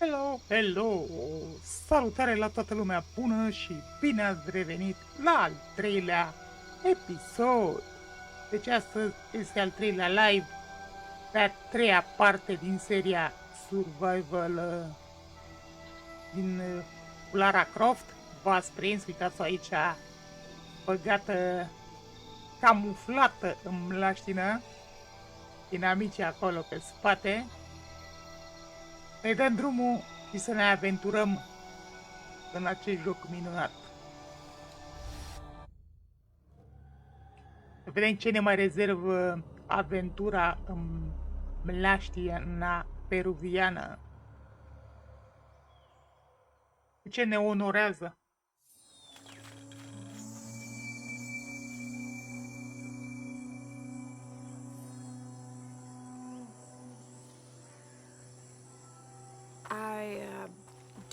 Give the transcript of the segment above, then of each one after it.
Hello, hello! Salutare la toată lumea bună și bine ați revenit la al treilea episod! Deci astăzi este al treilea live pe a treia parte din seria Survival din Lara Croft. V-ați prins, uitați-o aici, băgată, camuflată în mlaștină, inamicii acolo pe spate. Ne dăm drumul și să ne aventurăm în acest joc minunat. Să vedem ce ne mai rezervă aventura în mlaștina peruviană. Ce ne onorează.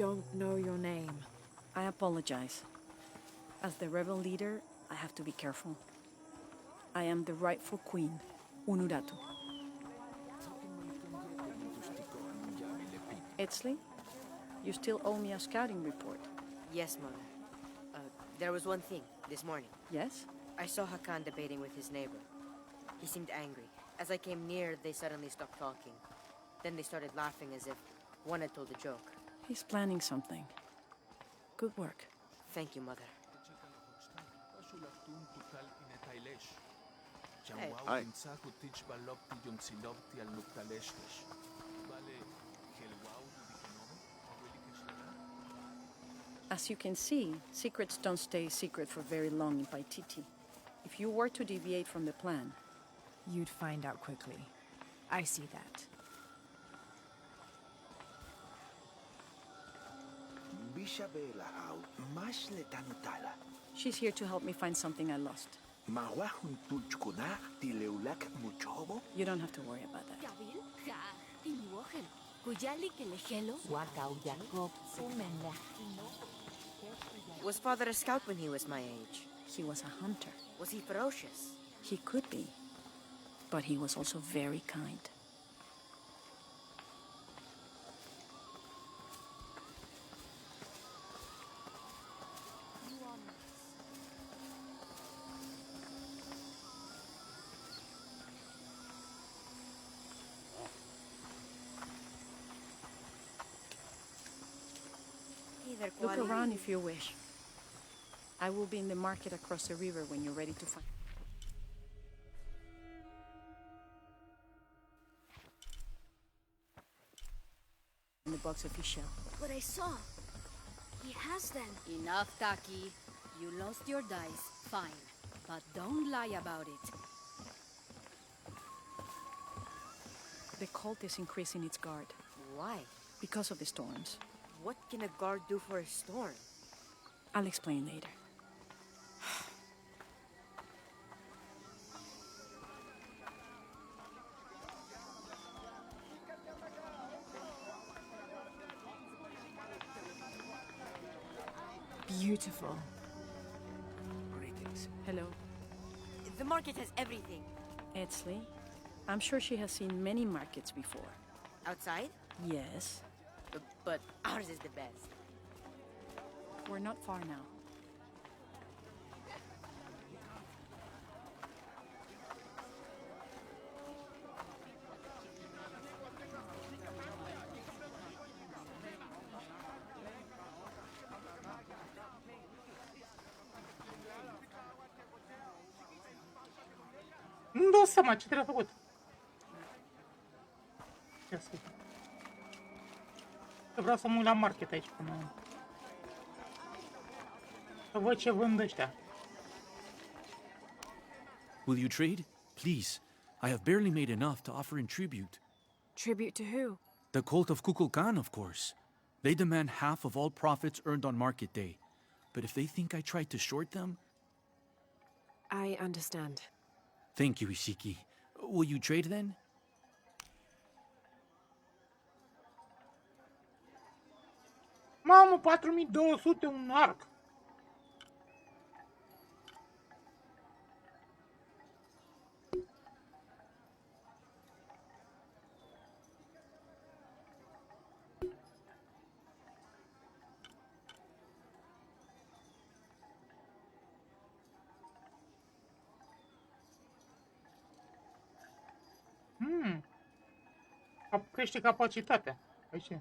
Don't know your name. I apologize. As the rebel leader, I have to be careful. I am the rightful queen, Unuratu. Etsley, you still owe me a scouting report. Yes, Mother. There was one thing, this morning. Yes? I saw Hakan debating with his neighbor. He seemed angry. As I came near, they suddenly stopped talking. Then they started laughing as if one had told a joke. He's planning something. Good work. Thank you, Mother. Hi. As you can see, secrets don't stay secret for very long in Paititi. If you were to deviate from the plan, You'd find out quickly. I see that. she's here to help me find something I lost. You don't have to worry about that. Was Father a scout when he was my age? He was a hunter. Was he ferocious? He could be, but he was also very kind. Look around if you wish. I will be in the market across the river when you're ready to find... in the box of his shell. What I saw. He has them. Enough, Taki. You lost your dice, fine. But don't lie about it. The cult is increasing its guard. Why? Because of the storms. What can a guard do for a storm? I'll explain later. Beautiful. Greetings. Hello, The market has everything. Etsley. I'm sure she has seen many markets before. Outside? Yes, But ours is the best. we're not far now. Nu-mi dau seama ce trebuie făcut. Ia să vedem. Că vreau să mă uit la market aici până... Să văd ce vând ăștia. Will you trade? Please. I have barely made enough to offer in tribute. Tribute to who? The cult of Kukulkan, of course. They demand half of all profits earned on market day. But if they think I tried to short them... I understand. Thank you, Isiki. Will you trade then? Mamă, 4200 un arc. Crește capacitatea. Aici.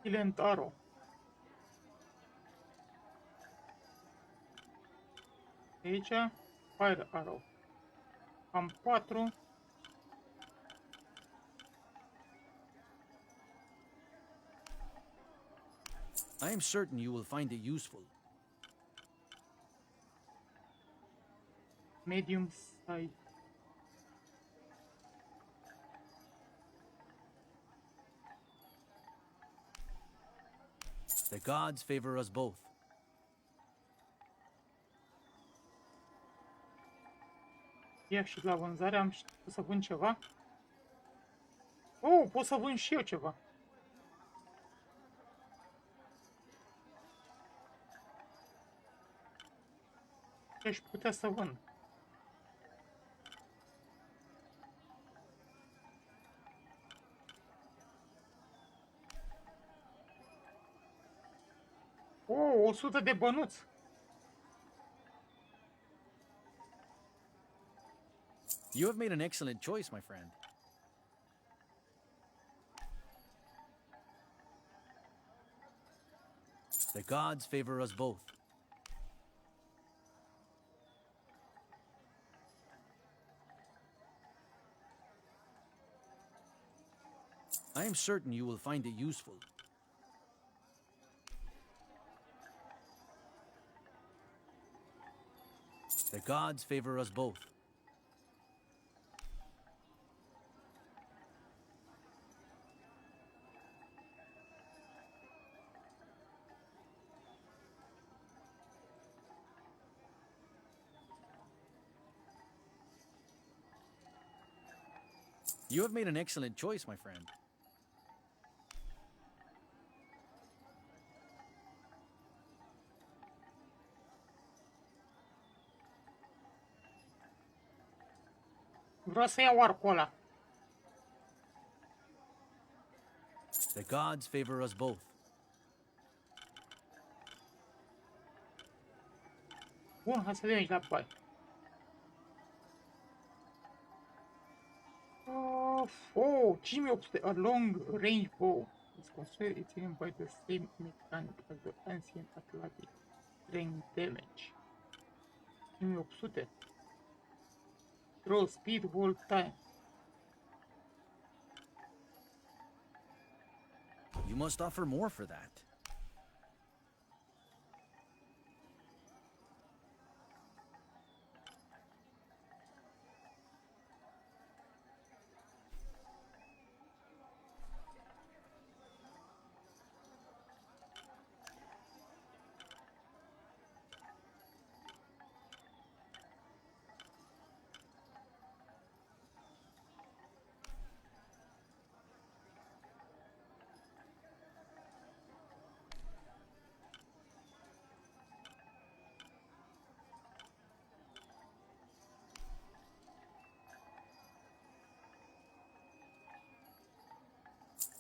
Silent Arrow. Aici, Fire Arrow. Am 4. I am certain you will find it useful. Medium size. The gods favor us both. Ia și la vânzare am pot să vând ceva. Oh, pot să vând și eu ceva. Ce aș putea să vând? Oh, 100 de bănuți. You have made an excellent choice, my friend. The gods favor us both. I am certain you will find it useful. The gods favor us both. You have made an excellent choice, my friend. Vreau să iau arcul ăla. The gods favor us both. Bun, hai să vedem aici la bai. Oh, 5800, a long range bow. It's considered it's in by the same mechanic as the ancient Atlantic. Range damage. 5800. Throw speed, hold time. You must offer more for that.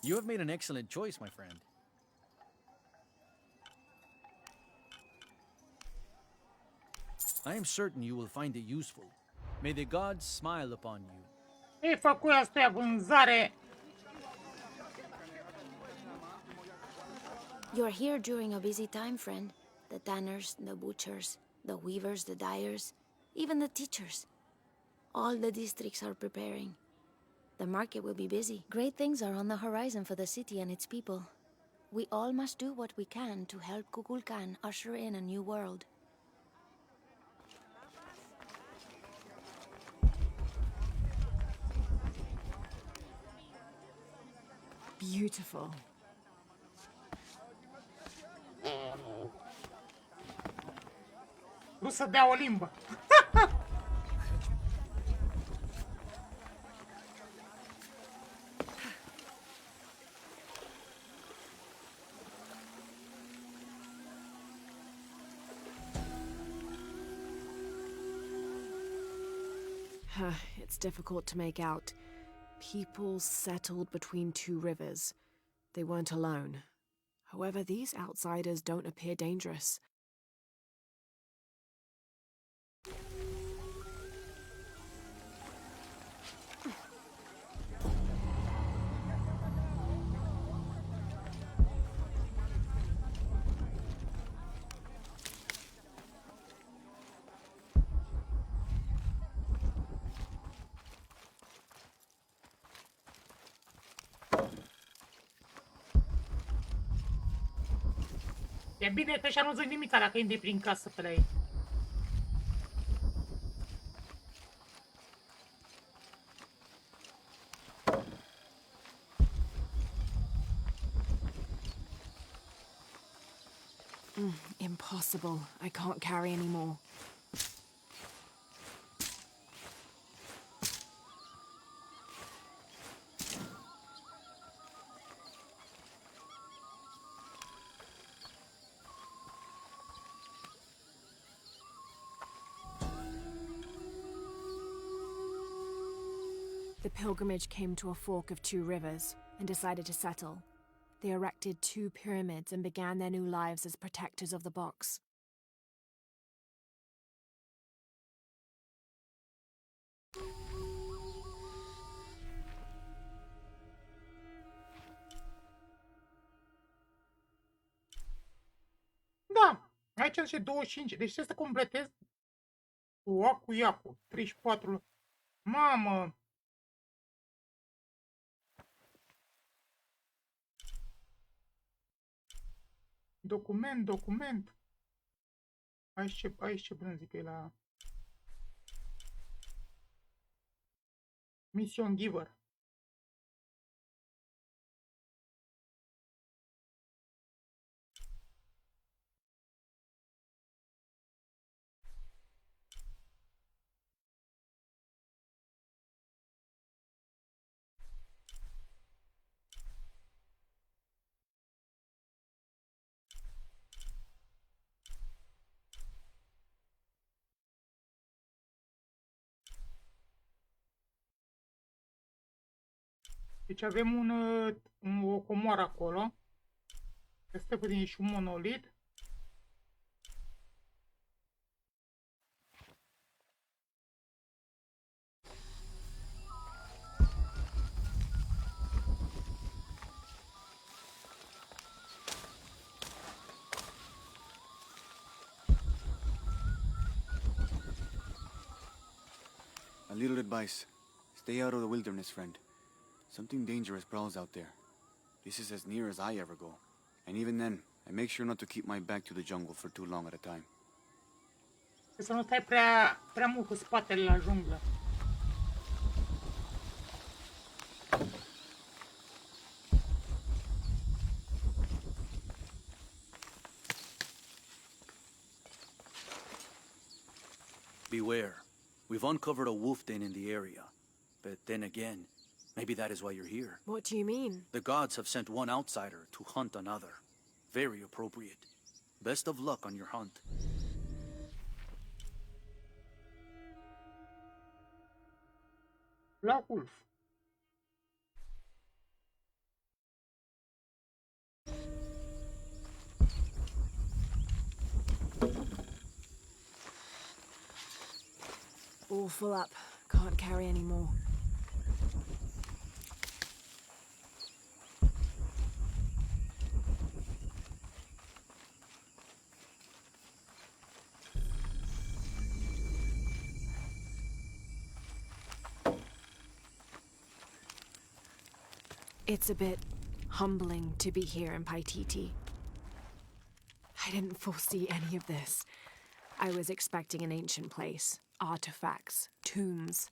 You have made an excellent choice, my friend. I am certain you will find it useful. May the gods smile upon you. Ei, făcut asta vânzare. You're here during a busy time, friend. The tanners, the butchers, the weavers, the dyers, even the teachers. All the districts are preparing. The market will be busy. Great things are on the horizon for the city and its people. We all must do what we can to help Kukulkan usher in a new world. Beautiful. Nu să dea o limbă. It's difficult to make out. People settled between two rivers. They weren't alone. However, these outsiders don't appear dangerous. E bine că și-a nu zic nimic dacă intri prin casă pe la ei. Impossible. I can't carry any more. The pilgrimage came to a fork of two rivers and decided to settle. They erected two pyramids and began their new lives as protectors of the box. Da, aici sunt și 25, deci trebuie să completez cu iacu, 34. Mamă! Document. Aici ce brânzică e la... Mission Giver. Deci avem o comoară acolo. Este puțin și un monolit. A little advice. Stay out of the wilderness, friend. Something dangerous prowls out there. This is as near as I ever go. And even then, I make sure not to keep my back to the jungle for too long at a time. Să nu stai prea mult cu spatele la junglă. Beware. We've uncovered a wolf den in the area. But then again, maybe that is why you're here. What do you mean? The gods have sent one outsider to hunt another. Very appropriate. Best of luck on your hunt. La Wolf. All full up. Can't carry any more. It's a bit humbling to be here in Paititi. I didn't foresee any of this. I was expecting an ancient place, artifacts, tombs.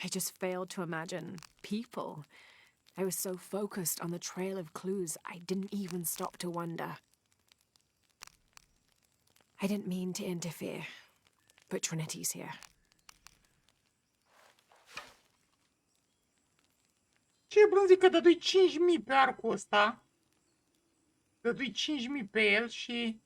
I just failed to imagine people. I was so focused on the trail of clues, I didn't even stop to wonder. I didn't mean to interfere, but Trinity's here. Ce brânzică, dădui 5.000 pe arcul ăsta. Dădui 5.000 pe el și...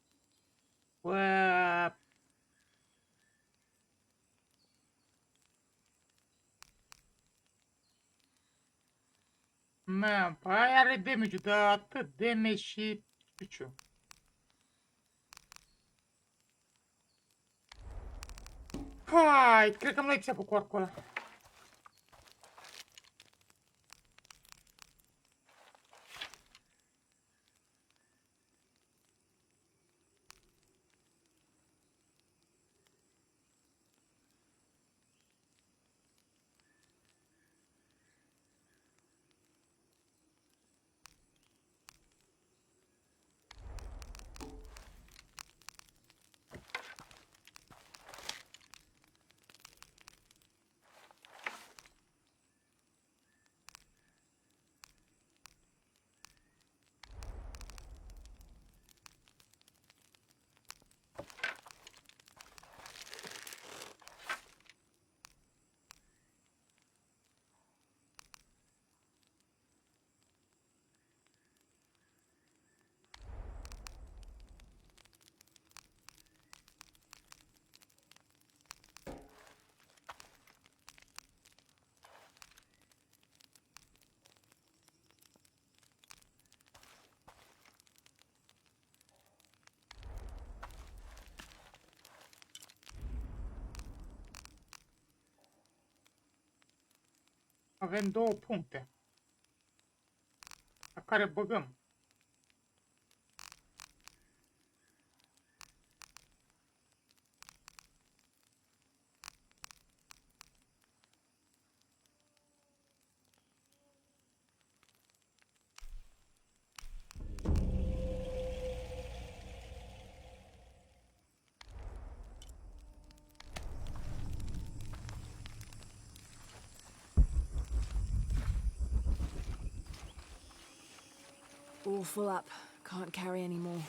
Man, păi aia are damage-ul, dar atât damage și... Știu. Hai, cred că îmi luai țeapă cu arcul ăla. Avem 2 puncte la care băgăm. All full up. Can't carry any more.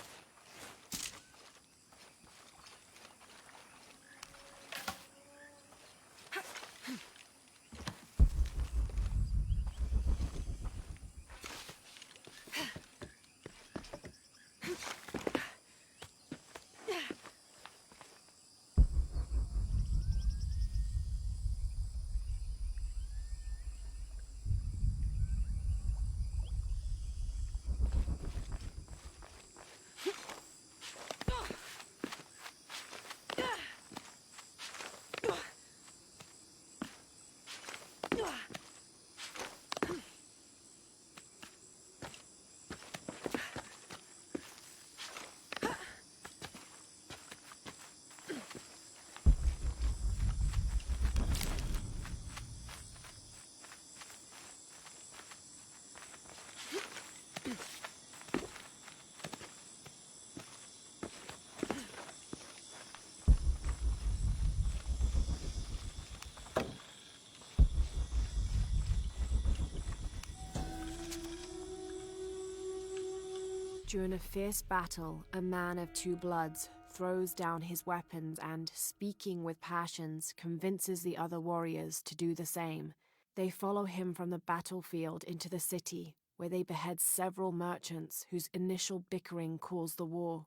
During a fierce battle, a man of 2 bloods throws down his weapons and, speaking with passions, convinces the other warriors to do the same. They follow him from the battlefield into the city, where they behead several merchants whose initial bickering caused the war.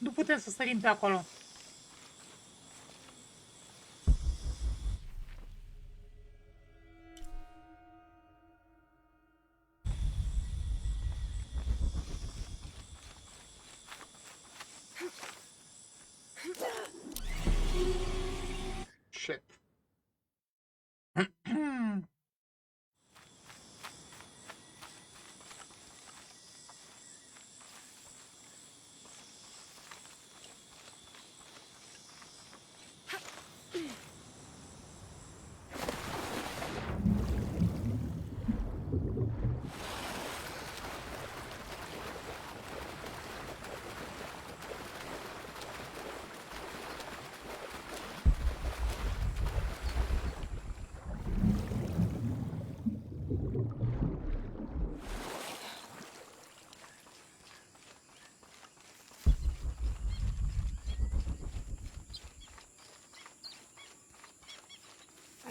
Nu putem să sărim pe acolo. Shit.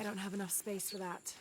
don't have enough space for that.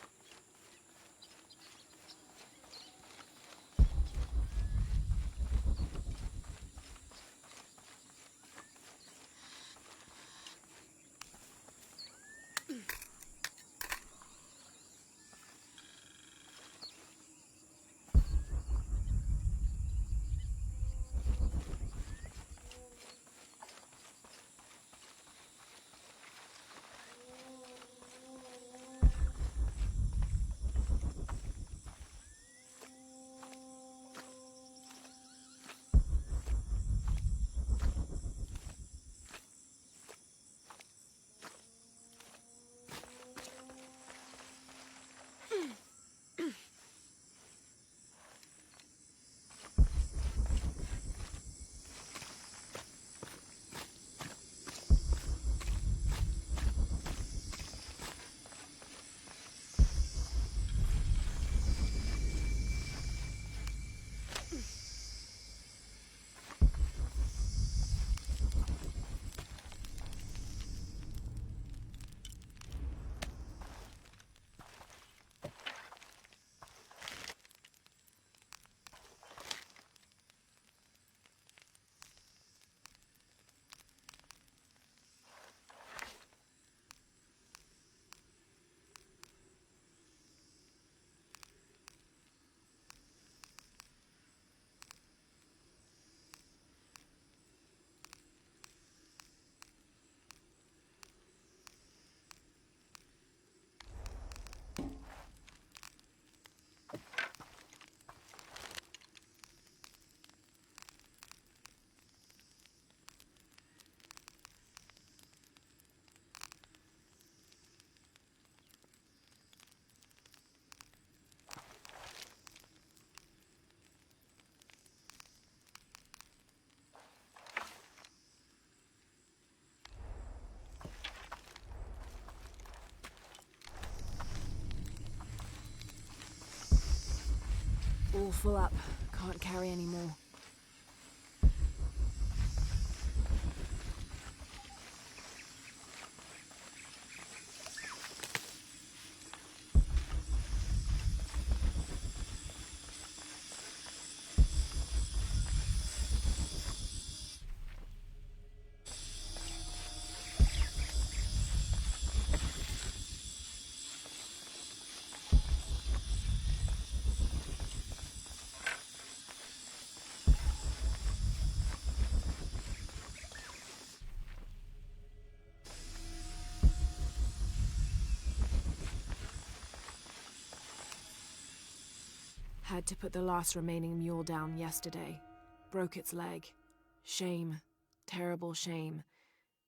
All full up. Can't carry any more. Had to put the last remaining mule down yesterday. Broke its leg. Shame. Terrible shame.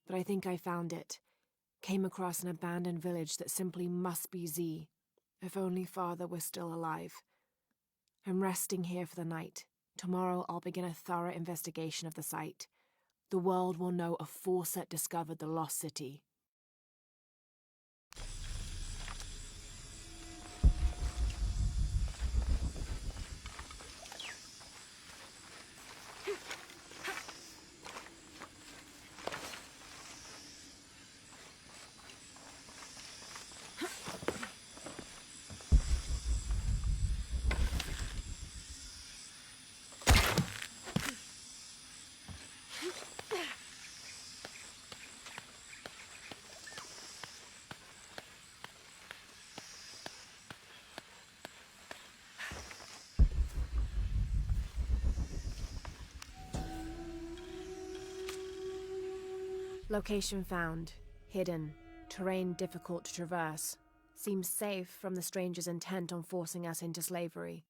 But I think I found it. Came across an abandoned village that simply must be Z. If only father were still alive. I'm resting here for the night. Tomorrow I'll begin a thorough investigation of the site. The world will know a forset discovered the lost city. Location found. Hidden. Terrain difficult to traverse. Seems safe from the stranger's intent on forcing us into slavery.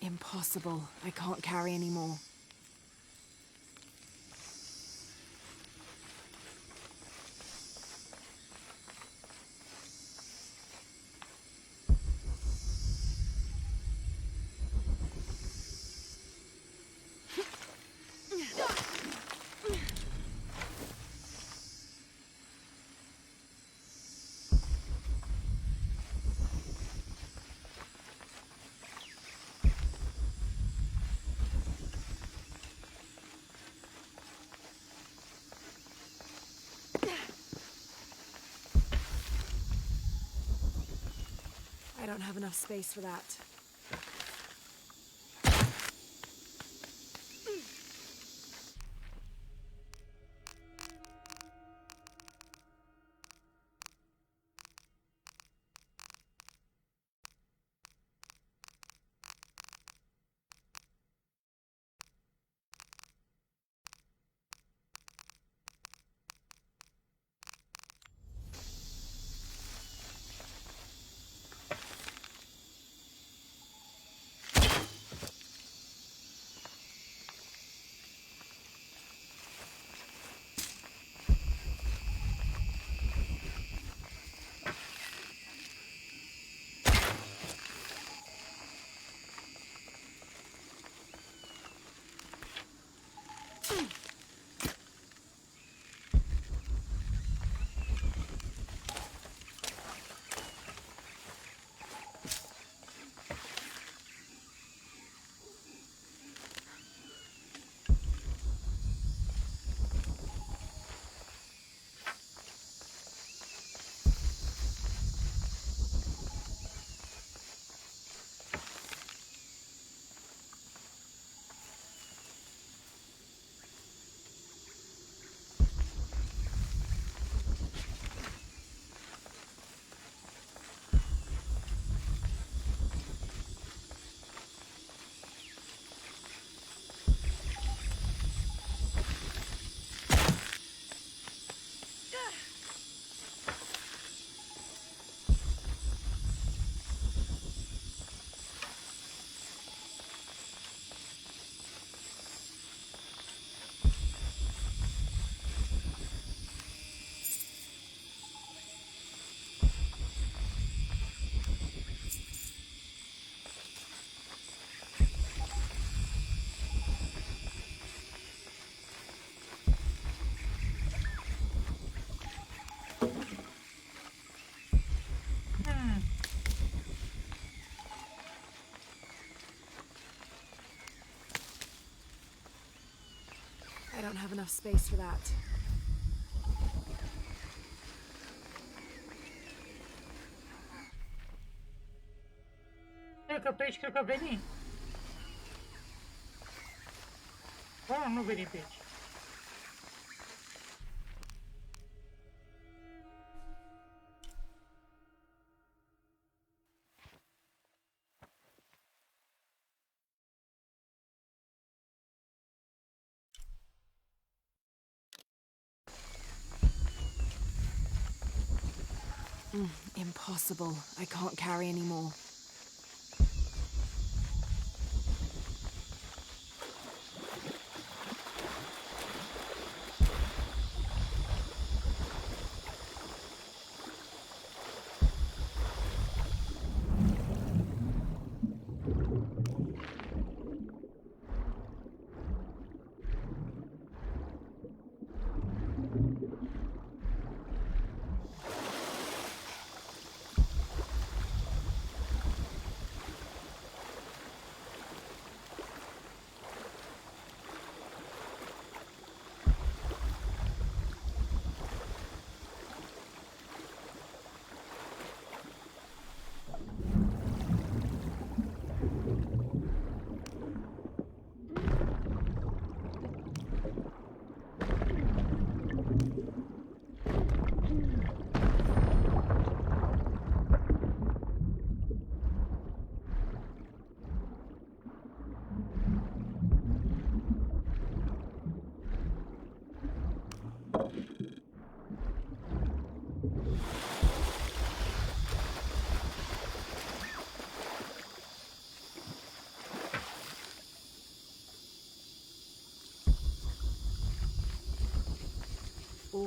Impossible. I can't carry anymore. I don't have enough space for that. I don't have enough space for that. Cred că veni. Oh, nu veni pe aici. Impossible. I can't carry anymore.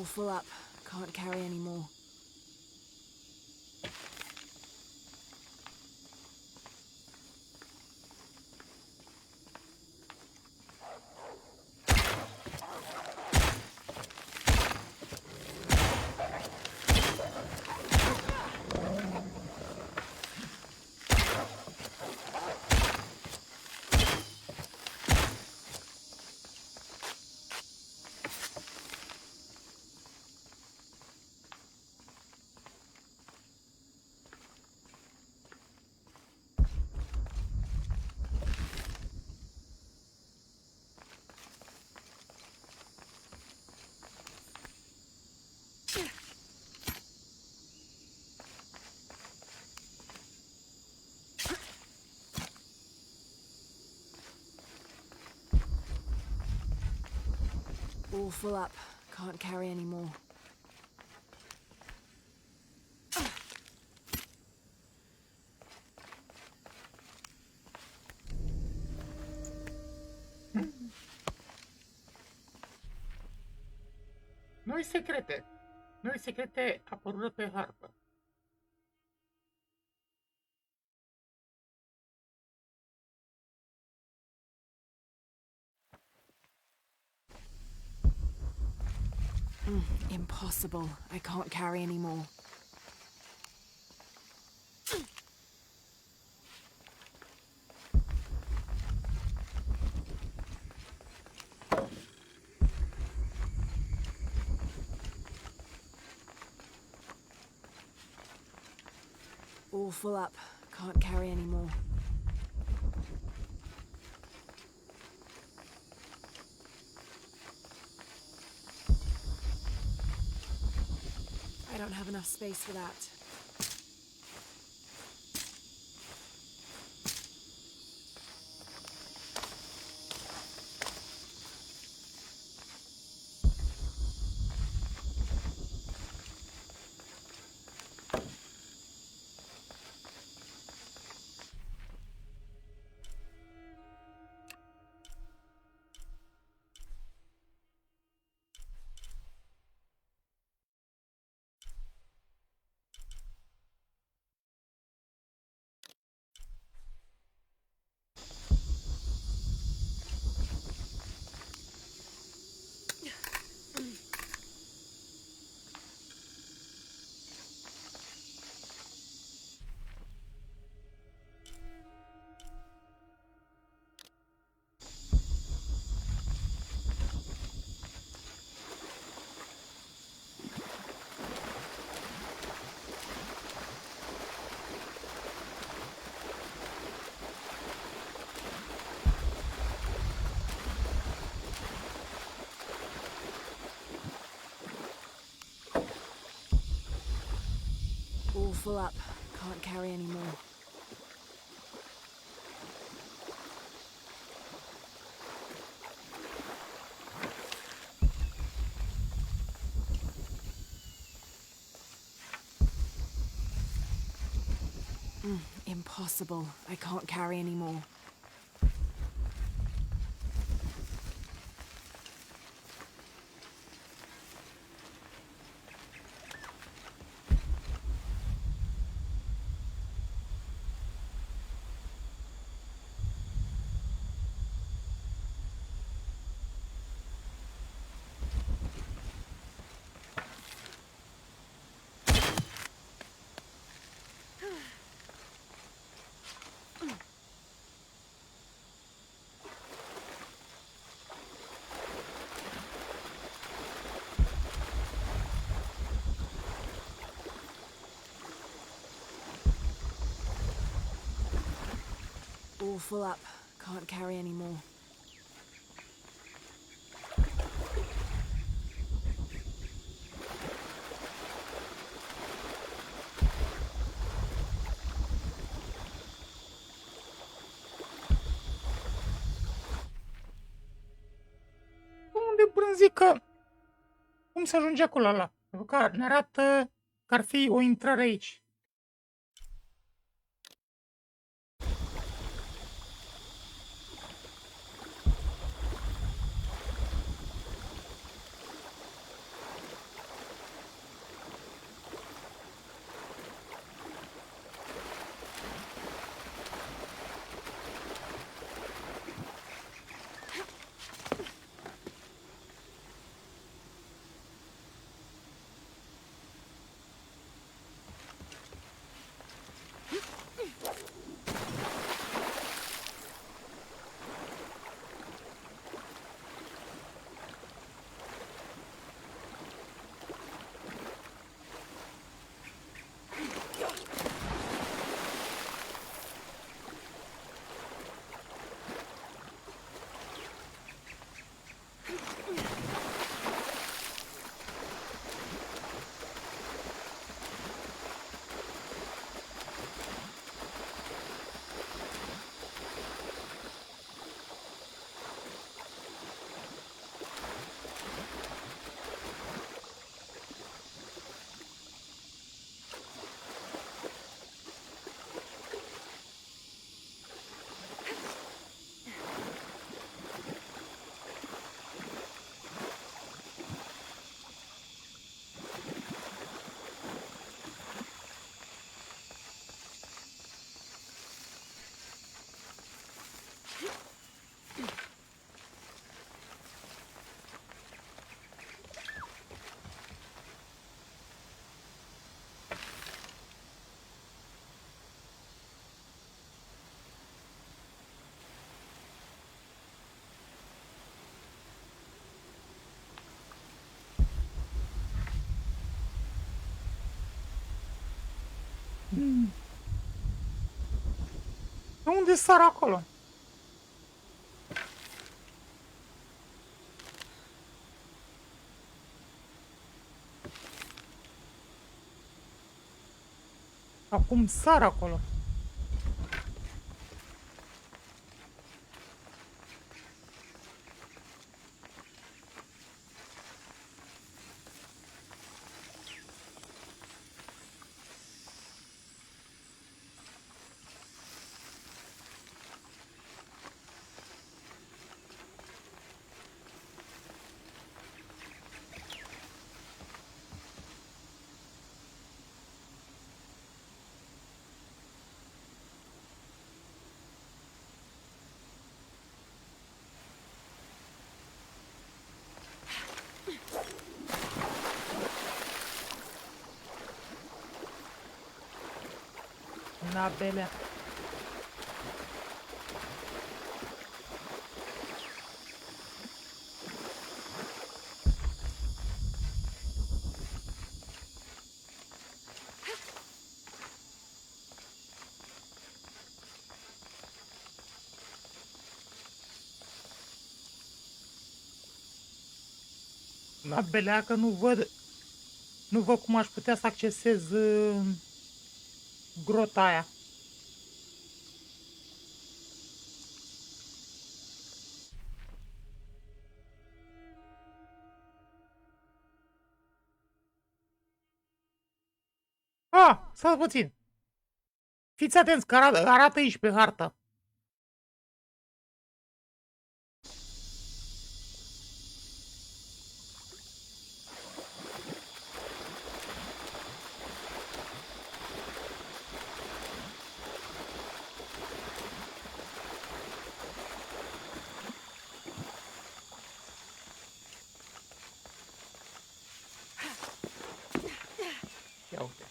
All full up. Can't carry any more. All full up. Can't carry any more. Noi secrete. Noi secrete apărură pe hartă. Impossible. I can't carry any more. All full up. Can't carry any more. I don't have enough space for that. All full up. Can't carry any more. Impossible. I can't carry any more. All full up. Can't carry any more. Unde brânzică? Cum se ajunge acolo la? Pentru că ne arată că ar fi o intrare aici. Unde sar acolo? Acum sar acolo. Na belea. La belea că nu văd cum aș putea să accesez grota aia. Stați puțin. Fiți atenți că arată aici pe hartă. Ia uite.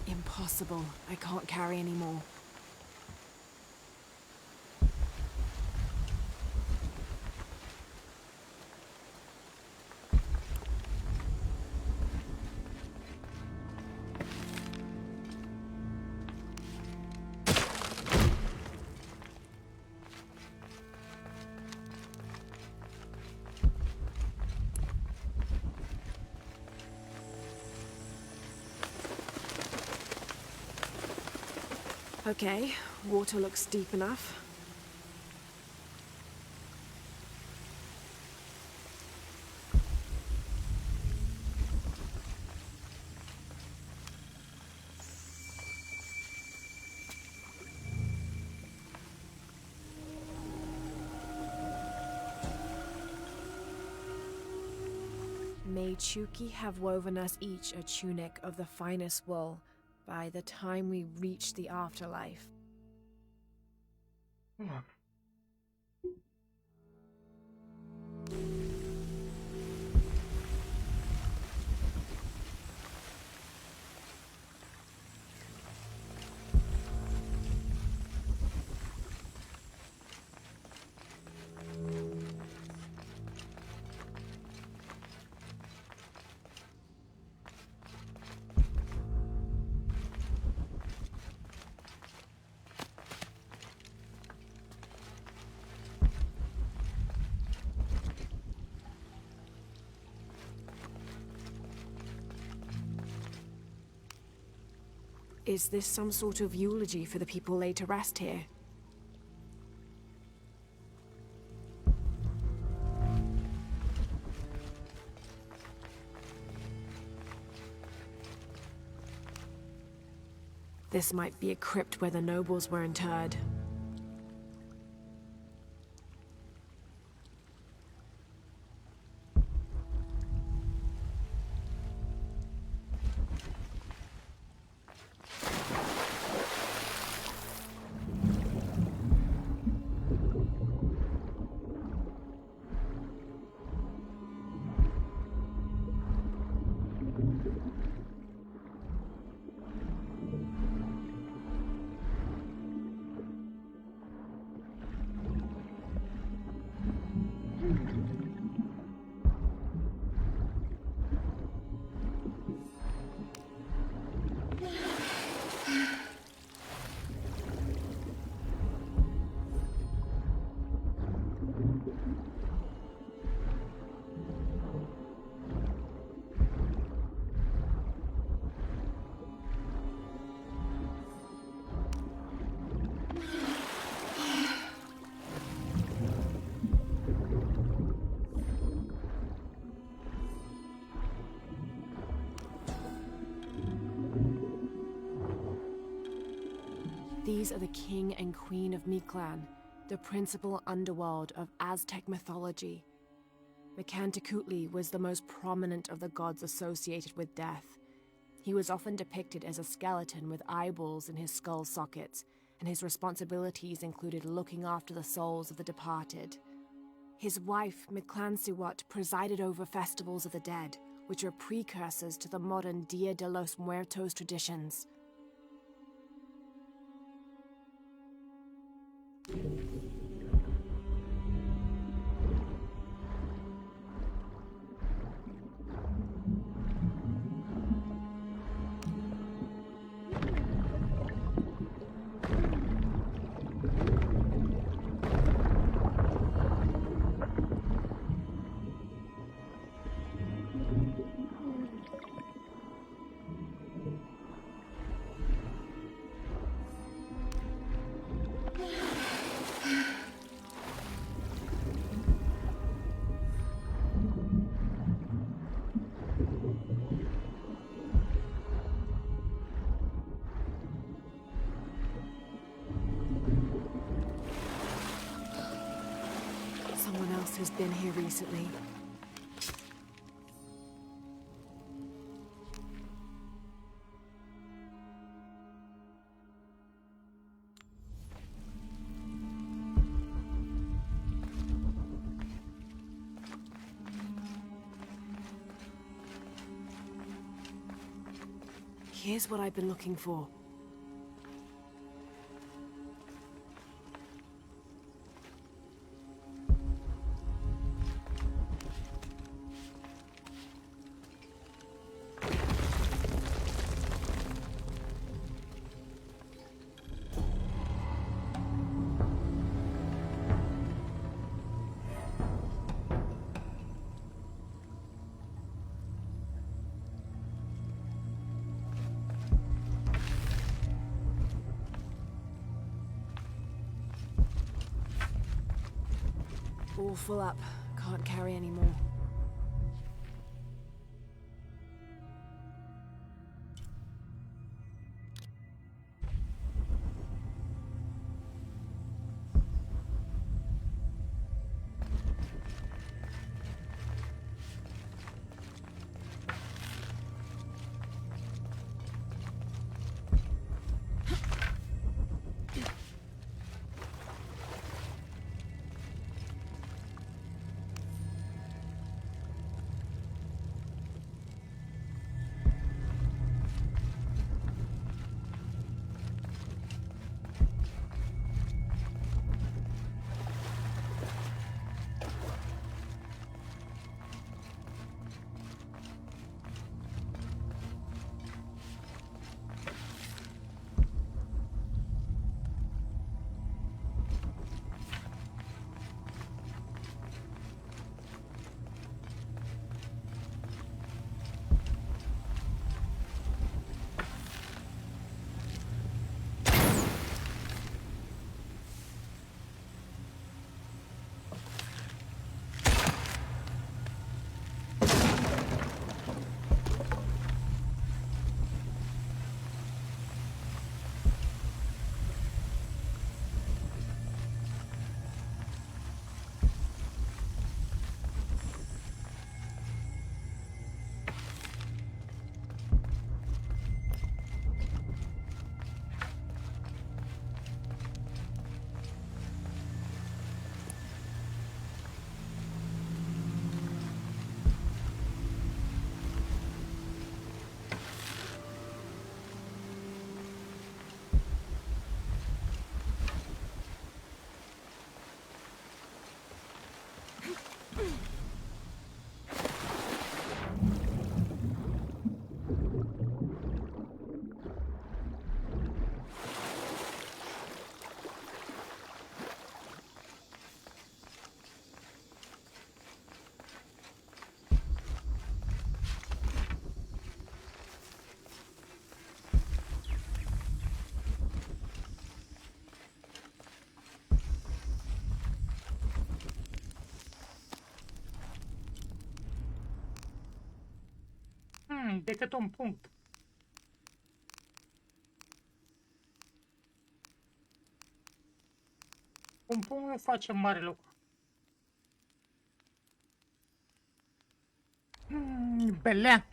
Impossible. I can't carry anymore. Okay, water looks deep enough. May Chuki have woven us each a tunic of the finest wool by the time we reach the afterlife. Is this some sort of eulogy for the people laid to rest here? This might be a crypt where the nobles were interred. These are the king and queen of Mictlan, the principal underworld of Aztec mythology. Mictlantecuhtli was the most prominent of the gods associated with death. He was often depicted as a skeleton with eyeballs in his skull sockets, and his responsibilities included looking after the souls of the departed. His wife, Mictlantecuhtli, presided over festivals of the dead, which are precursors to the modern Dia de los Muertos traditions. Someone else has been here recently. Here's what I've been looking for. All full up. Can't carry any more. Decât un punct. Cum facem mare lucru. Belea.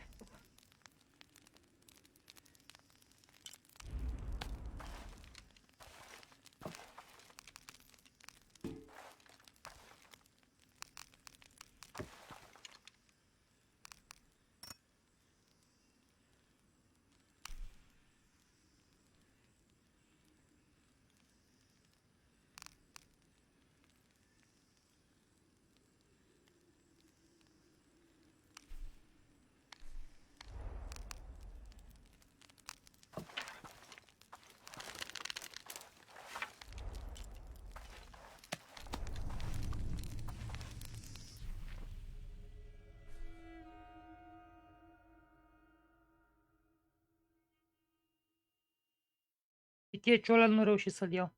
Checiul ăla nu reușit să-l iau.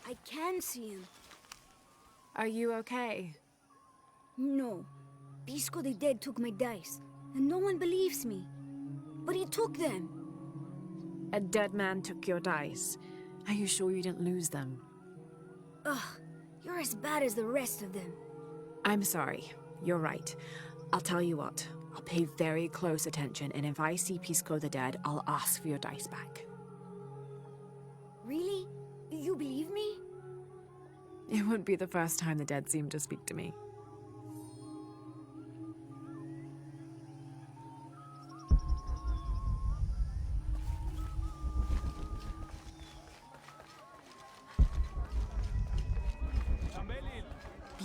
I can see him. Are you okay? No. Pisco the Dead took my dice, and no one believes me. But he took them. A dead man took your dice. Are you sure you didn't lose them? Ugh, you're as bad as the rest of them. I'm sorry. You're right. I'll tell you what. I'll pay very close attention, and if I see Pisco the Dead, I'll ask for your dice back. Really? You believe me? It wouldn't be the first time the dead seemed to speak to me.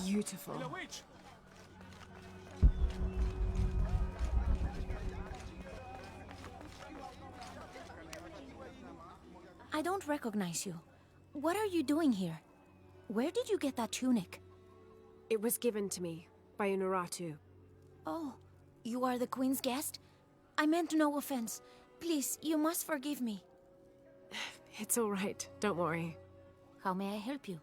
Beautiful. I don't recognize you. What are you doing here? Where did you get that tunic? It was given to me by Unuratu. Oh, you are the Queen's guest? I meant no offense. Please, you must forgive me. It's all right. Don't worry. How may I help you?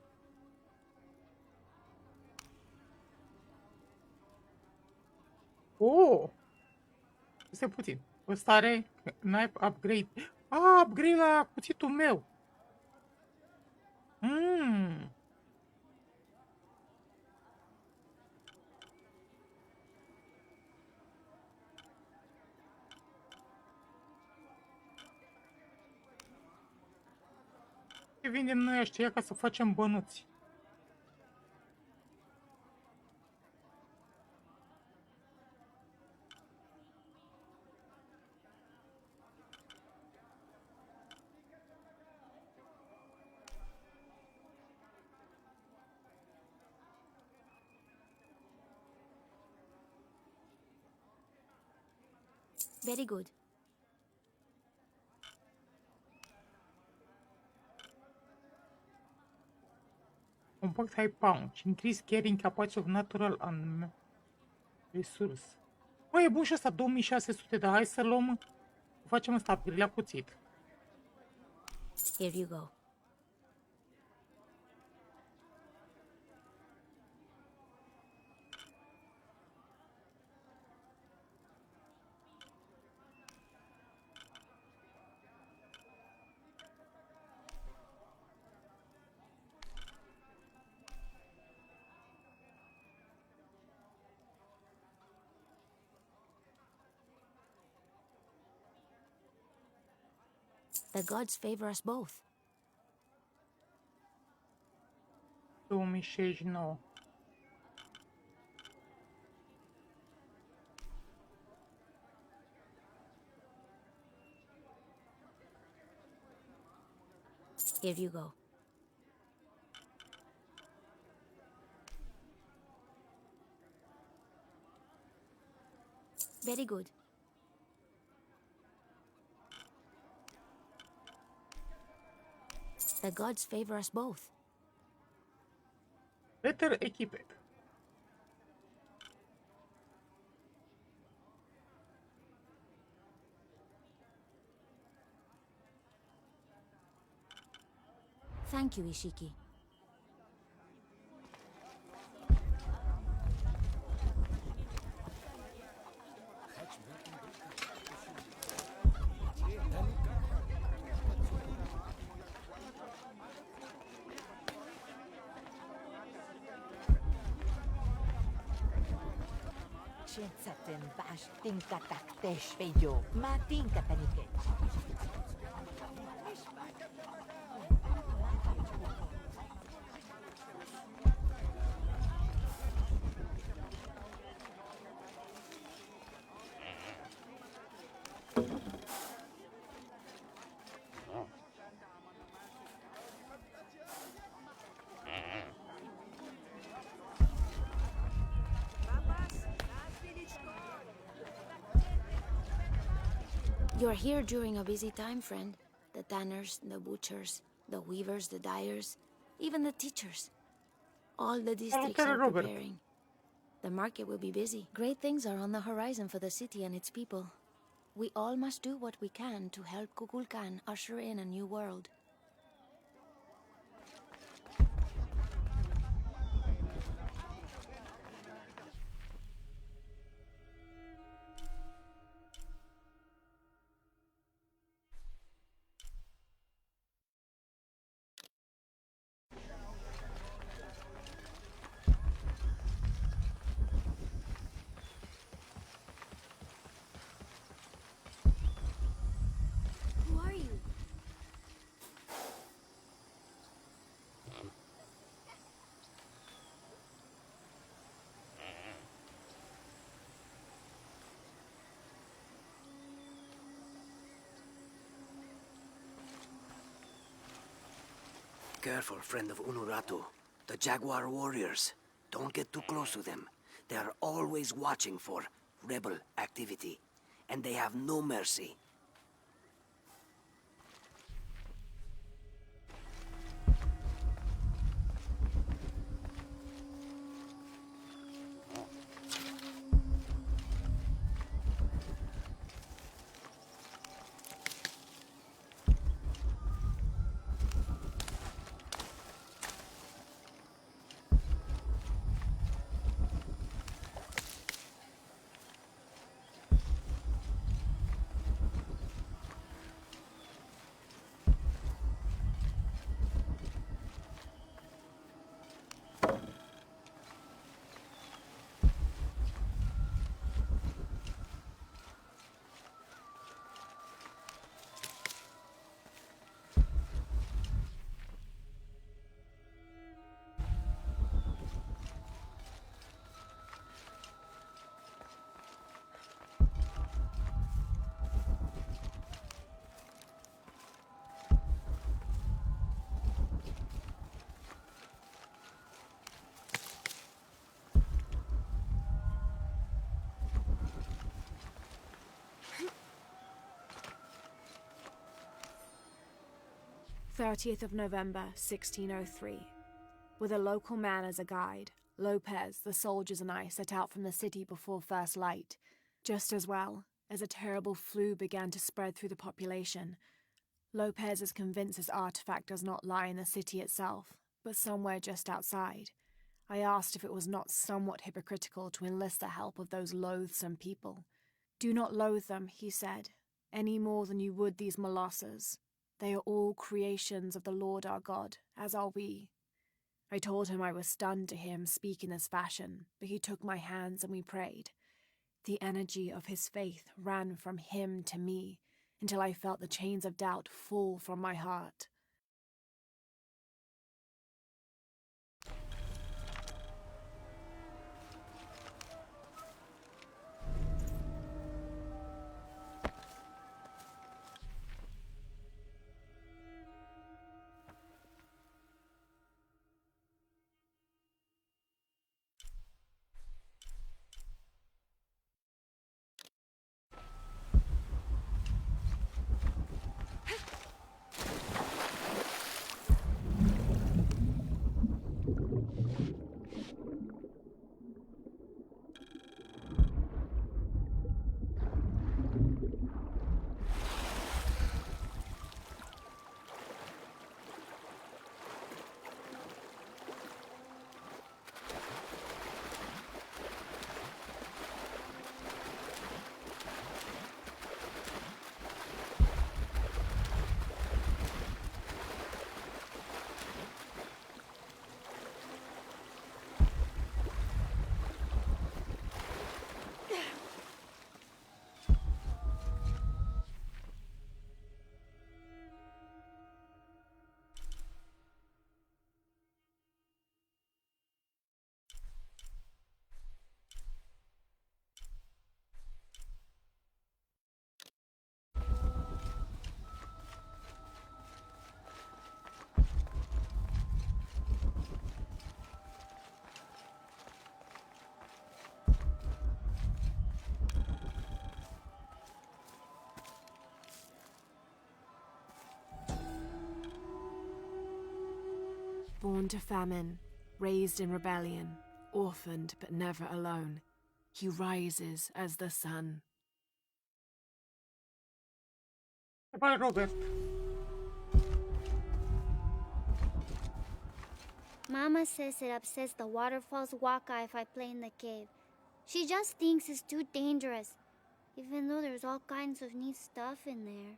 Oh! Este puțin. Ăsta are knife upgrade. Upgrade la cuțitul meu. Mmm. Ce vindem noi ăștia ca să facem bănuți? Very good. Compact high punch. Increase carrying capacity of natural and resource. Bă, e bun și ăsta, 2600, dar hai să luăm... Facem ăsta, upgrade la cuțit. Here you go. The gods favor us both. 2069. Here you go. Very good. The gods favor us both. Better equipped. Thank you, Ishiki. Shinsatin bash tinka taktesh peyo, ma tinka tanike. You're here during a busy time, friend. The tanners, the butchers, the weavers, the dyers, even the teachers. All the districts are Robert. preparing. The market will be busy. Great things are on the horizon for the city and its people. We all must do what we can to help Kukulkan usher in a new world. Who are you? Careful, friend of Unuratu. The Jaguar warriors. Don't get too close to them. They are always watching for rebel activity. And they have no mercy. 30th of November, 1603. With a local man as a guide, Lopez, the soldiers, and I set out from the city before first light. Just as well, as a terrible flu began to spread through the population. Lopez is convinced his artifact does not lie in the city itself, but somewhere just outside. I asked if it was not somewhat hypocritical to enlist the help of those loathsome people. Do not loathe them, he said, any more than you would these molosses. They are all creations of the Lord our God, as are we. I told him I was stunned to hear him speak in this fashion, but he took my hands and we prayed. The energy of his faith ran from him to me, until I felt the chains of doubt fall from my heart. Born to famine, raised in rebellion, orphaned but never alone, he rises as the sun. Bye, Robert. Mama says it upsets the waterfall's waka if I play in the cave. She just thinks it's too dangerous, even though there's all kinds of neat stuff in there.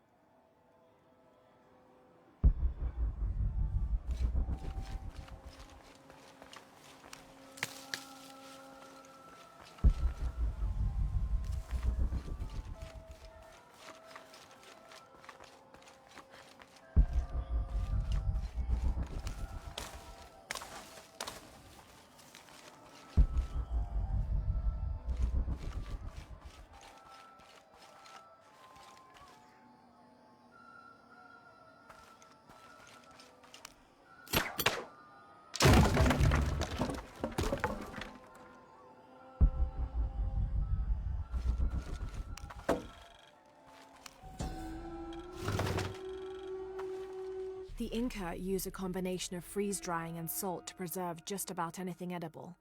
The Inca used a combination of freeze-drying and salt to preserve just about anything edible.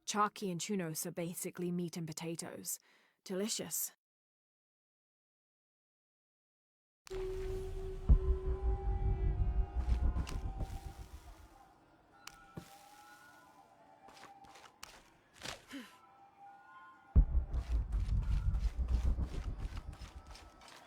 Charqui and chunos are basically meat and potatoes. Delicious.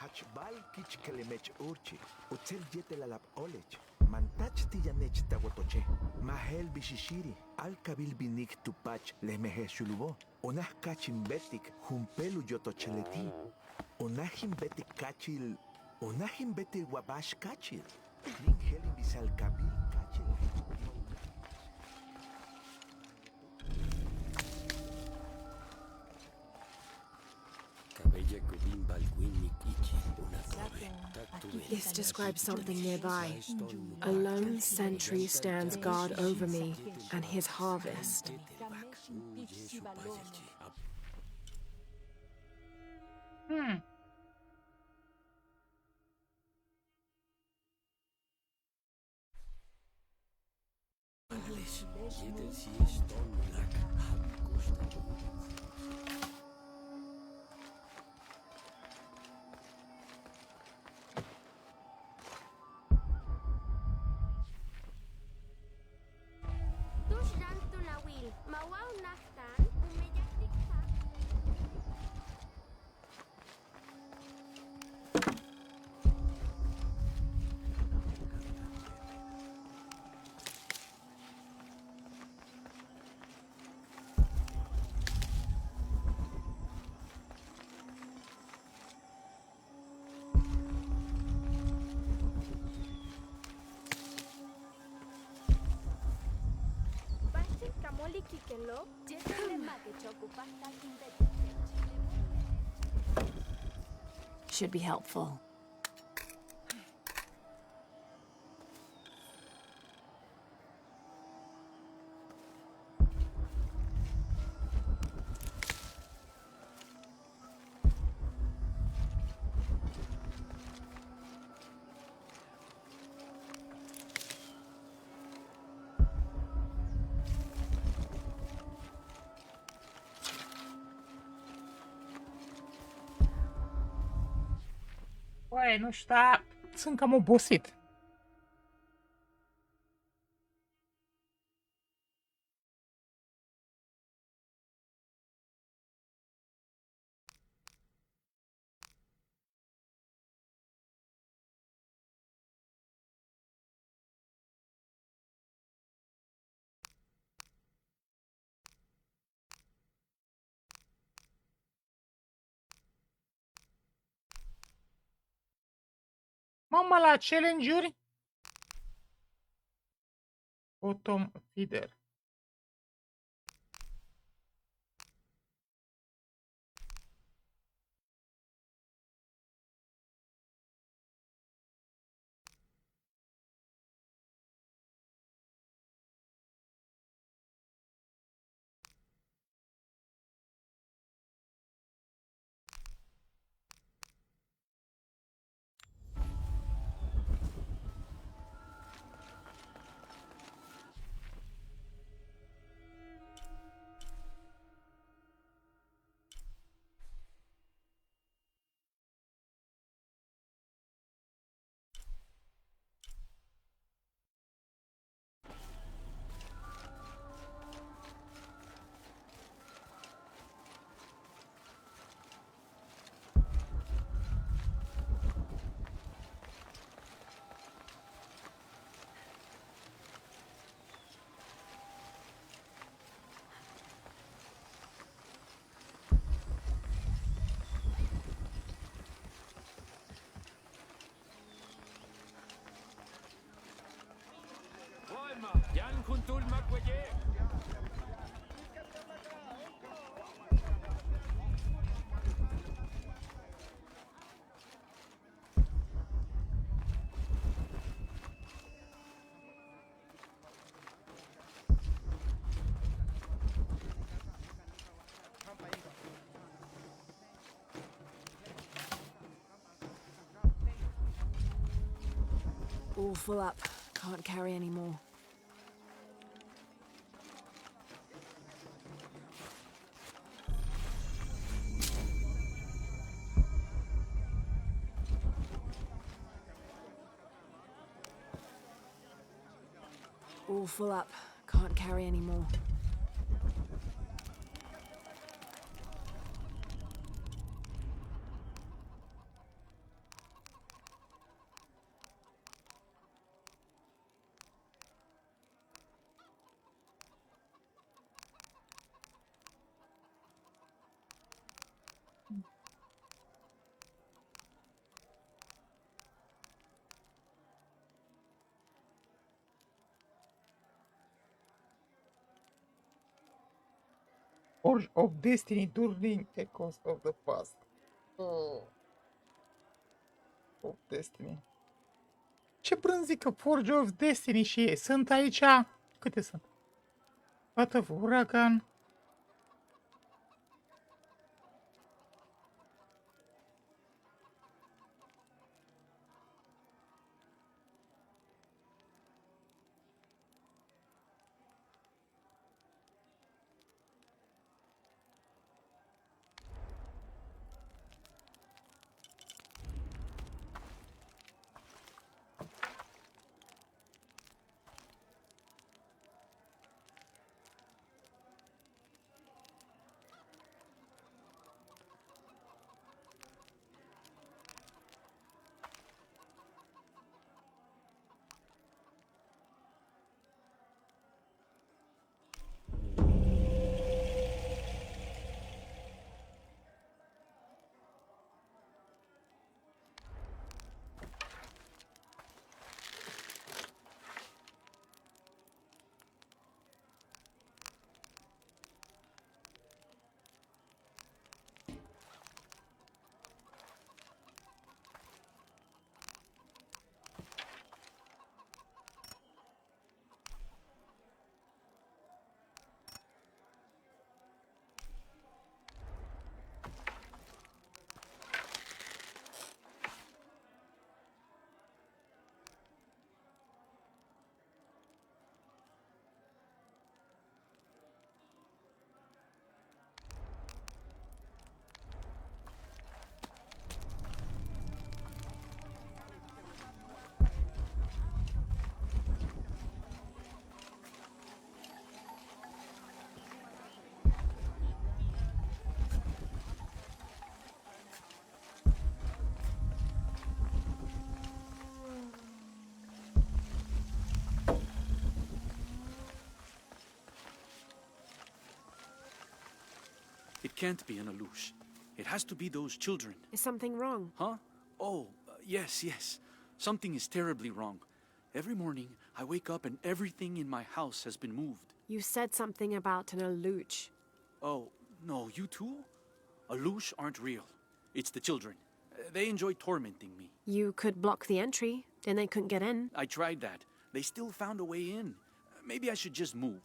Hachbal kichkelemech urchi, utzel yetelalap olech, mantach tiyanech tawotoche, mahel bishishiri, alkabil binik tupach lemehe shulubo, onah kachin betik, humpelu yotocheleti, onahim betik kachil, onahim betik wabash kachil, ningelin bisal kabil kachil. This describes something nearby. A lone sentry stands guard over me and his harvest. Should be helpful. Băi, nu știu, dar sunt cam obosit. Mama, la challenge-uri? Bottom feeder. All full up. Can't carry any more. All full up. Can't carry any more. Forge of Destiny during the cost of the past. Oh. Of Destiny. Ce brânzică Forge of Destiny și ei? Sunt aici... Câte sunt? What of Uragan? It can't be an Alush. It has to be those children. Is something wrong? Huh? Oh, yes. Something is terribly wrong. Every morning, I wake up and everything in my house has been moved. You said something about an Aluch. Oh, no, you too? Alush aren't real. It's the children. They enjoy tormenting me. You could block the entry, then they couldn't get in. I tried that. They still found a way in. Maybe I should just move.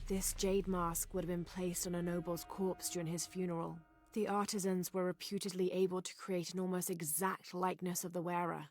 This jade mask would have been placed on a noble's corpse during his funeral. The artisans were reputedly able to create an almost exact likeness of the wearer.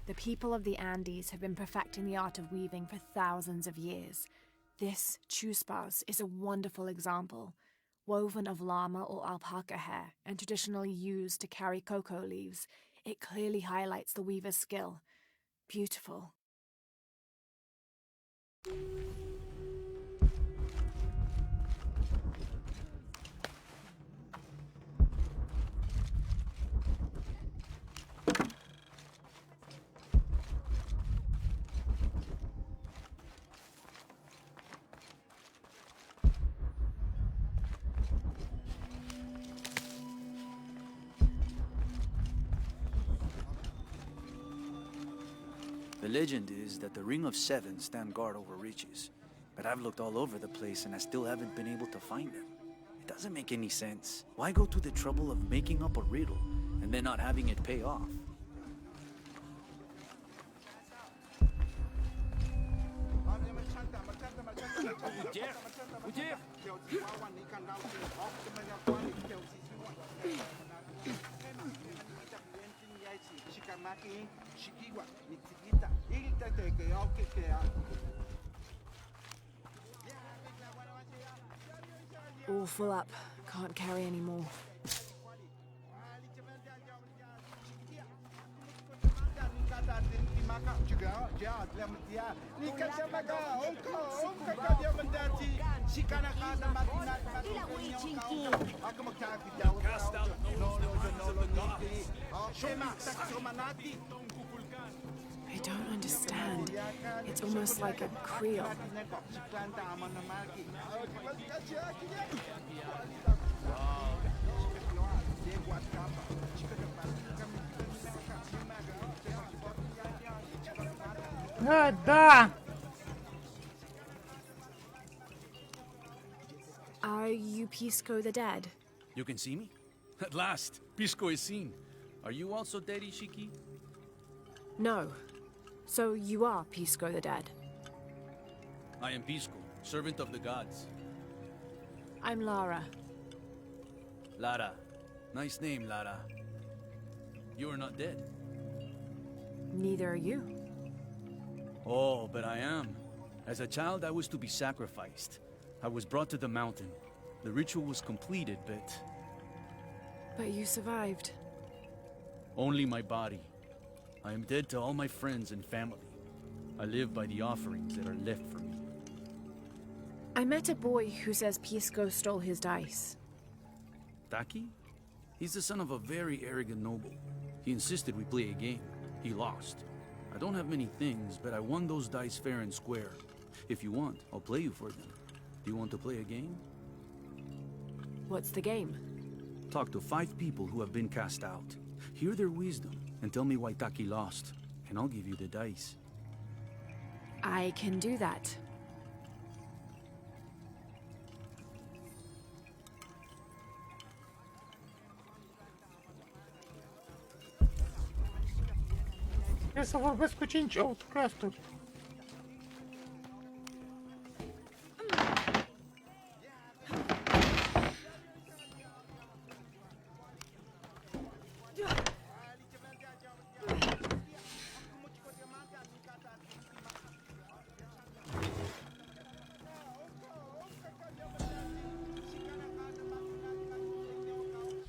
The people of the Andes have been perfecting the art of weaving for thousands of years. This chuspas is a wonderful example, woven of llama or alpaca hair and traditionally used to carry cocoa leaves. It clearly highlights the weaver's skill. Beautiful. The legend is that the Ring of Seven stand guard over riches. But I've looked all over the place and I still haven't been able to find them. It doesn't make any sense. Why go to the trouble of making up a riddle and then not having it pay off? All full up. Can't carry any more. Cast out those demands of the gods. Show me I don't understand. It's almost like a Creole. Da! Are you Pisco the Dead? You can see me? At last, Pisco is seen. Are you also dead, Ishiki? No. So you are Pisco the Dead? I am Pisco, servant of the gods. I'm Lara. Lara. Nice name, Lara. You are not dead. Neither are you. Oh, but I am. As a child, I was to be sacrificed. I was brought to the mountain. The ritual was completed, but... But you survived. Only my body. I am dead to all my friends and family. I live by the offerings that are left for me. I met a boy who says Pisco stole his dice. Taki? He's the son of a very arrogant noble. He insisted we play a game. He lost. I don't have many things, but I won those dice fair and square. If you want, I'll play you for them. Do you want to play a game? What's the game? Talk to 5 people who have been cast out. Hear their wisdom, and tell me why Taki lost. And I'll give you the dice. I can do that. Trebuie să vorbesc cu 5 outcasturi.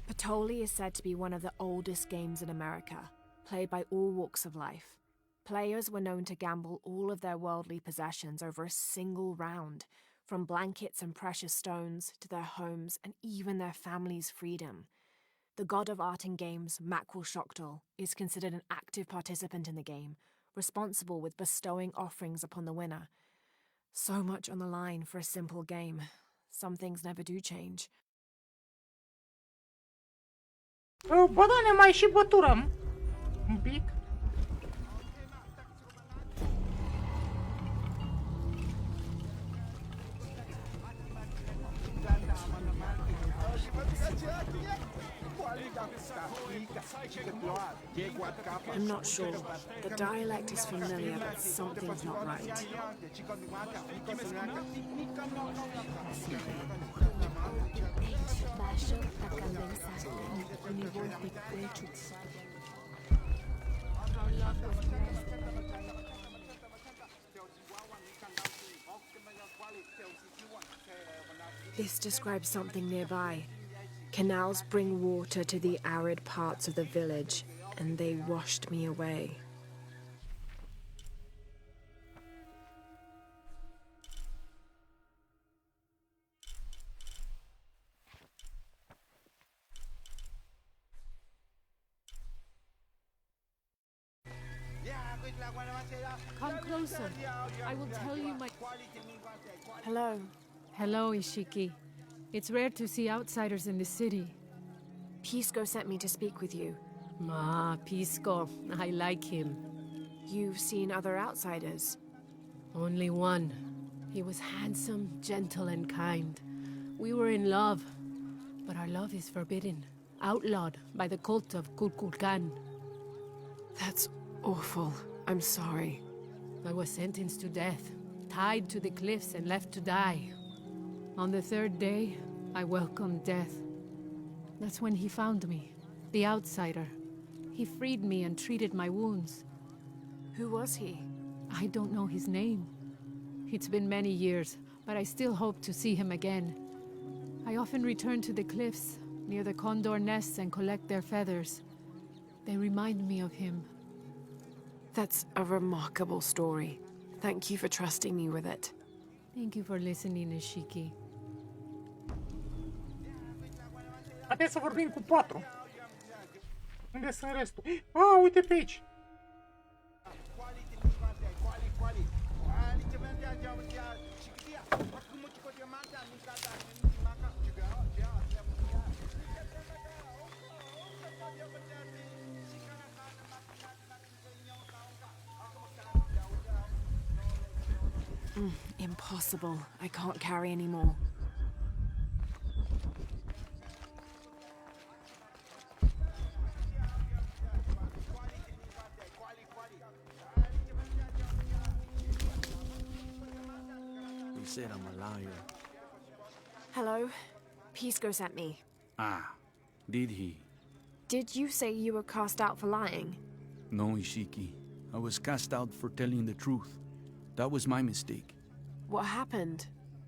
Patoli is said to be one of the oldest games in America, played by all walks of life. Players were known to gamble all of their worldly possessions over a single round, from blankets and precious stones to their homes and even their family's freedom. The god of art and games, Makwul Shoktol, is considered an active participant in the game, responsible with bestowing offerings upon the winner. So much on the line for a simple game. Some things never do change. Bă, da, ne mai și băturăm. Un pic. I'm not sure. The dialect is familiar, but something's not right. This describes something nearby. Canals bring water to the arid parts of the village, and they washed me away. Come closer. I will tell you my... Hello. Hello, Ishiki. It's rare to see outsiders in the city. Pisco sent me to speak with you. Ah, Pisco. I like him. You've seen other outsiders? Only one. He was handsome, gentle, and kind. We were in love, but our love is forbidden, outlawed by the cult of Kulkulkan. That's awful. I'm sorry. I was sentenced to death, tied to the cliffs and left to die. On the 3rd day, I welcomed death. That's when he found me, the outsider. He freed me and treated my wounds. Who was he? I don't know his name. It's been many years, but I still hope to see him again. I often return to the cliffs, near the condor nests, and collect their feathers. They remind me of him. That's a remarkable story. Thank you for trusting me with it. Thank you for listening, Ishiki. Haideți să vorbim cu 4. Unde sunt restul? Ah, uite pe aici. Impossible. I can't carry anymore. They said I'm a liar. Hello? Pisco sent me. Ah, did he? Did you say you were cast out for lying? No, Ishiki. I was cast out for telling the truth. That was my mistake. What happened?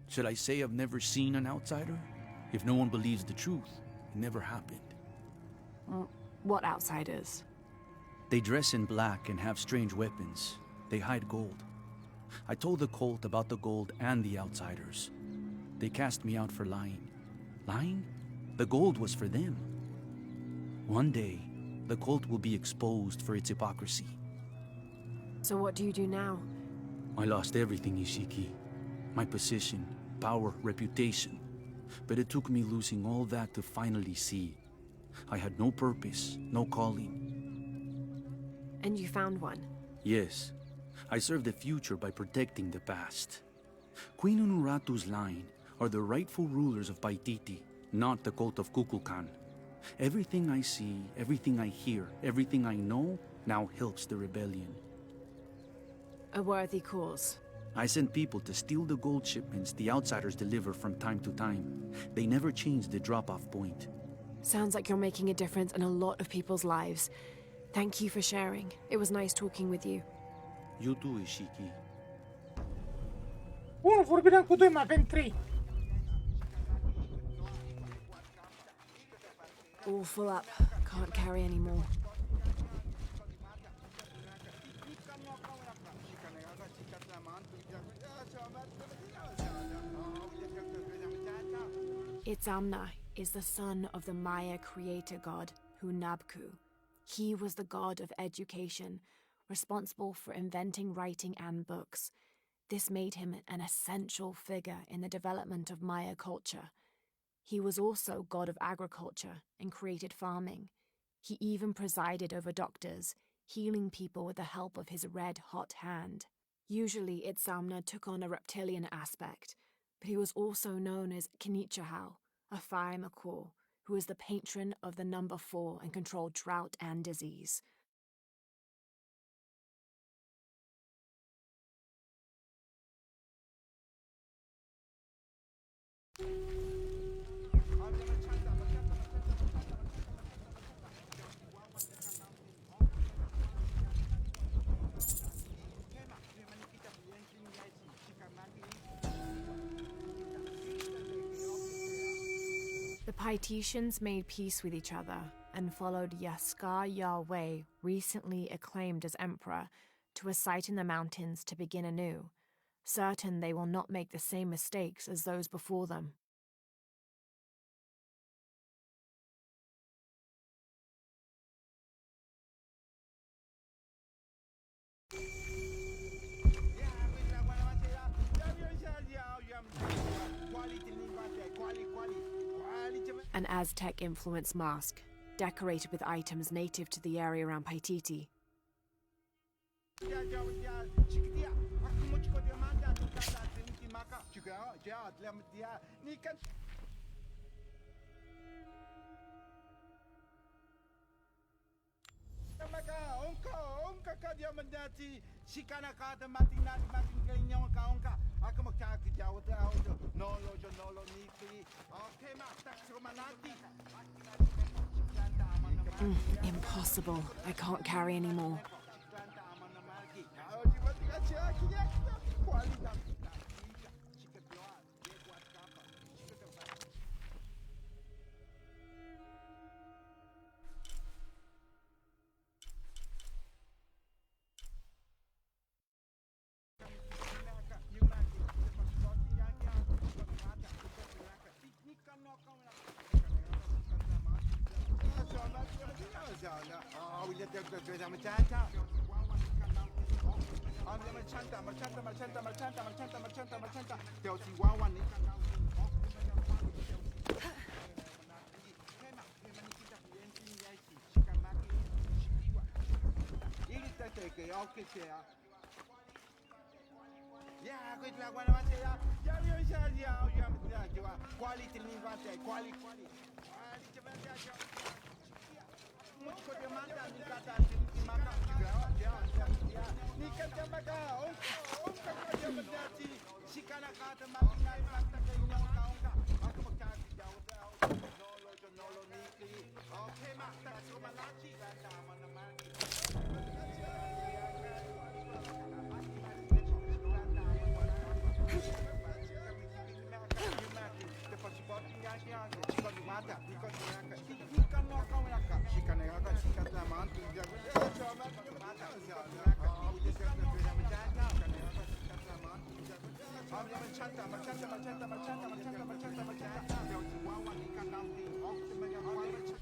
Should I say I've never seen an outsider? If no one believes the truth, it never happened. What outsiders? They dress in black and have strange weapons. They hide gold. I told the cult about the gold and the outsiders. They cast me out for lying. Lying? The gold was for them. One day, the cult will be exposed for its hypocrisy. So what do you do now? I lost everything, Ishiki. My position, power, reputation. But it took me losing all that to finally see. I had no purpose, no calling. And you found one? Yes. I serve the future by protecting the past. Queen Unuratu's line are the rightful rulers of Paititi, not the cult of Kukulkan. Everything I see, everything I hear, everything I know now helps the rebellion. A worthy cause. I send people to steal the gold shipments the outsiders deliver from time to time. They never change the drop-off point. Sounds like you're making a difference in a lot of people's lives. Thank you for sharing. It was nice talking with you. You too, Ishiki. Bun, vorbirea cu doi, mai avem 3. All full up. Can't carry anymore. Itzamna is the son of the Maya creator god, Hunabku. He was the god of education, responsible for inventing writing and books. This made him an essential figure in the development of Maya culture. He was also god of agriculture and created farming. He even presided over doctors, healing people with the help of his red-hot hand. Usually Itzamna took on a reptilian aspect, but he was also known as Kinichahau, a fire macaw, who was the patron of the number 4 and controlled drought and disease. The Paititians made peace with each other and followed Yaskar Yahweh, recently acclaimed as emperor, to a site in the mountains to begin anew, certain they will not make the same mistakes as those before them. An Aztec-influenced mask, decorated with items native to the area around Paititi. Impossible. I can't carry anymore.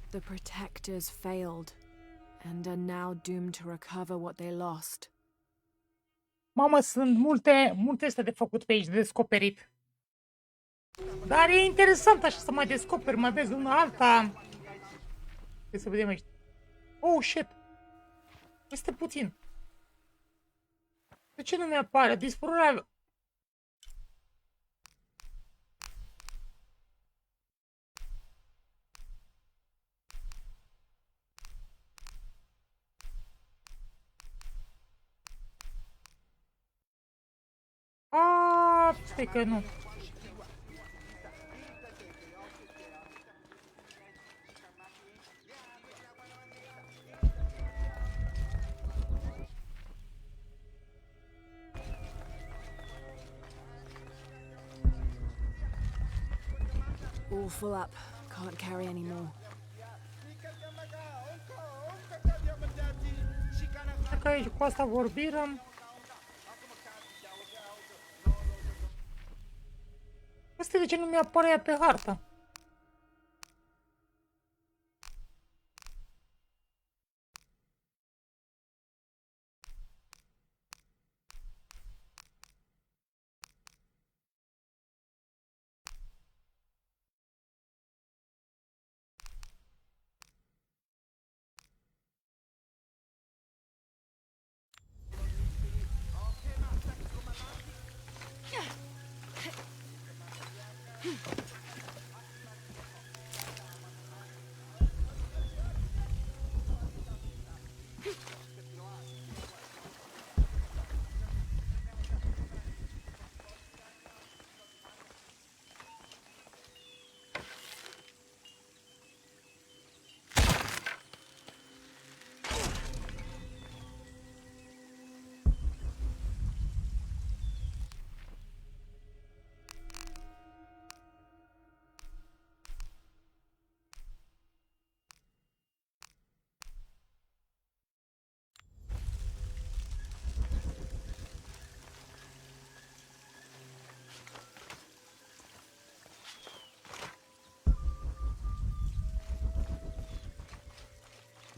The protectors failed, and are now doomed to recover what they lost. Mamă, sunt multe astea de făcut pe aici, de descoperit. Dar e interesant așa să mai descoperi, mai vezi una alta. Hai să vedem aici. Oh, shit. Este puțin. De ce nu mi-apare? Dispărarea... Stai că nu. All full up. Can't carry any more. Așa că aici cu asta vorbim. Asta de ce nu mi-apare ea pe hartă?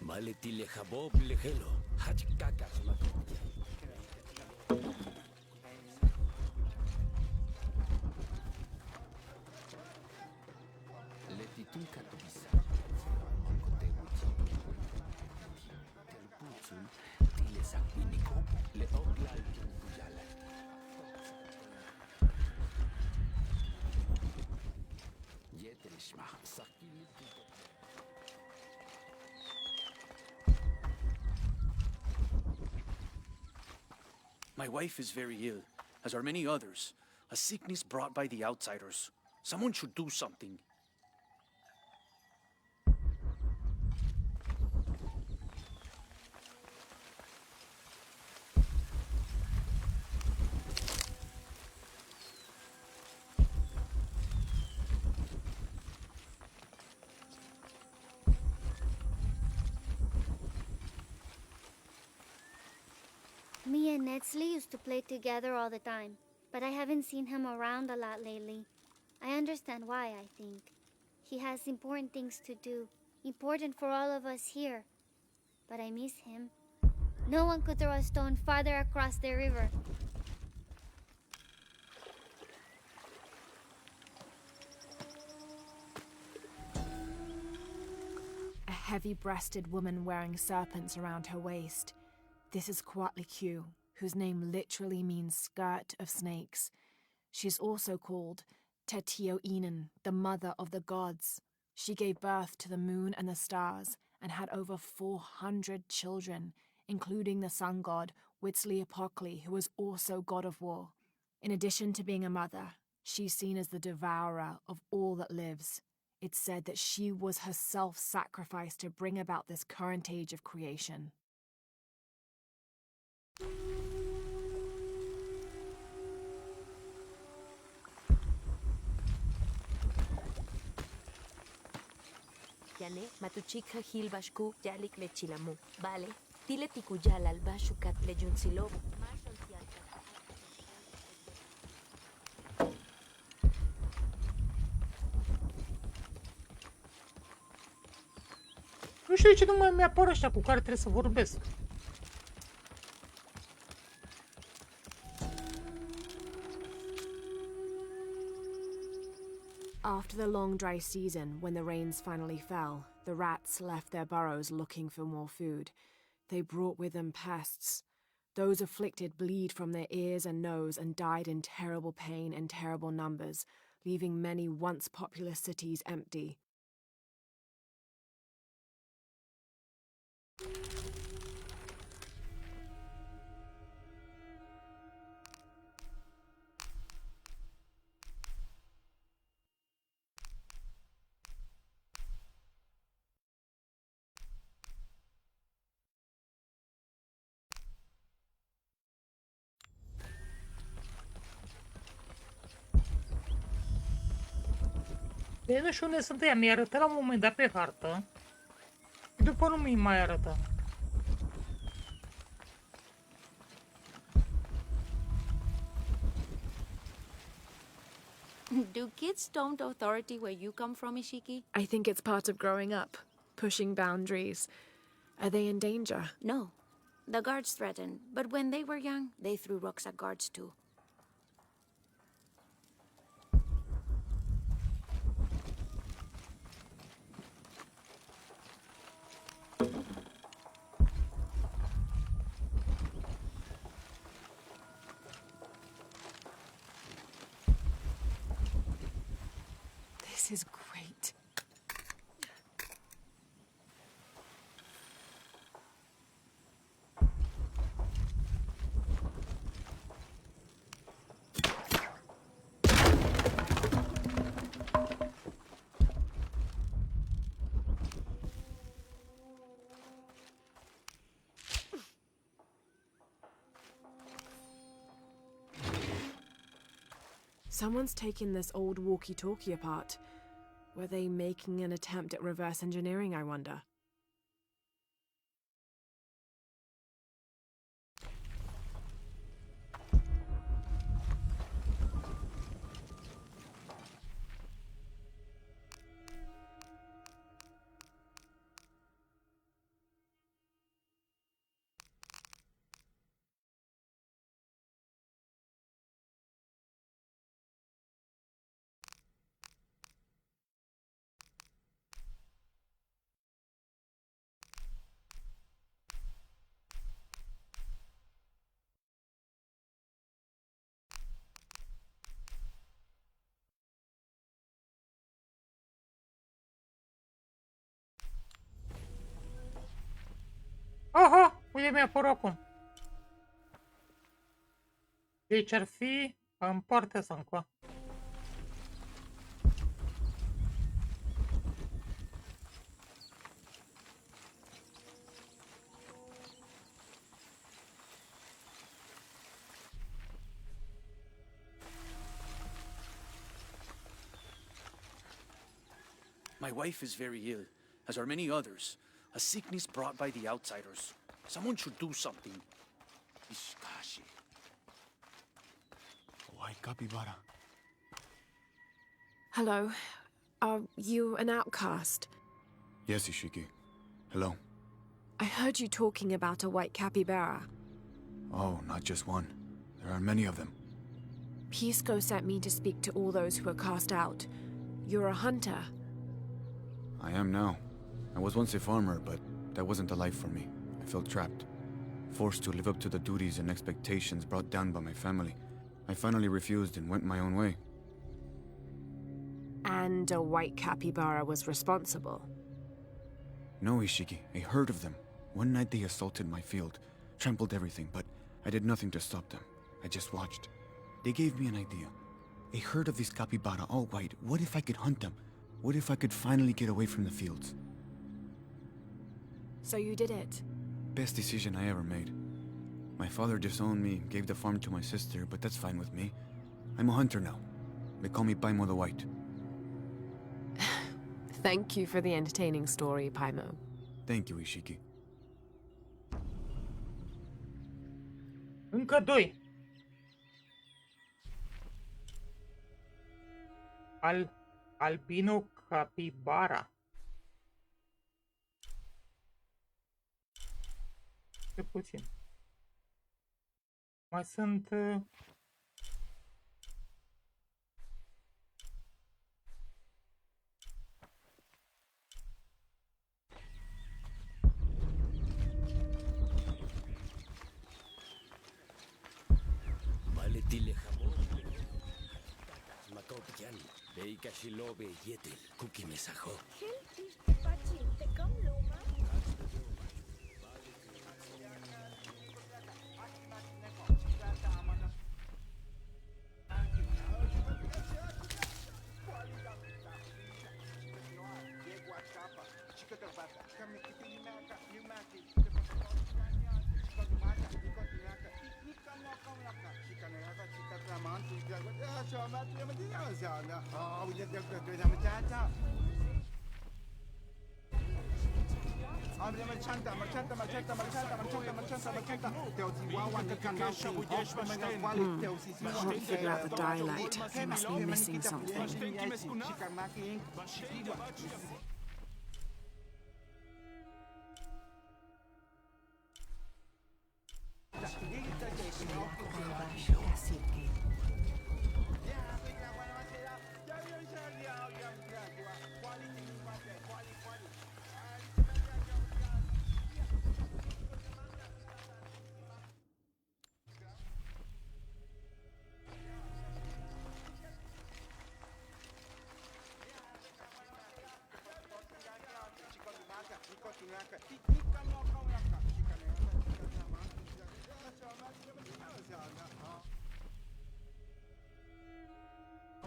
Maletile habob lehelo, hachkaka sulato. Letitunka tobisa. Kote uchi. Telputsun, tile sakwiniko, le oglal kujala. Yetrishma, sakili. My wife is very ill, as are many others. A sickness brought by the outsiders. Someone should do something. Me and Netsley used to play together all the time, but I haven't seen him around a lot lately. I understand why, I think. He has important things to do, important for all of us here. But I miss him. No one could throw a stone farther across the river. A heavy-breasted woman wearing serpents around her waist. This is Kuatli Q, whose name literally means skirt of snakes. She's also called Tetioinen, the mother of the gods. She gave birth to the moon and the stars and had over 400 children, including the sun god Huitzilopochtli, who was also god of war. In addition to being a mother, she's seen as the devourer of all that lives. It's said that she was herself sacrificed to bring about this current age of creation. Yane matuchika hilbashku yalik lechilamu. Vale. Tile tikuyal al bashukat lejunsilobo. Nu știu de ce nu mai mi-apar ăștia cu care trebuie să vorbesc. After the long dry season, when the rains finally fell, the rats left their burrows looking for more food. They brought with them pests. Those afflicted bleed from their ears and nose and died in terrible pain and terrible numbers, leaving many once populous cities empty. Deci nu știu unde sunt ea, mi-a arătat la un moment dat pe hartă. După nu mi mai arătă. Do kids storm authority where you come from, Ishiki? I think it's part of growing up, pushing boundaries. Are they in danger? No. The guards threatened, but when they were young, they threw rocks at guards too. This is great. Someone's taken this old walkie-talkie apart. Were they making an attempt at reverse engineering, I wonder? Aha! Uite, mi-a apărut acum. Deci ar fi în partea asta încoa. My wife is very ill, as are many others. A sickness brought by the outsiders. Someone should do something. Ishkashi. White capybara. Hello. Are you an outcast? Yes, Ishiki. Hello. I heard you talking about a white capybara. Oh, not just one. There are many of them. Pisco sent me to speak to all those who were cast out. You're a hunter. I am now. I was once a farmer, but that wasn't the life for me. I felt trapped. Forced to live up to the duties and expectations brought down by my family, I finally refused and went my own way. And a white capybara was responsible. No, Ishiki, a herd of them. One night they assaulted my field, trampled everything, but I did nothing to stop them. I just watched. They gave me an idea. A herd of these capybara, all white. What if I could hunt them? What if I could finally get away from the fields? So you did it? Best decision I ever made. My father disowned me, gave the farm to my sister, but that's fine with me. I'm a hunter now. They call me Paimo the White. Thank you for the entertaining story, Paimo. Thank you, Ishiki. Încă doi. Albino capybara. Ce puțin. Mai sunt... Maletile jamón. Makopian. Beika shilobe yetel. Kuki mesajo. Can't figure out the dialect. I must be missing something.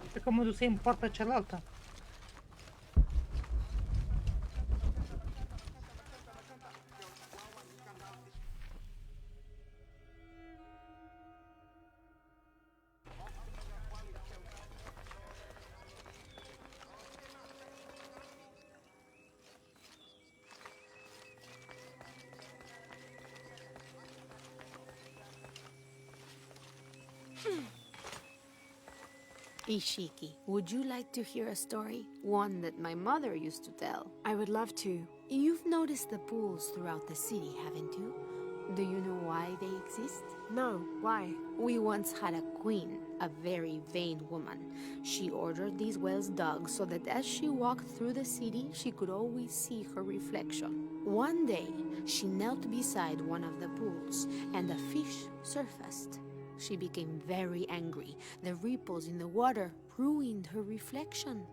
Uite că mă duc în partea cealaltă. Ishiki, would you like to hear a story? One that my mother used to tell. I would love to. You've noticed the pools throughout the city, haven't you? Do you know why they exist? No, why? We once had a queen, a very vain woman. She ordered these wells dug so that as she walked through the city, she could always see her reflection. One day, she knelt beside one of the pools, and a fish surfaced. She became very angry. The ripples in the water ruined her reflection.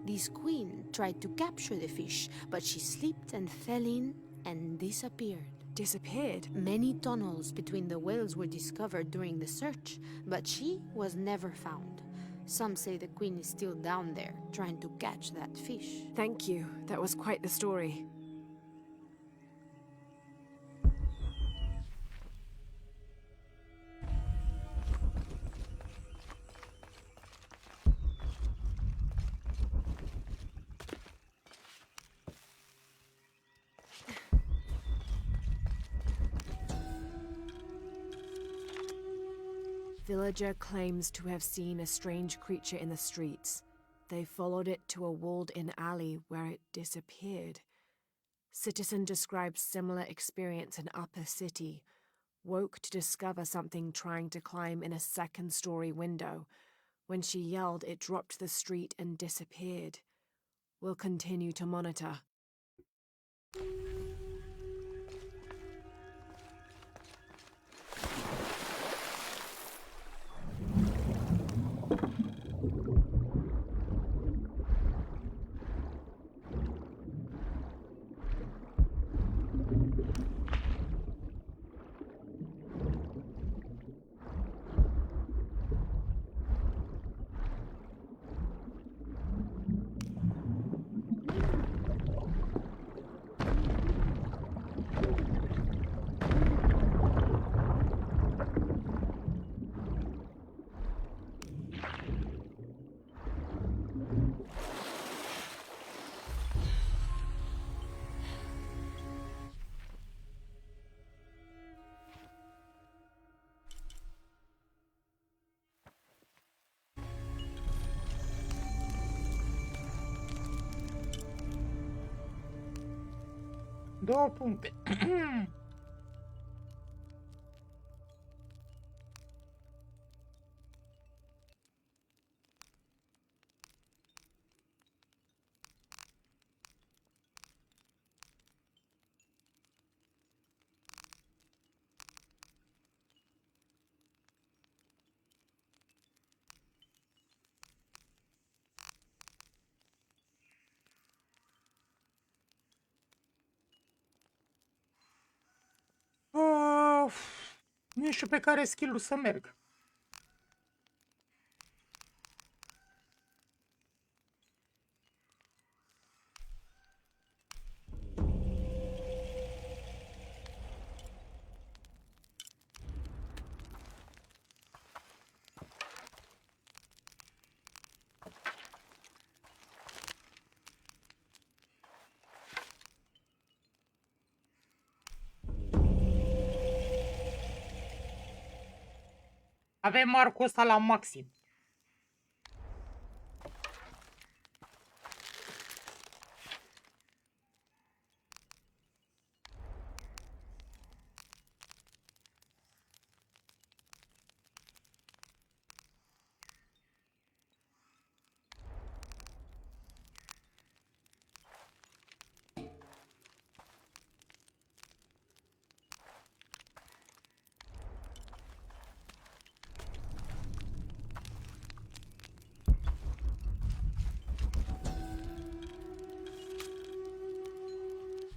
This queen tried to capture the fish, but she slipped and fell in and disappeared. Disappeared? Many tunnels between the wells were discovered during the search, but she was never found. Some say the queen is still down there, trying to catch that fish. Thank you. That was quite the story. Villager claims to have seen a strange creature in the streets. They followed it to a walled-in alley where it disappeared. Citizen describes similar experience in Upper City. Woke to discover something trying to climb in a second-story window. When she yelled, it dropped to the street and disappeared. We'll continue to monitor. 2 puncte. Nu știu pe care skill-ul să merg. Avem arcul ăsta la maxim.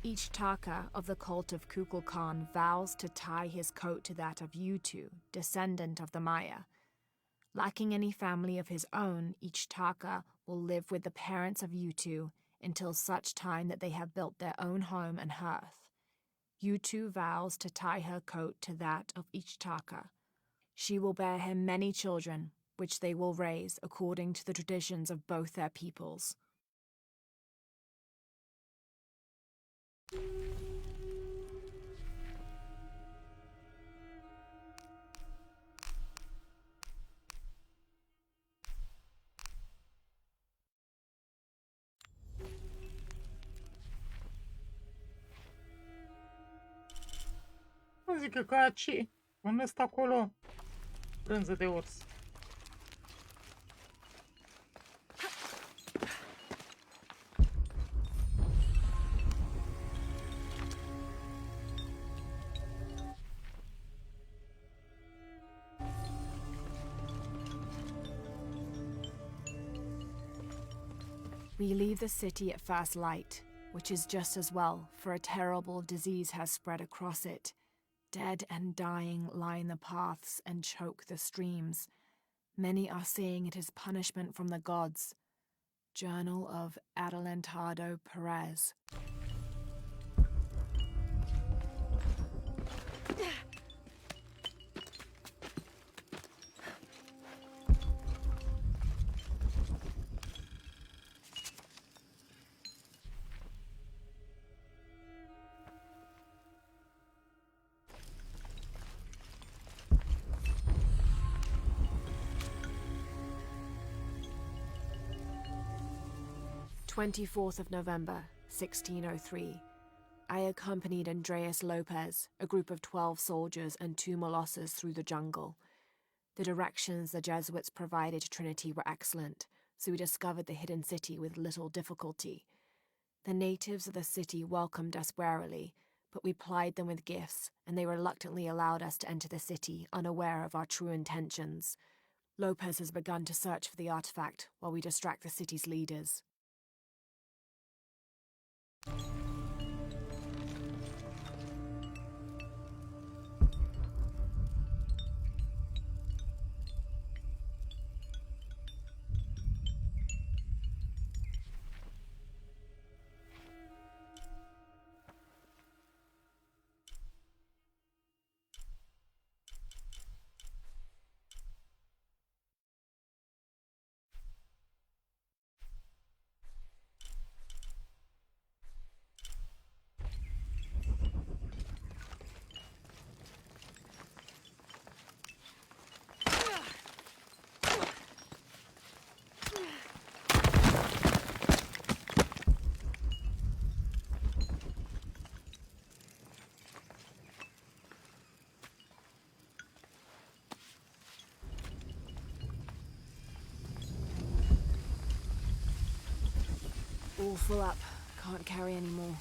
Each Taka of the cult of Kukulkan vows to tie his coat to that of Yutu, descendant of the Maya. Lacking any family of his own, each Taka will live with the parents of Yutu until such time that they have built their own home and hearth. Yutu vows to tie her coat to that of each Taka. She will bear him many children, which they will raise according to the traditions of both their peoples. Nu zic că ca ce? Unde stă acolo? Brânză de ors. We leave the city at first light, which is just as well, for a terrible disease has spread across it. Dead and dying line the paths and choke the streams. Many are saying it is punishment from the gods. Journal of Adelantado Perez. November 1603. I accompanied Andreas Lopez, a group of 12 soldiers and 2 Molossers through the jungle. The directions the Jesuits provided to Trinity were excellent, so we discovered the hidden city with little difficulty. The natives of the city welcomed us warily, but we plied them with gifts, and they reluctantly allowed us to enter the city, unaware of our true intentions. Lopez has begun to search for the artifact while we distract the city's leaders. All full up. Can't carry any more.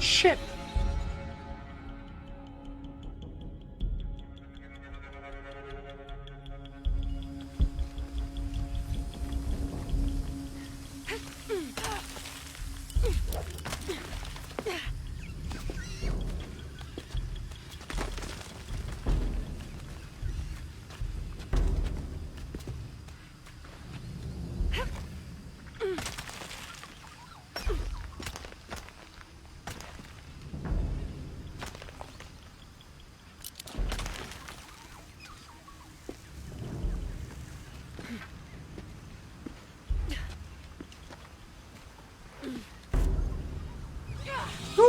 Shit!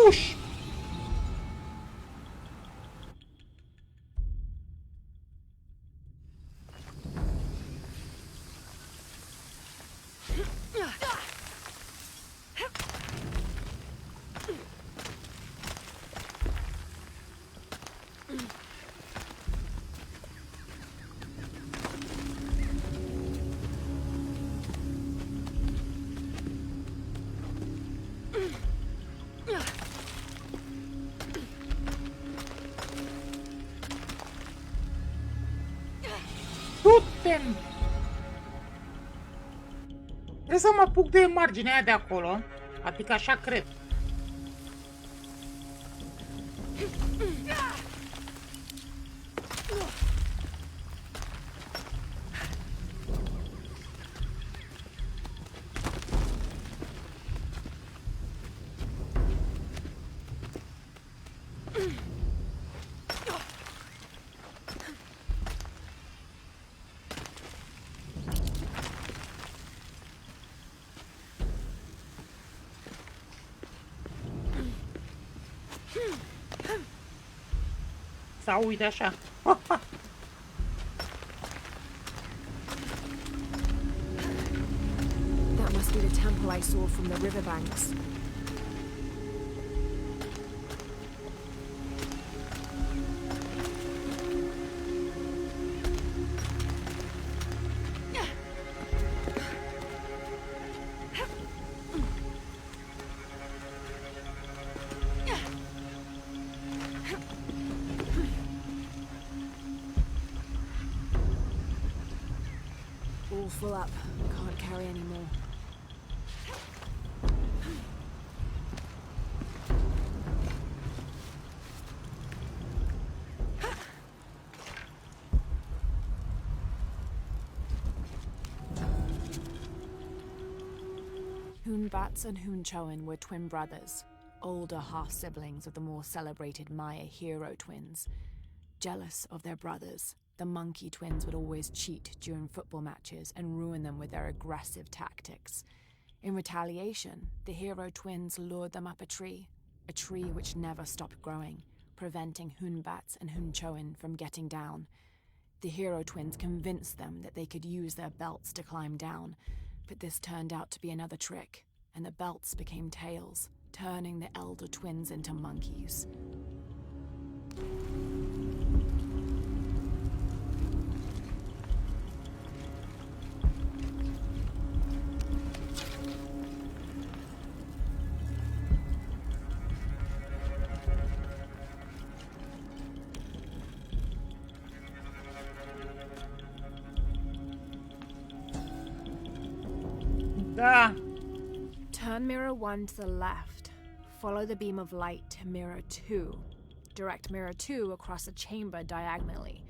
Uși! Du-te-n! Trebuie să mă apuc de marginea aia de acolo, adică așa cred. Sau uite așa. That must be the temple I saw from the riverbanks. All full up. Can't carry any more. Hoonbats and Hoonchoin were twin brothers, older half-siblings of the more celebrated Maya hero twins. Jealous of their brothers, the monkey twins would always cheat during football matches and ruin them with their aggressive tactics. In retaliation, the hero twins lured them up a tree which never stopped growing, preventing Hoonbats and Hoonchoin from getting down. The hero twins convinced them that they could use their belts to climb down, But this turned out to be another trick, and the belts became tails, turning the elder twins into monkeys. Da. Turn mirror 1 to the left. Follow the beam of light to mirror 2. Direct mirror 2 across a chamber diagonally.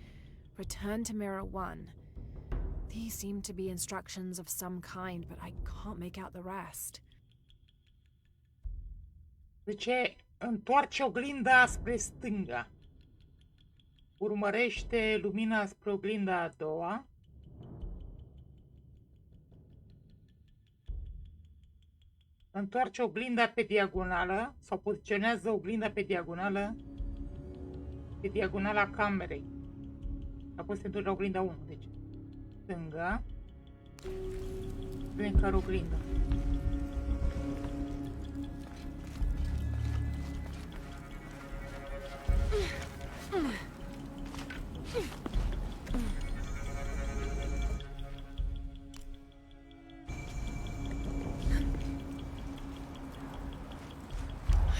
Return to mirror 1. These seem to be instructions of some kind, but I can't make out the rest. Zice, întoarce oglinda spre stânga. Urmărește lumina spre oglinda a doua. Întoarce oglinda pe diagonală sau poziționează oglinda pe diagonala camerei. Apoi se întoarce la oglinda 1, deci stânga. Vedem care oglinda.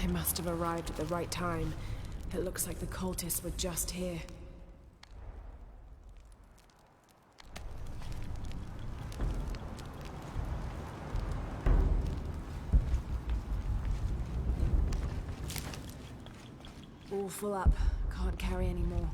I must have arrived at the right time. It looks like the cultists were just here. All full up. Can't carry any more.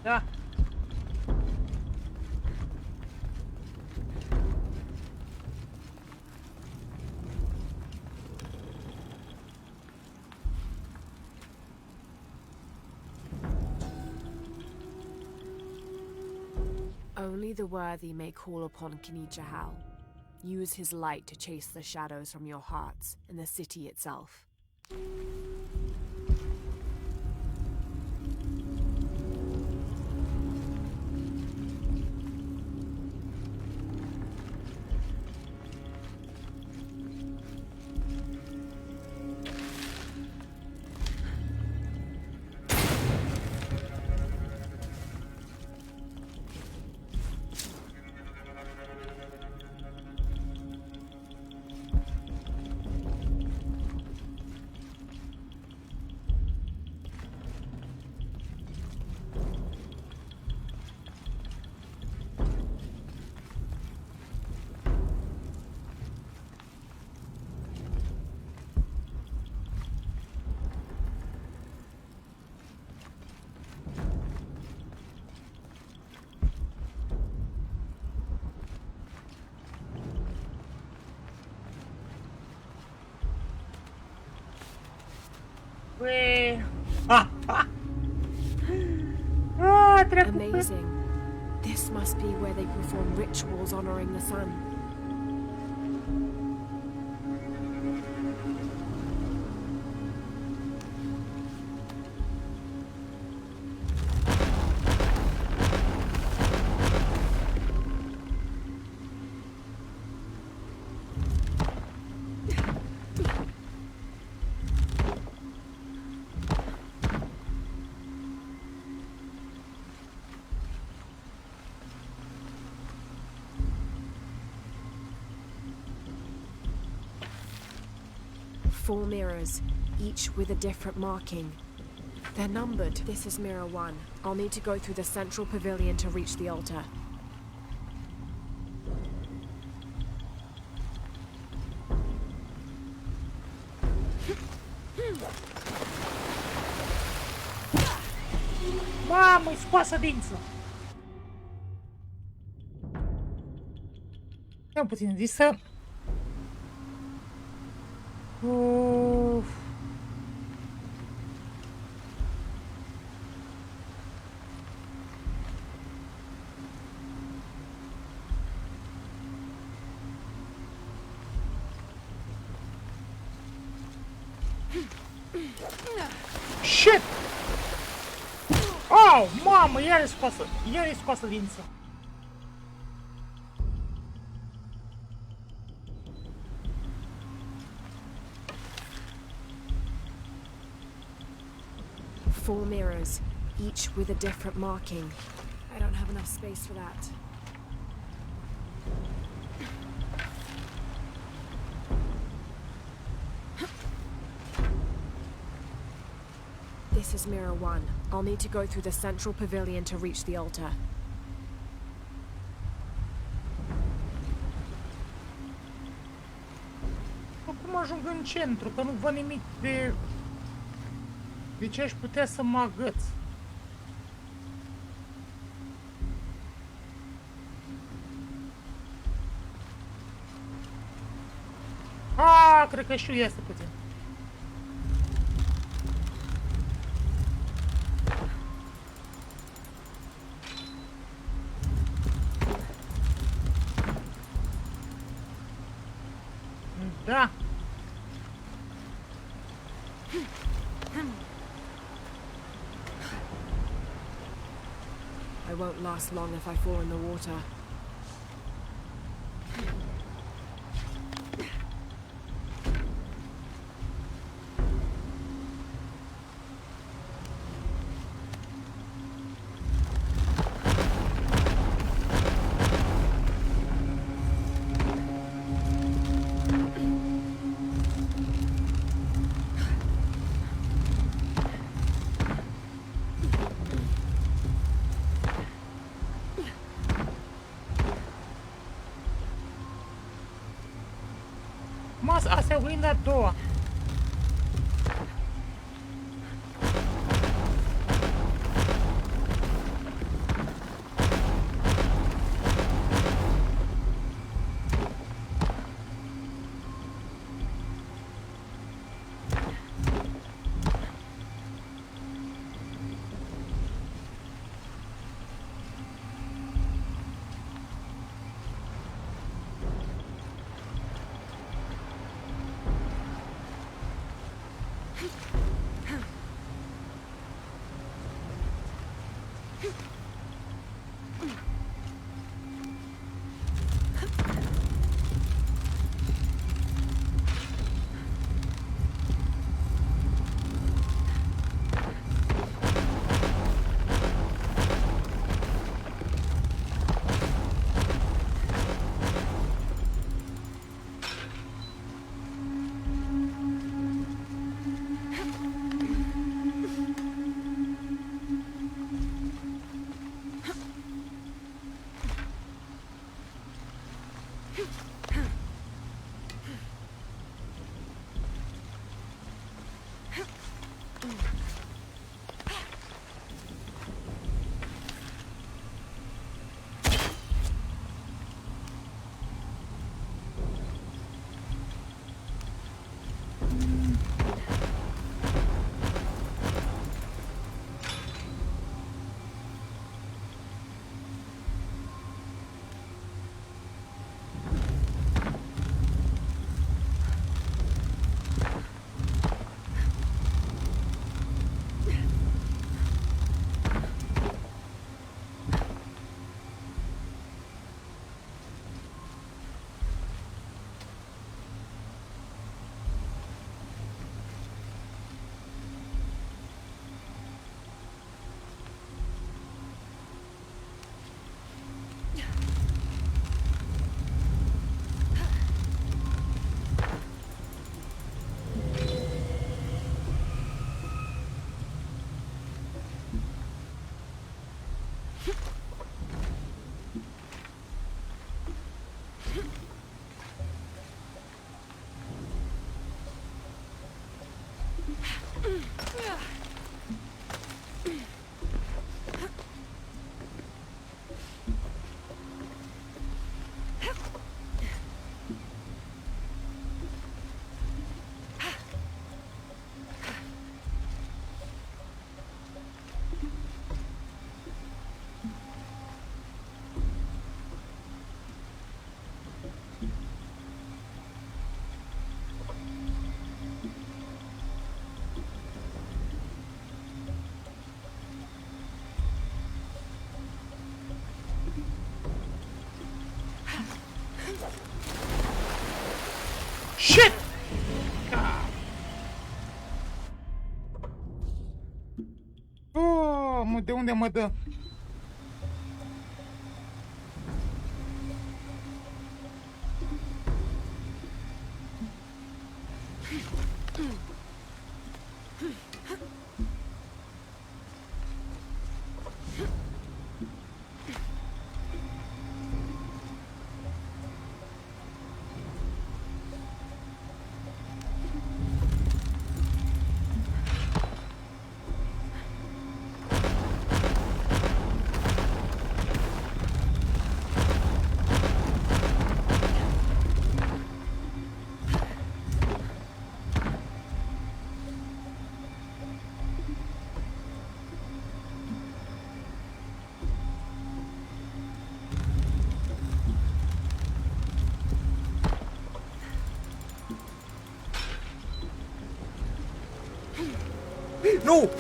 Da. Only the worthy may call upon Kinijahal. Use his light to chase the shadows from your hearts and the city itself. Amazing. This must be where they perform rituals honoring the sun. 4 mirrors, each with a different marking. They're numbered. This is mirror 1. I'll need to go through the central pavilion to reach the altar. Mamă, îi scoasă dință! Ia puțin zisă. Uf. Shit! Oh, mamă, iar e scoasă dință. Four mirrors, each with a different marking. I don't have enough space for that. This is mirror 1. I'll need to go through the central pavilion to reach the altar. Cum ajung în centru? Că nu văd nimic de... De ce aș putea să mă agăț? Cred că știu este puțin. Da. I won't last long if I fall in the water. Asta e oglinda a doua. Shit! Oh, de unde mă dă? Nu!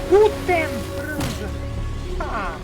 Du-te-n brânză! Ah!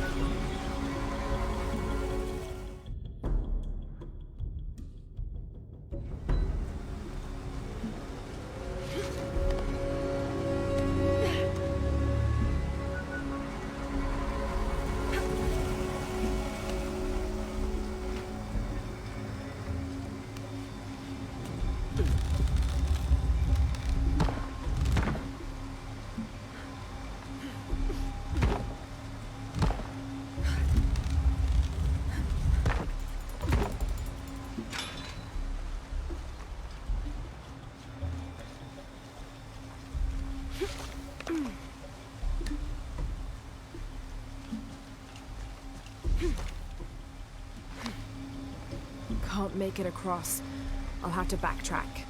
Can't make it across. I'll have to backtrack.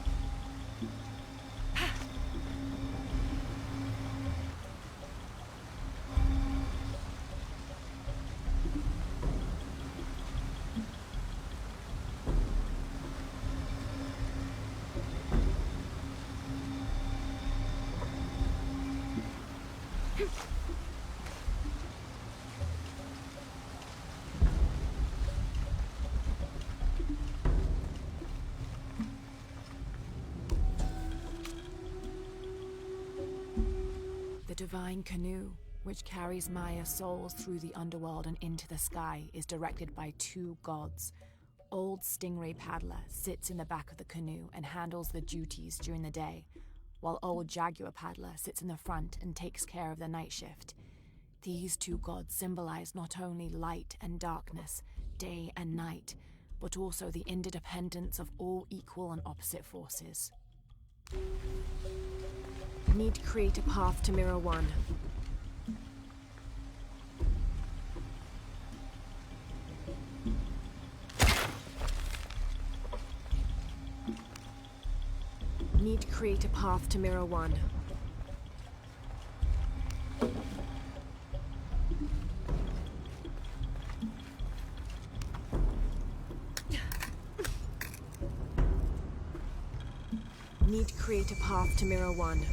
The divine canoe, which carries Maya's souls through the underworld and into the sky, is directed by two gods. Old Stingray Paddler sits in the back of the canoe and handles the duties during the day, while Old Jaguar Paddler sits in the front and takes care of the night shift. These two gods symbolize not only light and darkness, day and night, but also the interdependence of all equal and opposite forces. Need to create a path to Mirror 1. Need to create a path to Mirror 1. Need to create a path to Mirror 1.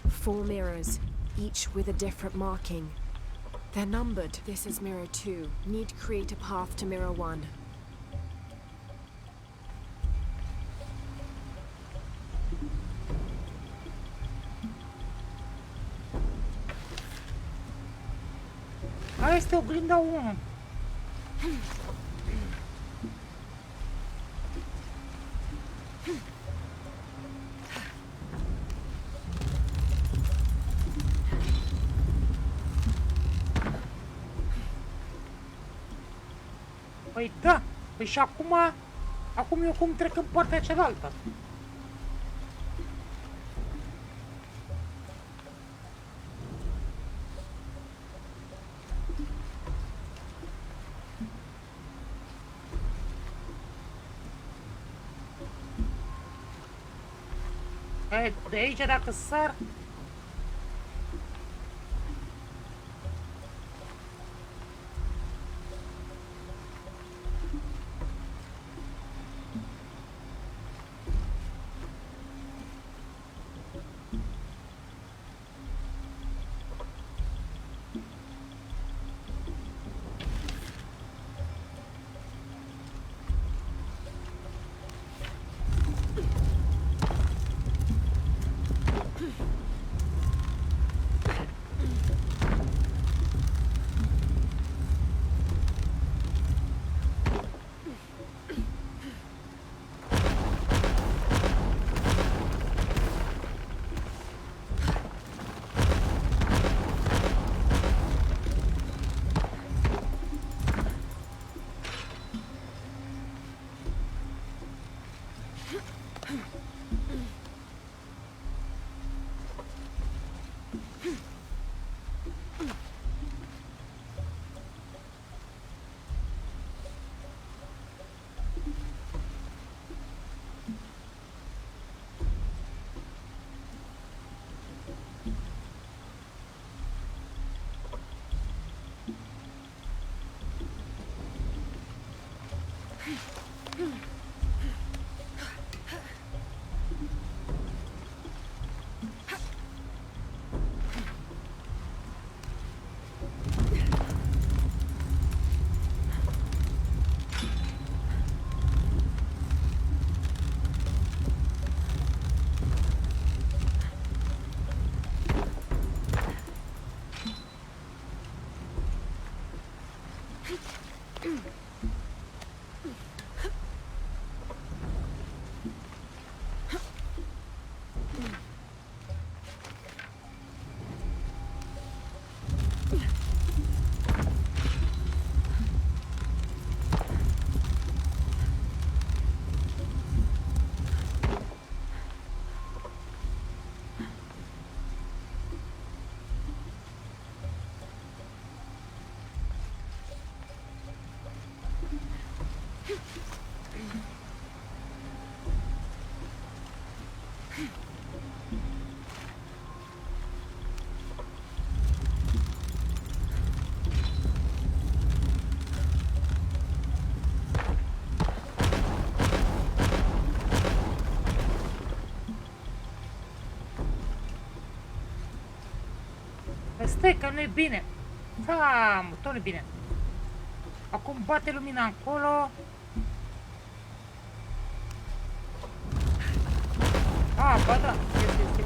Four mirrors, each with a different marking. They're numbered. This is Mirror 2. Need to create a path to Mirror 1. Care este oglinda 1? Păi da, păi și acum eu cum trec în partea cealaltă? De aici dacă sar... Stai că nu-i bine. Da, tot nu-i bine. Acum bate lumina încolo. Ba da, este.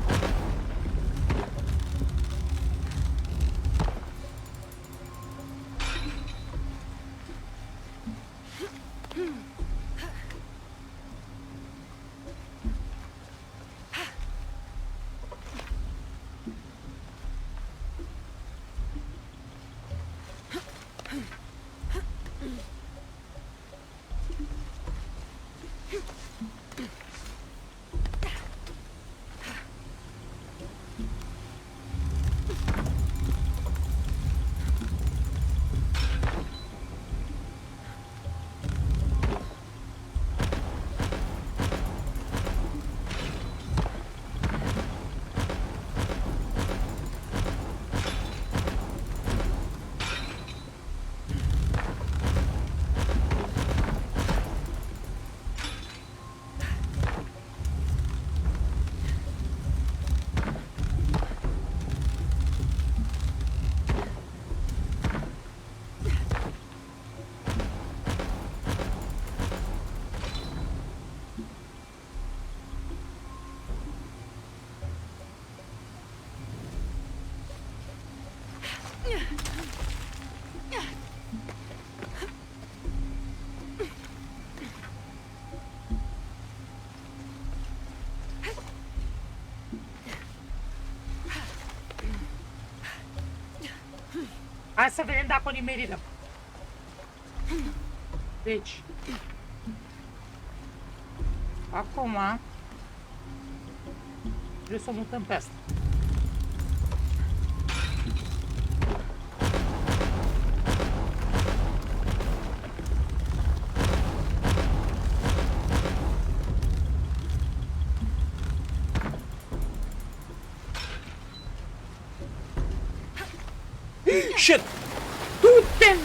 Hai să vedem dacă o nimerirăm. Deci, acum trebuie să o mutăm pe asta. Shit! Du-te!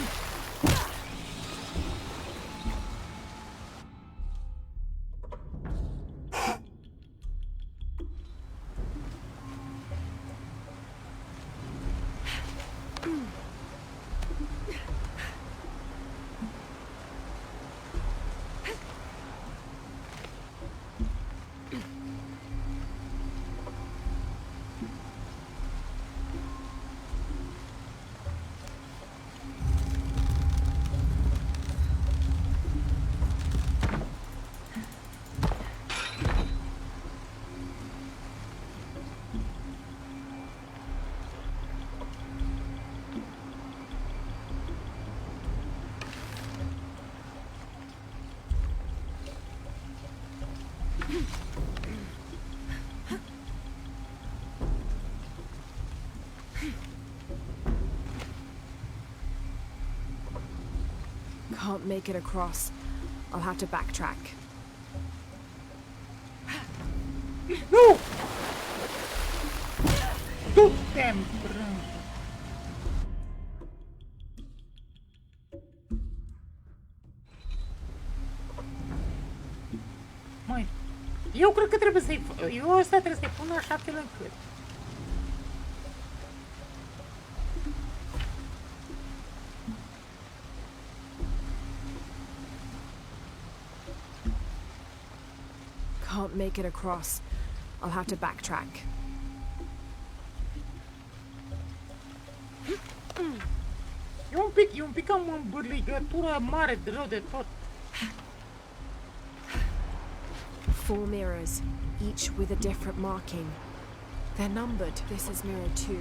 Can't make it across. I'll have to backtrack. Nu! Du-te-n brân! Măi, eu cred că trebuie să-i... Eu ăsta trebuie să-i pun așa fel încât... Can't make it across. I'll have to backtrack. E un pic am îmbârligătură mare de rău de tot. 4 mirrors, each with a different marking. They're numbered. This is mirror 2.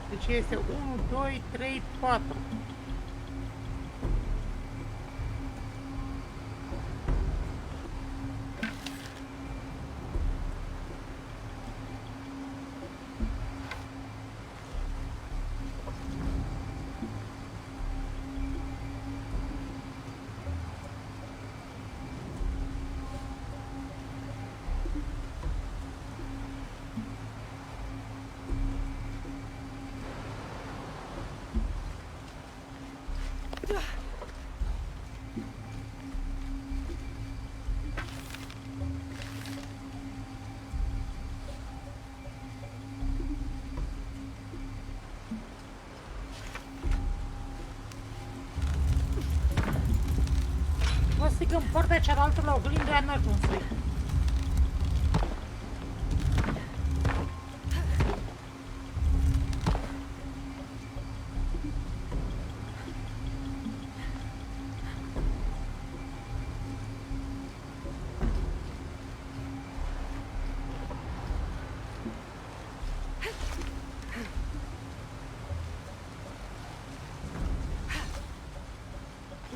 Deci este 1, 2, 3, 4. Că în partea cealaltă la oglindă n-a ajuns.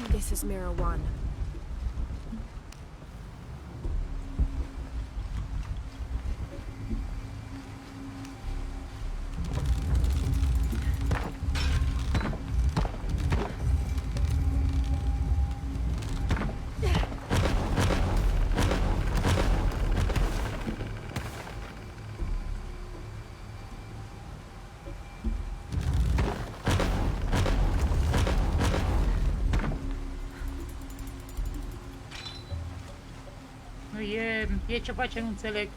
This is mirror 1. E ceva ce nu înțeleg.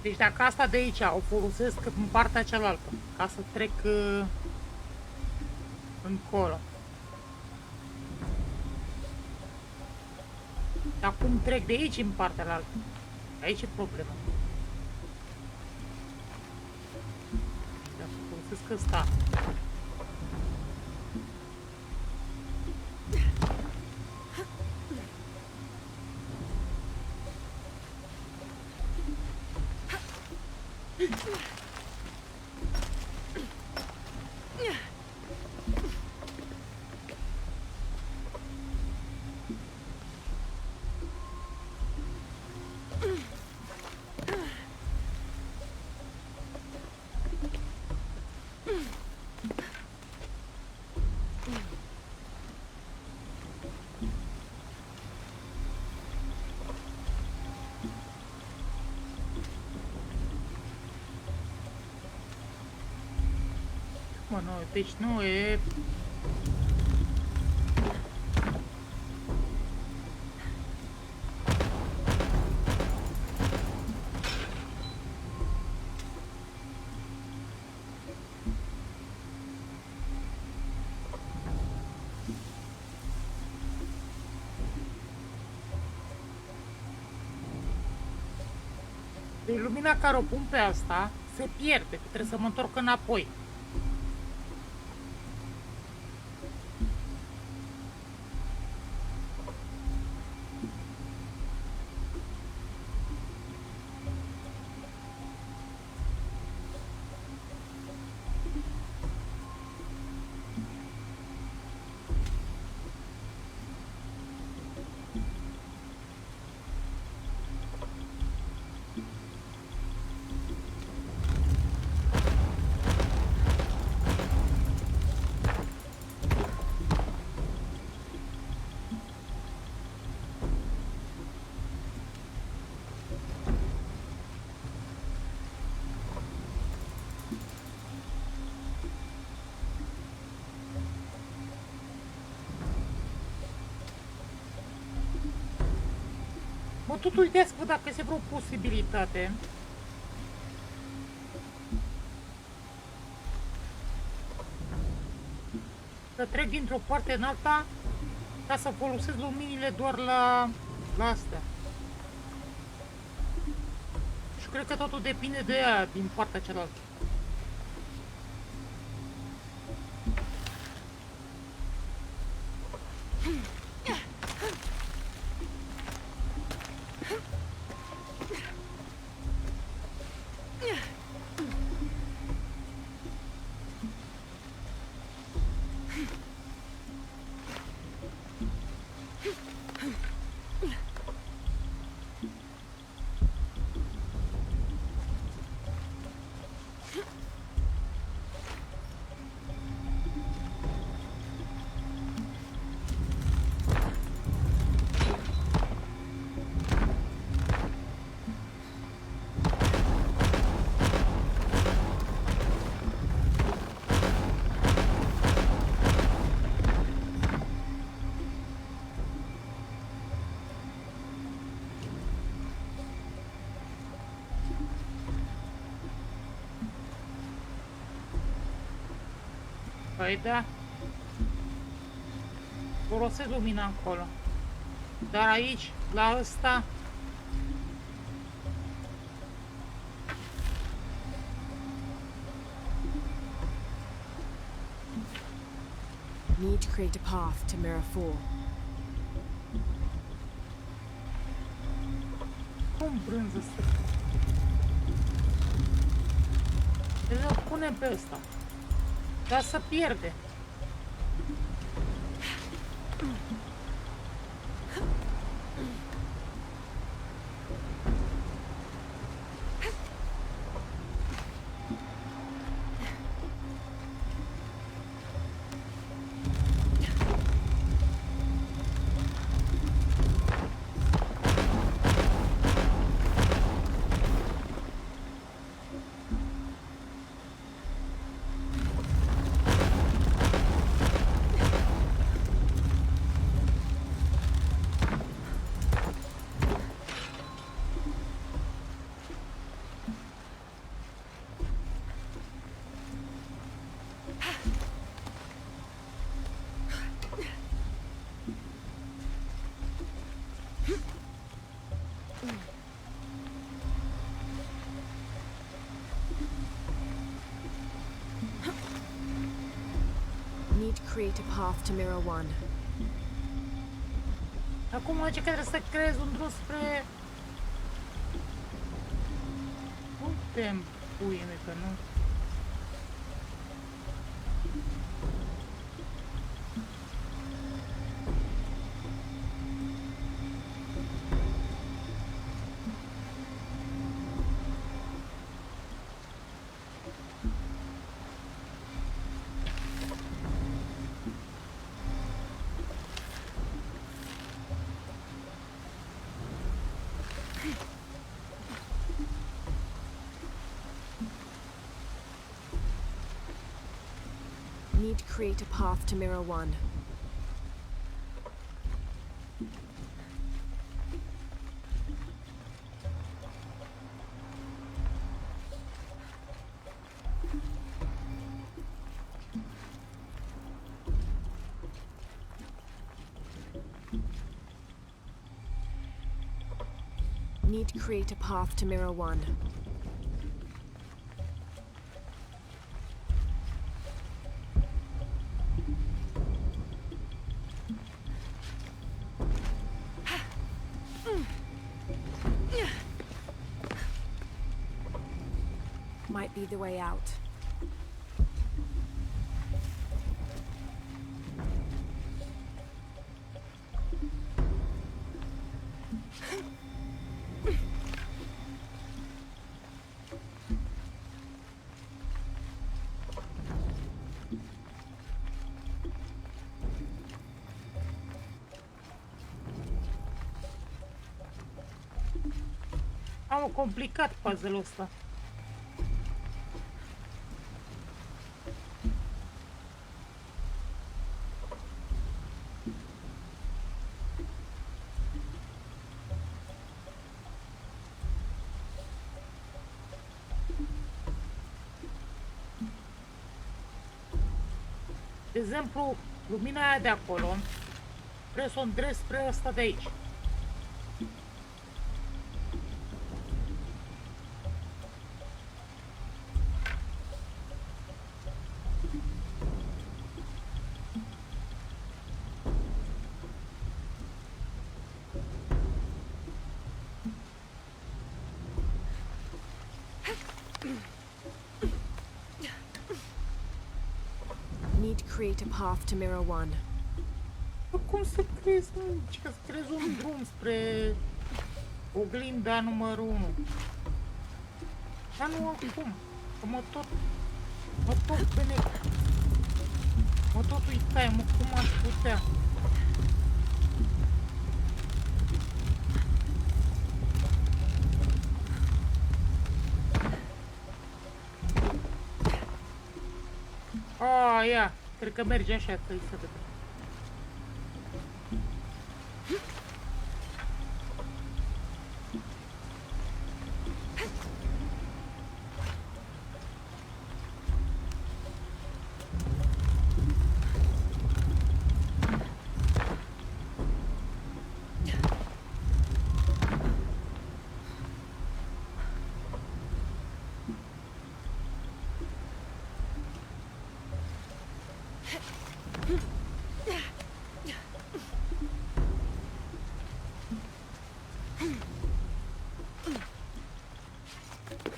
Deci dacă asta de aici o folosesc în partea cealaltă, ca să trec încolo. Dar cum trec de aici în partea cealaltă? Aici e problema. Dacă folosesc ăsta. Mă, nu, deci nu e... Deci lumina care o pun pe asta se pierde, că trebuie să mă întorc înapoi. Mă tot uitați-vă dacă este vreo posibilitate să trec dintr-o parte în alta ca să folosesc luminile doar la astea. Și cred că totul depinde de ea din partea cealaltă. Păi da. Folosesc lumina acolo. Dar aici, la ăsta... Need to create a path to Mirror 4. Cum brânză să... Trebuie să punem pe ăsta. Dar să pierde. Need to create a path to Mirror 1. Acum zice că trebuie să creezi un drum spre... Putem, puine că nu. Need to create a path to Mirror 1. Need to create a path to Mirror 1. Might be the way out. Am complicat puzzle-ul ăsta. De exemplu, lumina aia de acolo, trebuie să o îndresc spre asta de aici. Need to create a path to Mirror 1. Cum să crezi, să crezi un drum spre oglinda numărul 1? Dar nu acum, că mă tot uitai, cum aș putea. Ia, cred că merge așa, că să vedem.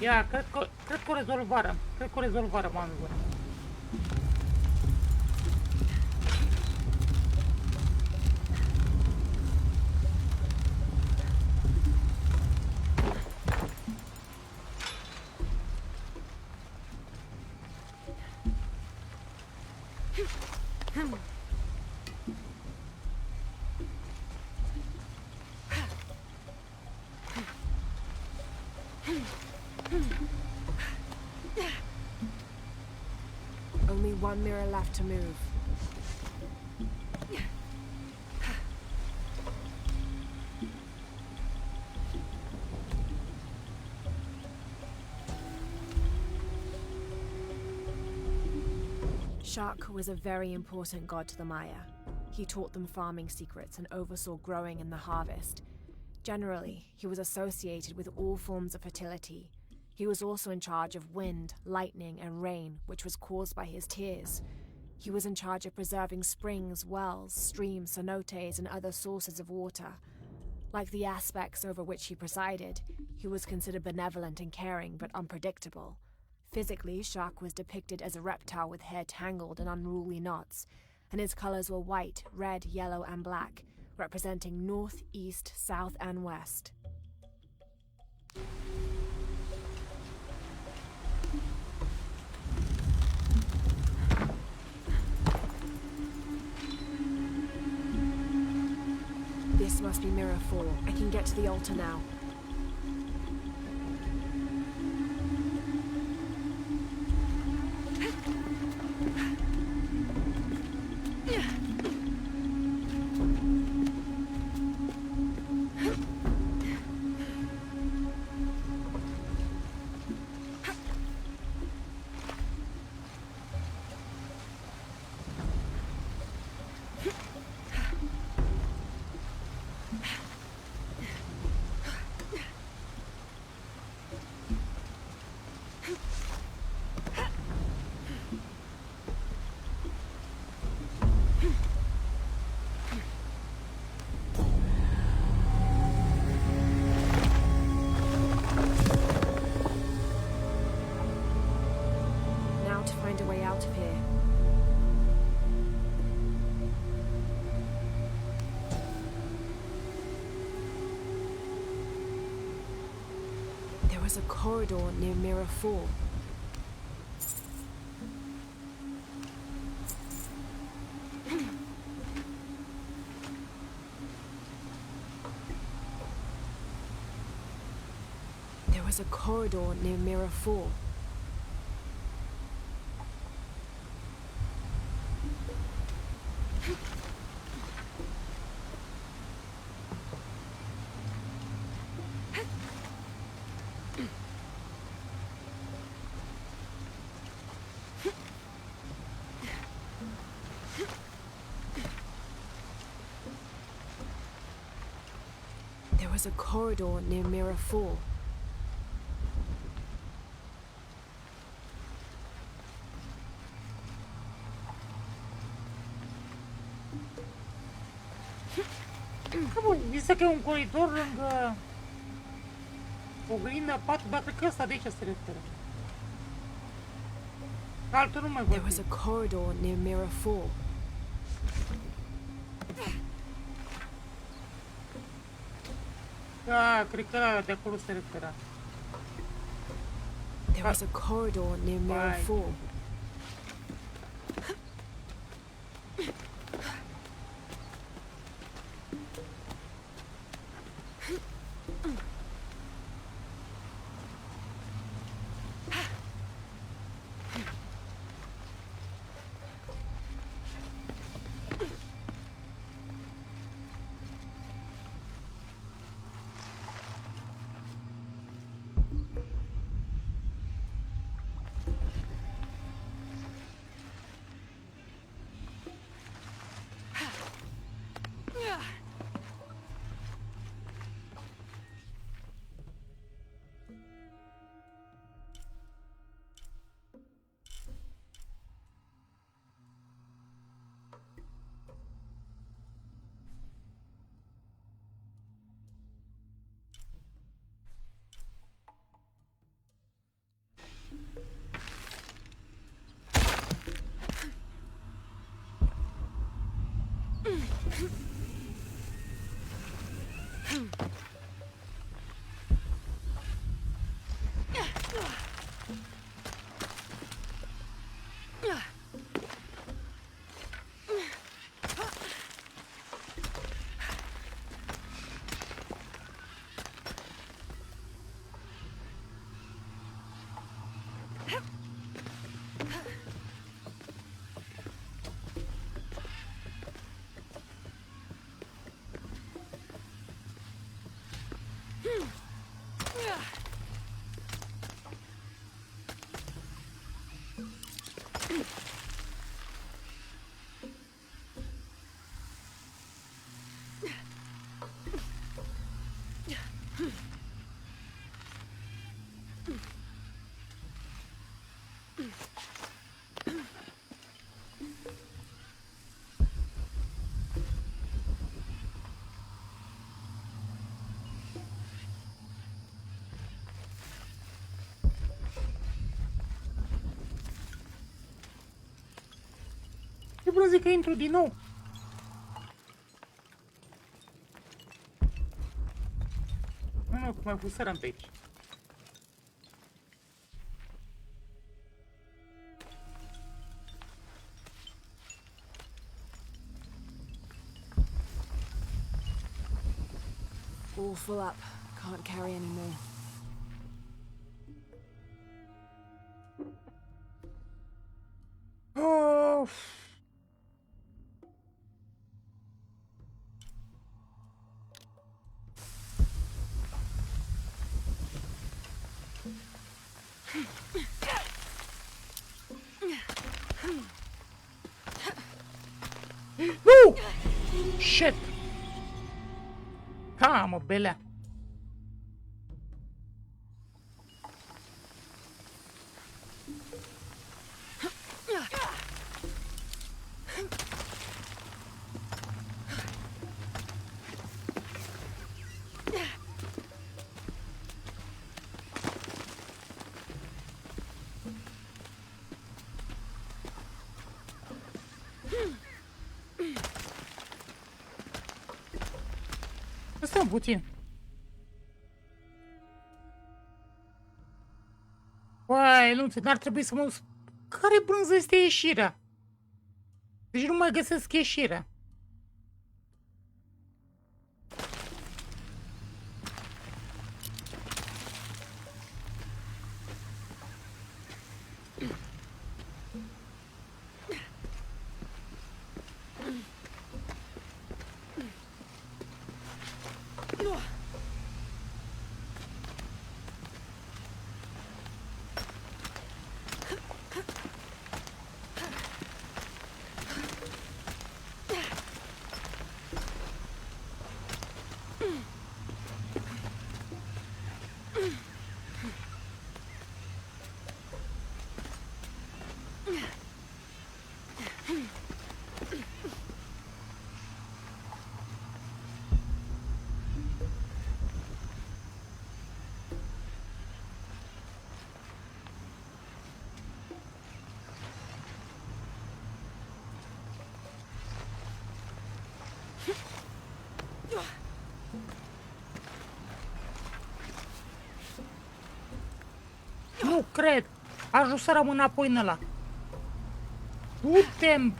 Ia, cred că o rezolvarăm. Cred că o rezolvarăm, oamenilor. Only one mirror left to move. Shark was a very important god to the Maya. He taught them farming secrets and oversaw growing and the harvest. Generally, he was associated with all forms of fertility. He was also in charge of wind, lightning, and rain, which was caused by his tears. He was in charge of preserving springs, wells, streams, cenotes, and other sources of water. Like the aspects over which he presided, he was considered benevolent and caring, but unpredictable. Physically, Shark was depicted as a reptile with hair tangled in unruly knots, and his colors were white, red, yellow, and black, representing north, east, south, and west. This must be Mirror 4. I can get to the altar now. Find a way out of here. There was a corridor near Mirror 4. There was a corridor near Mirror 4. There was a corridor near Mirror 4. Bun, zise că e un coridor lângă o grindă 4, dar cred că ăsta de aici se referă. Altul nu mai văd. There was a corridor near Mirror 4. Da, cred că ăla de acolo se referă. There was a corridor near Mirror 4. E bun, zic că intru din nou. Nu, cum mai pusărăm pe aici. All full up. Can't carry any more. Oh. Nu! Shit! Ha, mă, belea. Stăm puțin. Uai, nu, n-ar trebui să mă... Care brânză este ieșirea? Deci nu mai găsesc ieșirea. Nu cred. Ajung să rămân înapoi în ăla. Du-te-mi.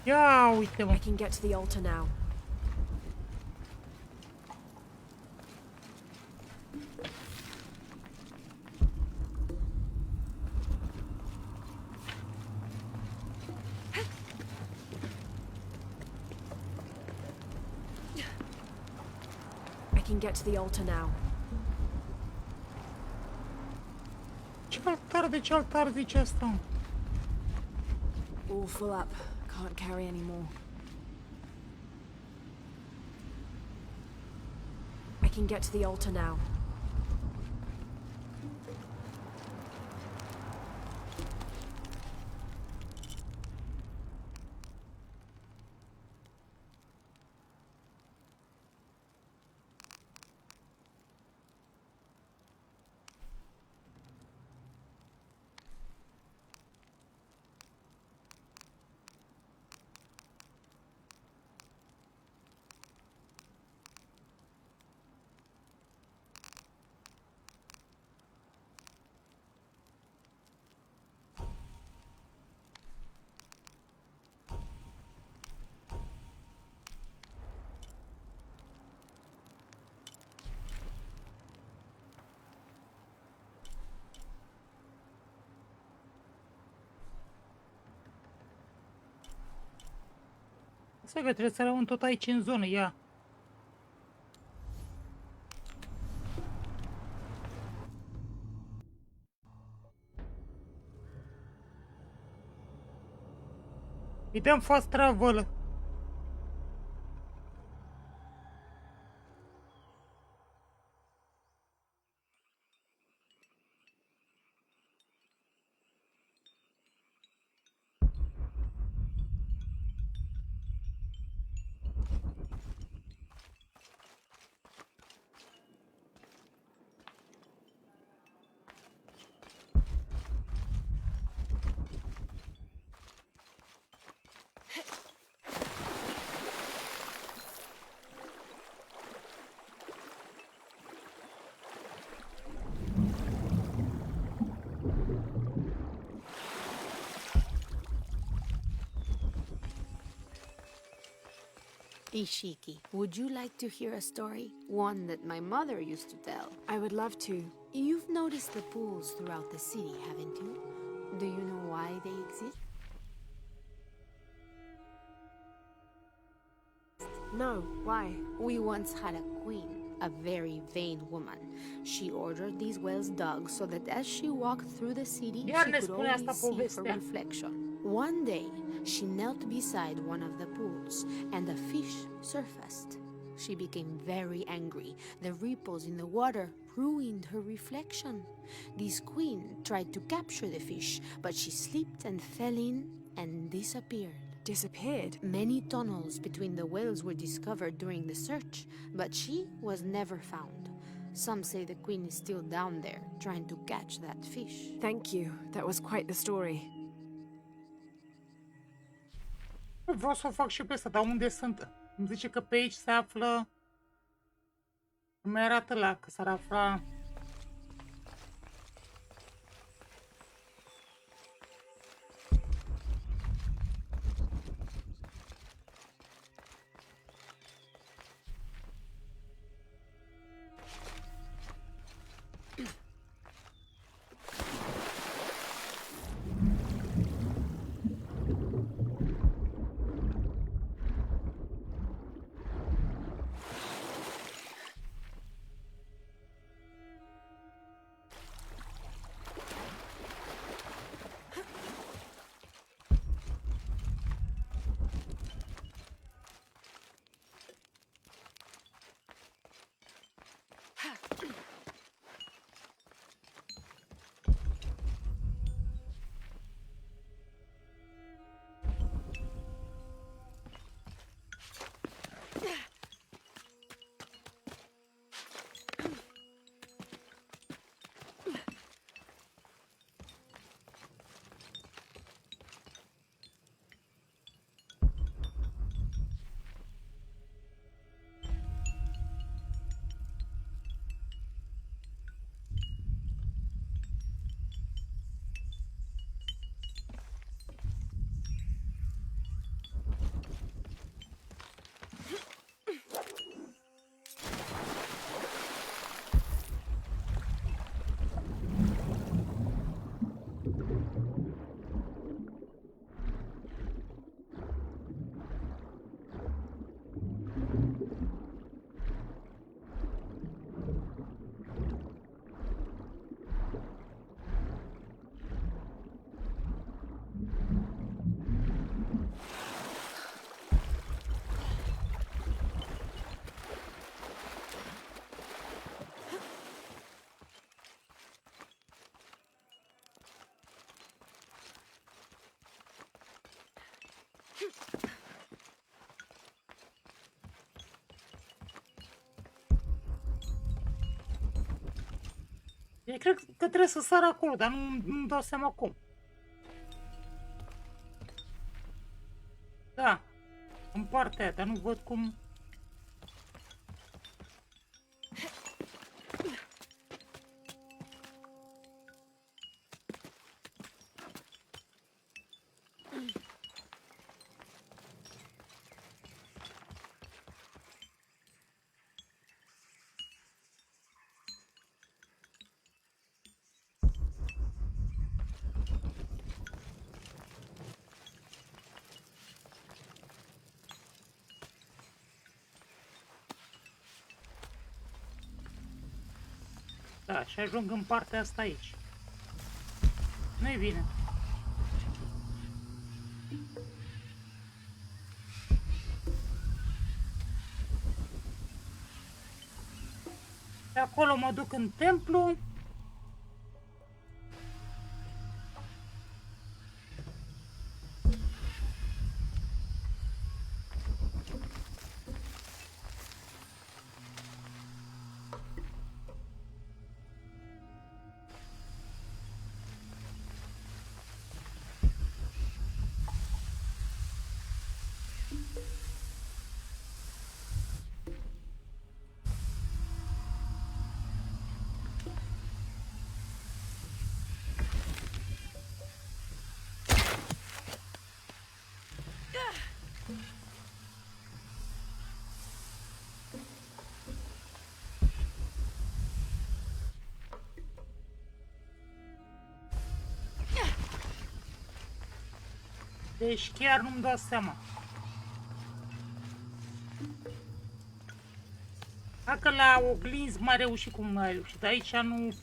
Ia uite-mă. I can get to the altar now. I can get to the altar now. Ce altar, de ce altar zice asta? All full up. Can't carry any more. I can get to the altar now. Asta că trebuie să rămân tot aici în zonă, ia. Îi dăm fast travel. Ishiki, would you like to hear a story? One that my mother used to tell. I would love to. You've noticed the pools throughout the city, haven't you? Do you know why they exist? No, why? We once had a queen, a very vain woman. She ordered these wells dug so that as she walked through the city, Iar she ne could spune asta always see her povestea. reflection. One day, she knelt beside one of the pools, and a fish surfaced. She became very angry. The ripples in the water ruined her reflection. This queen tried to capture the fish, but she slipped and fell in and disappeared. Disappeared? Many tunnels between the wells were discovered during the search, but she was never found. Some say the queen is still down there, trying to catch that fish. Thank you. That was quite the story. Vreau să o fac și pe asta, dar unde sunt? Îmi zice că pe aici se află... Îmi arată la că s-ar afla... Eu cred că trebuie să sar acolo, dar nu-mi dau seama cum. Da, în partea aia, dar nu văd cum... Da, și ajung în partea asta aici. Nu-i bine. De acolo mă duc în templu. Deci chiar nu-mi dau seama. Dacă la oglinzi mai reușit cum nu ai reușit. Aici nu...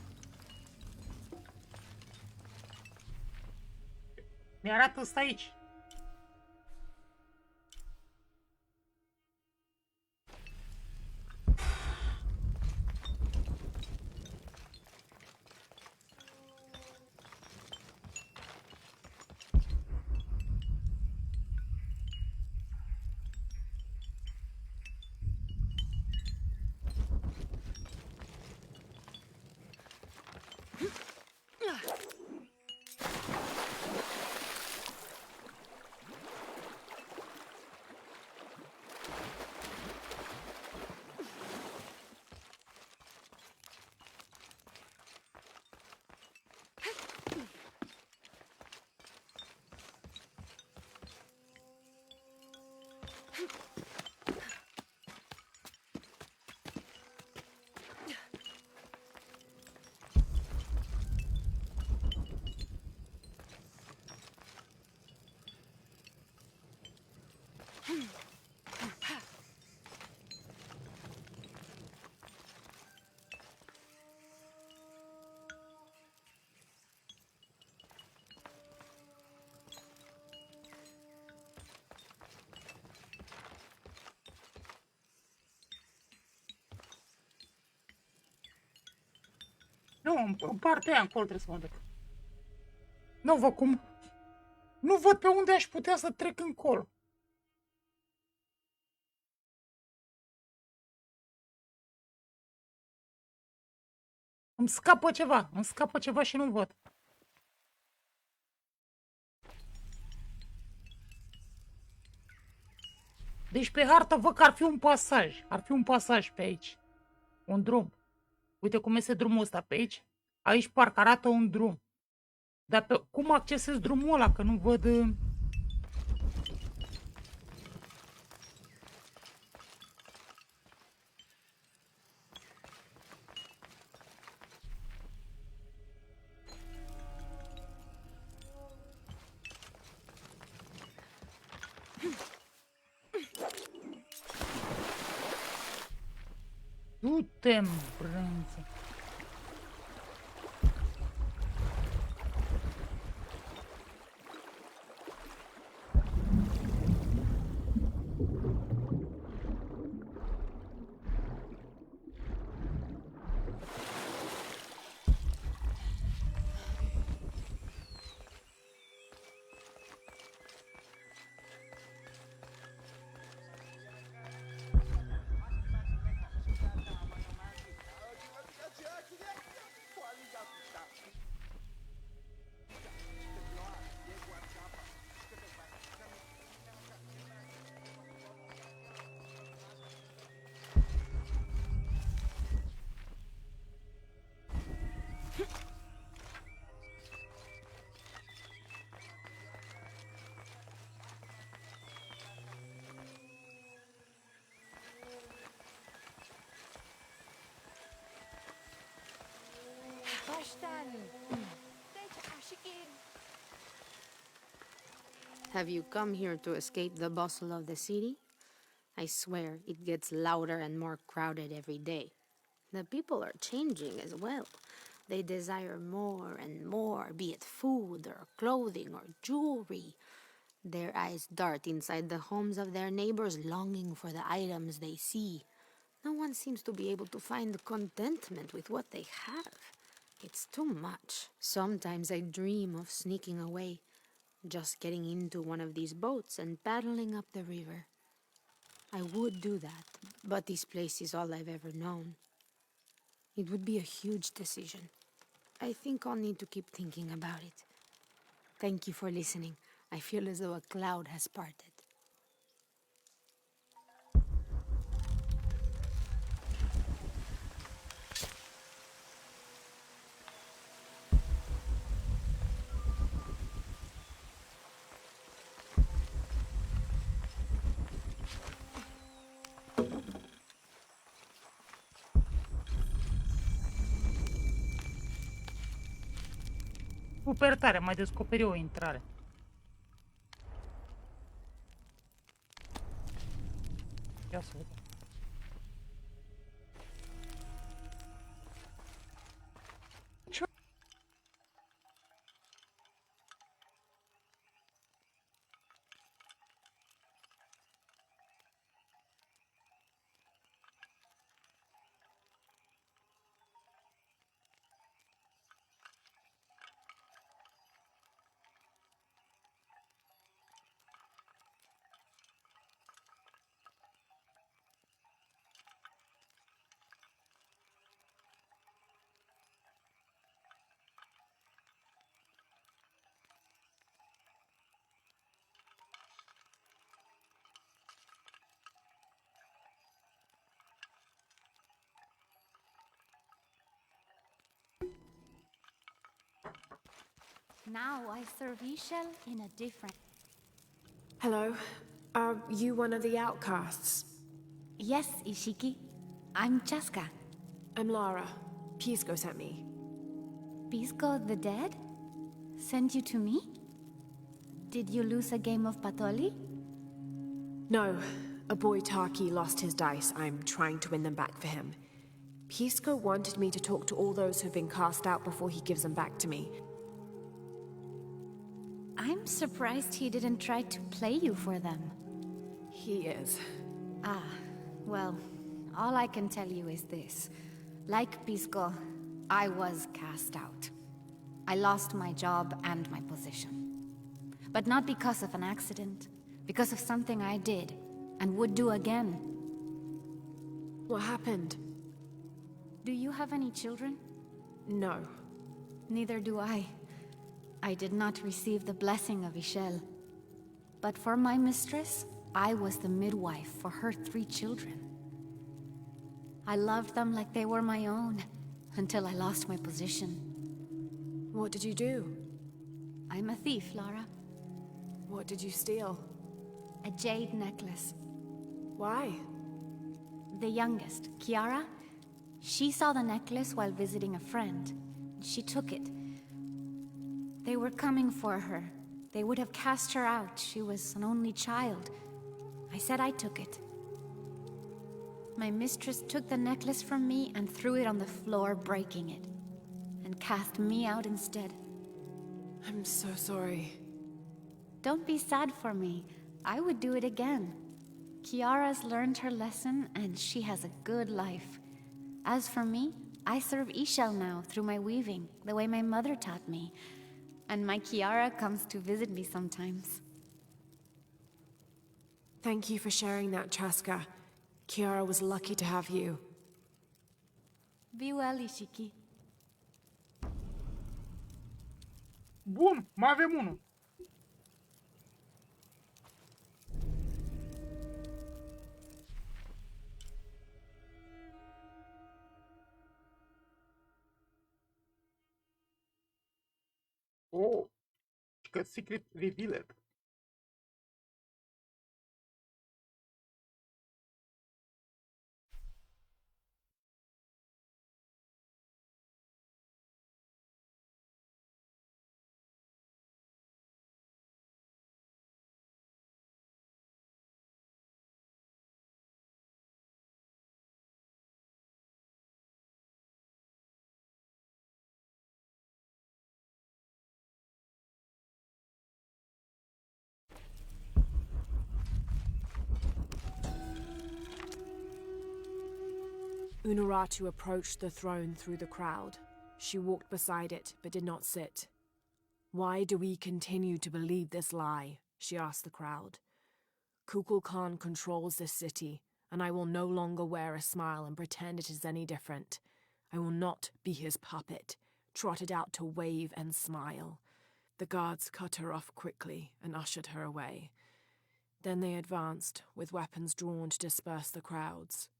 Mi-arată ăsta aici. Nu, în partea aia încolo trebuie să mă duc. Nu văd cum... Nu văd pe unde aș putea să trec încolo. Îmi scapă ceva și nu văd. Deci pe hartă văd că ar fi un pasaj. Ar fi un pasaj pe aici. Un drum. Uite cum este drumul ăsta pe aici. Aici parcă arată un drum. Dar pe, cum accesez drumul ăla? Că nu văd... Du-te-n brânză. Have you come here to escape the bustle of the city? I swear, it gets louder and more crowded every day. The people are changing as well. They desire more and more, be it food or clothing or jewelry. Their eyes dart inside the homes of their neighbors, longing for the items they see. No one seems to be able to find contentment with what they have. It's too much. Sometimes I dream of sneaking away, just getting into one of these boats and paddling up the river. I would do that, but this place is all I've ever known. It would be a huge decision. I think I'll need to keep thinking about it. Thank you for listening. I feel as though a cloud has parted. Super tare, mai descoperi o intrare. Ia să vedem. Now I serve Ishel in a different... Hello. Are you one of the outcasts? Yes, Ishiki. I'm Chaska. I'm Lara. Pisco sent me. Pisco the dead? Sent you to me? Did you lose a game of Patoli? No. A boy Taki lost his dice. I'm trying to win them back for him. Pisco wanted me to talk to all those who've been cast out before he gives them back to me. I'm surprised he didn't try to play you for them. He is. Ah, well, all I can tell you is this. Like Pisco, I was cast out. I lost my job and my position. But not because of an accident, because of something I did, and would do again. What happened? Do you have any children? No. Neither do I. I did not receive the blessing of Ishel. But for my mistress, I was the midwife for her 3 children. I loved them like they were my own, until I lost my position. What did you do? I'm a thief, Lara. What did you steal? A jade necklace. Why? The youngest, Kiara, she saw the necklace while visiting a friend. She took it. They were coming for her. They would have cast her out. She was an only child. I said I took it. My mistress took the necklace from me and threw it on the floor, breaking it. And cast me out instead. I'm so sorry. Don't be sad for me. I would do it again. Kiara's learned her lesson, and she has a good life. As for me, I serve Ishel now through my weaving, the way my mother taught me. And my Kiara comes to visit me sometimes. Thank you for sharing that, Chaska. Kiara was lucky to have you. Be well, Ishiki. Bun, mai avem unul. Oh, că secret revealed. Unuratu approached the throne through the crowd. She walked beside it, but did not sit. Why do we continue to believe this lie? She asked the crowd. Kukul Khan controls this city, and I will no longer wear a smile and pretend it is any different. I will not be his puppet, trotted out to wave and smile. The guards cut her off quickly and ushered her away. Then they advanced, with weapons drawn to disperse the crowds.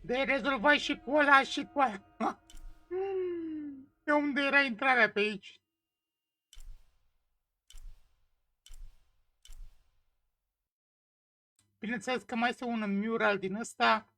De rezolvat și cu ăla și cu ăla. Pe unde era intrarea pe aici? Bineînțeles că mai este un mural din ăsta.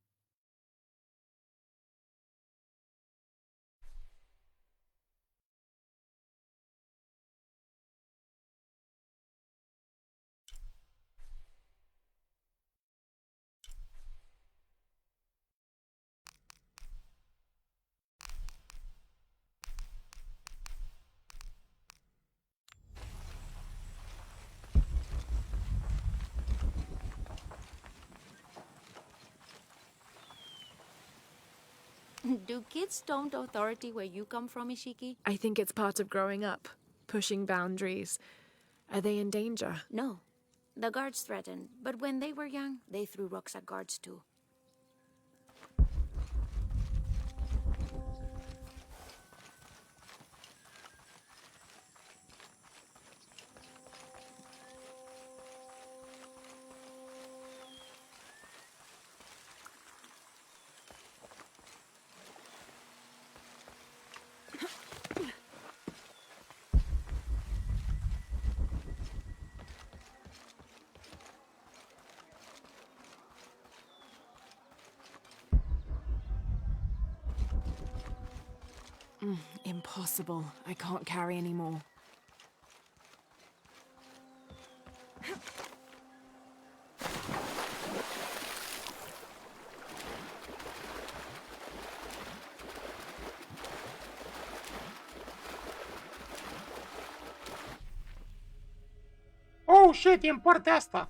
Do kids don't authority where you come from, Ishiki? I think it's part of growing up, pushing boundaries. Are they in danger? No. The guards threatened, but when they were young, they threw rocks at guards too. Impossible. I can't carry anymore. Oh, shit, e în partea asta.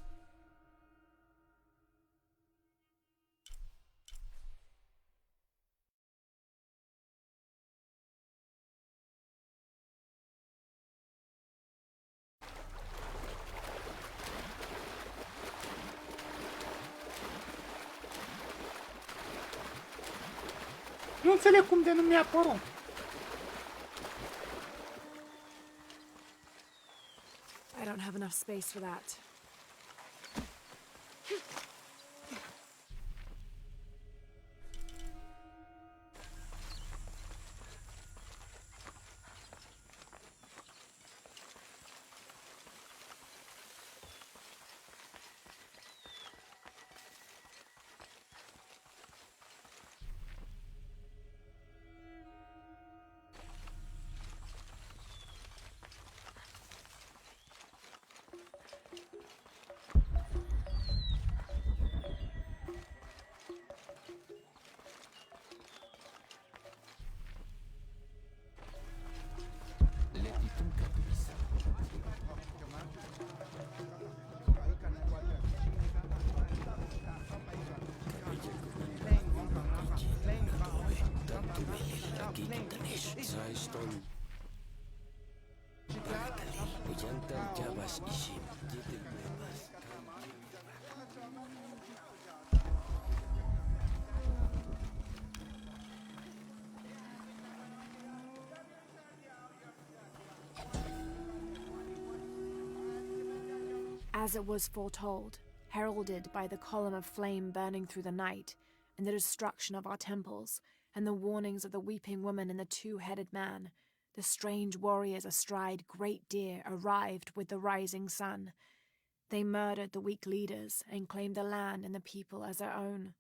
Nu înțeleg cum de nu mi-a apărut. I don't have enough space for that. As it was foretold, heralded by the column of flame burning through the night, and the destruction of our temples, and the warnings of the weeping woman and the two-headed man, the strange warriors astride great deer arrived with the rising sun. They murdered the weak leaders and claimed the land and the people as their own.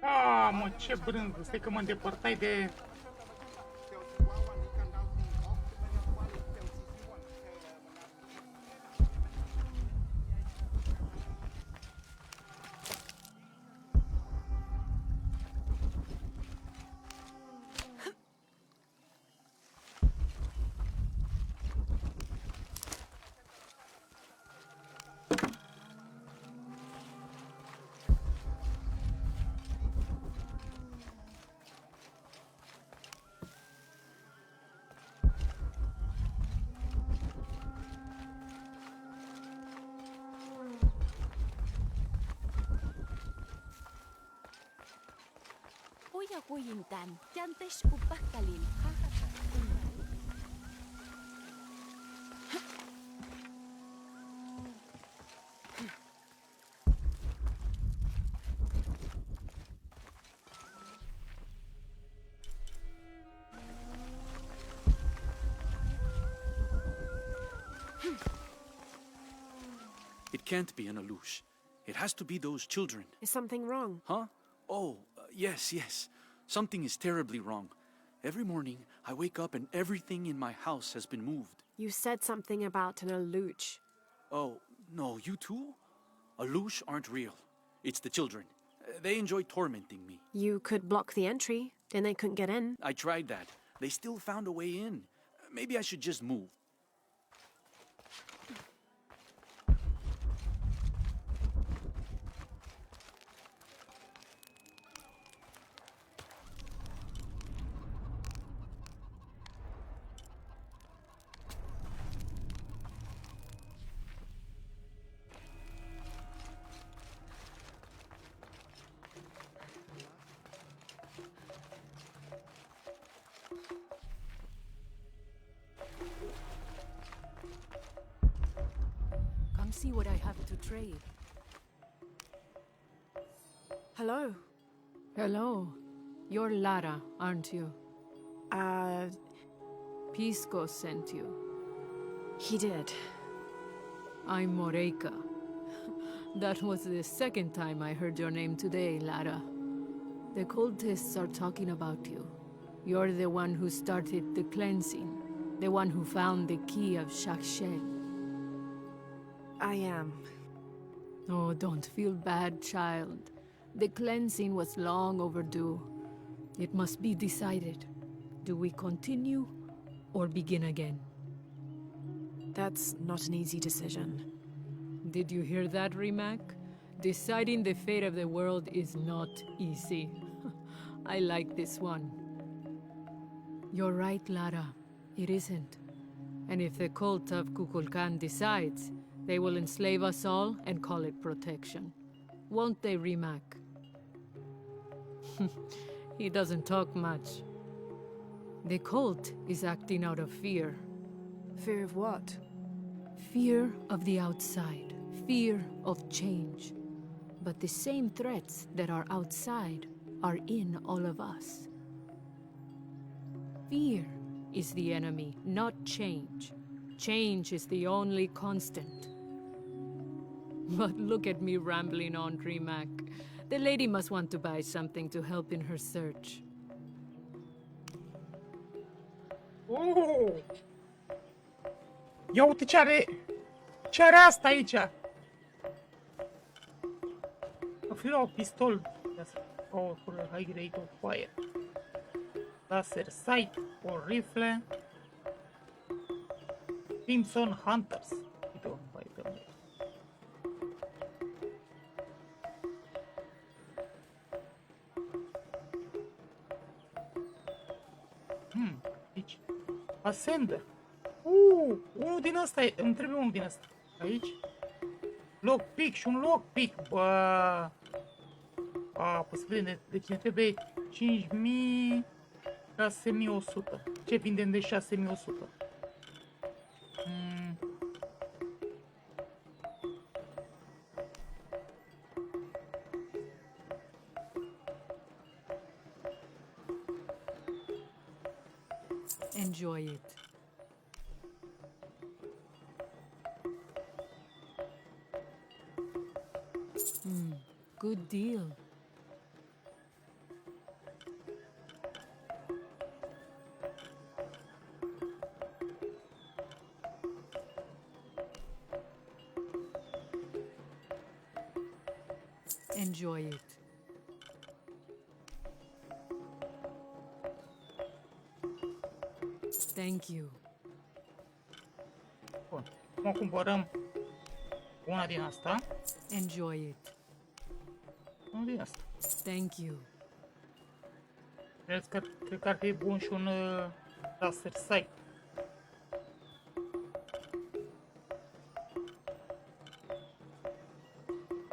Ah, mă, ce brânză, stai că mă îndepărtai de... Uya kuyintan, yantesh upahkalil. It can't be an Alush. It has to be those children. Is something wrong? Huh? Oh, yes. Something is terribly wrong. Every morning, I wake up and everything in my house has been moved. You said something about an Aluch. Oh, no, you too? Alush aren't real. It's the children. They enjoy tormenting me. You could block the entry, then they couldn't get in. I tried that. They still found a way in. Maybe I should just move. Come see what I have to trade. Hello? Hello. You're Lara, aren't you? Pisco sent you. He did. I'm Moreika. That was the second time I heard your name today, Lara. The cultists are talking about you. You're the one who started the cleansing. The one who found the key of Shakshel. I am. Oh, don't feel bad, child. The cleansing was long overdue. It must be decided. Do we continue or begin again? That's not an easy decision. Did you hear that, Rimac? Deciding the fate of the world is not easy. I like this one. You're right, Lara. It isn't. And if the cult of Kukulkan decides, they will enslave us all and call it protection. Won't they, Rimac? He doesn't talk much. The cult is acting out of fear. Fear of what? Fear of the outside. Fear of change. But the same threats that are outside are in all of us. Fear is the enemy, not change. Change is the only constant. But look at me rambling on, Rimac. The lady must want to buy something to help in her search. Oh! Ia uite ce are! Ce are asta aici? Oferi un pistol. Powerful high rate of fire. Laser sight or rifle. Crimson Hunters. Uite, mai pe unde. Aici. Ascender. Unul din ăsta e. Îmi trebuie unul din ăsta. Aici. Lockpick și un lockpick. Bă. Păi să vedem. Deci ne trebuie 5.000, 6.100. Ce vindem de 6.100? Enjoy it. Good deal. Enjoy it. Thank you. Bun. Acum cumpărăm una din asta. Enjoy it. Una din asta. Thank you. Cred că ar fi bun și un laser sight.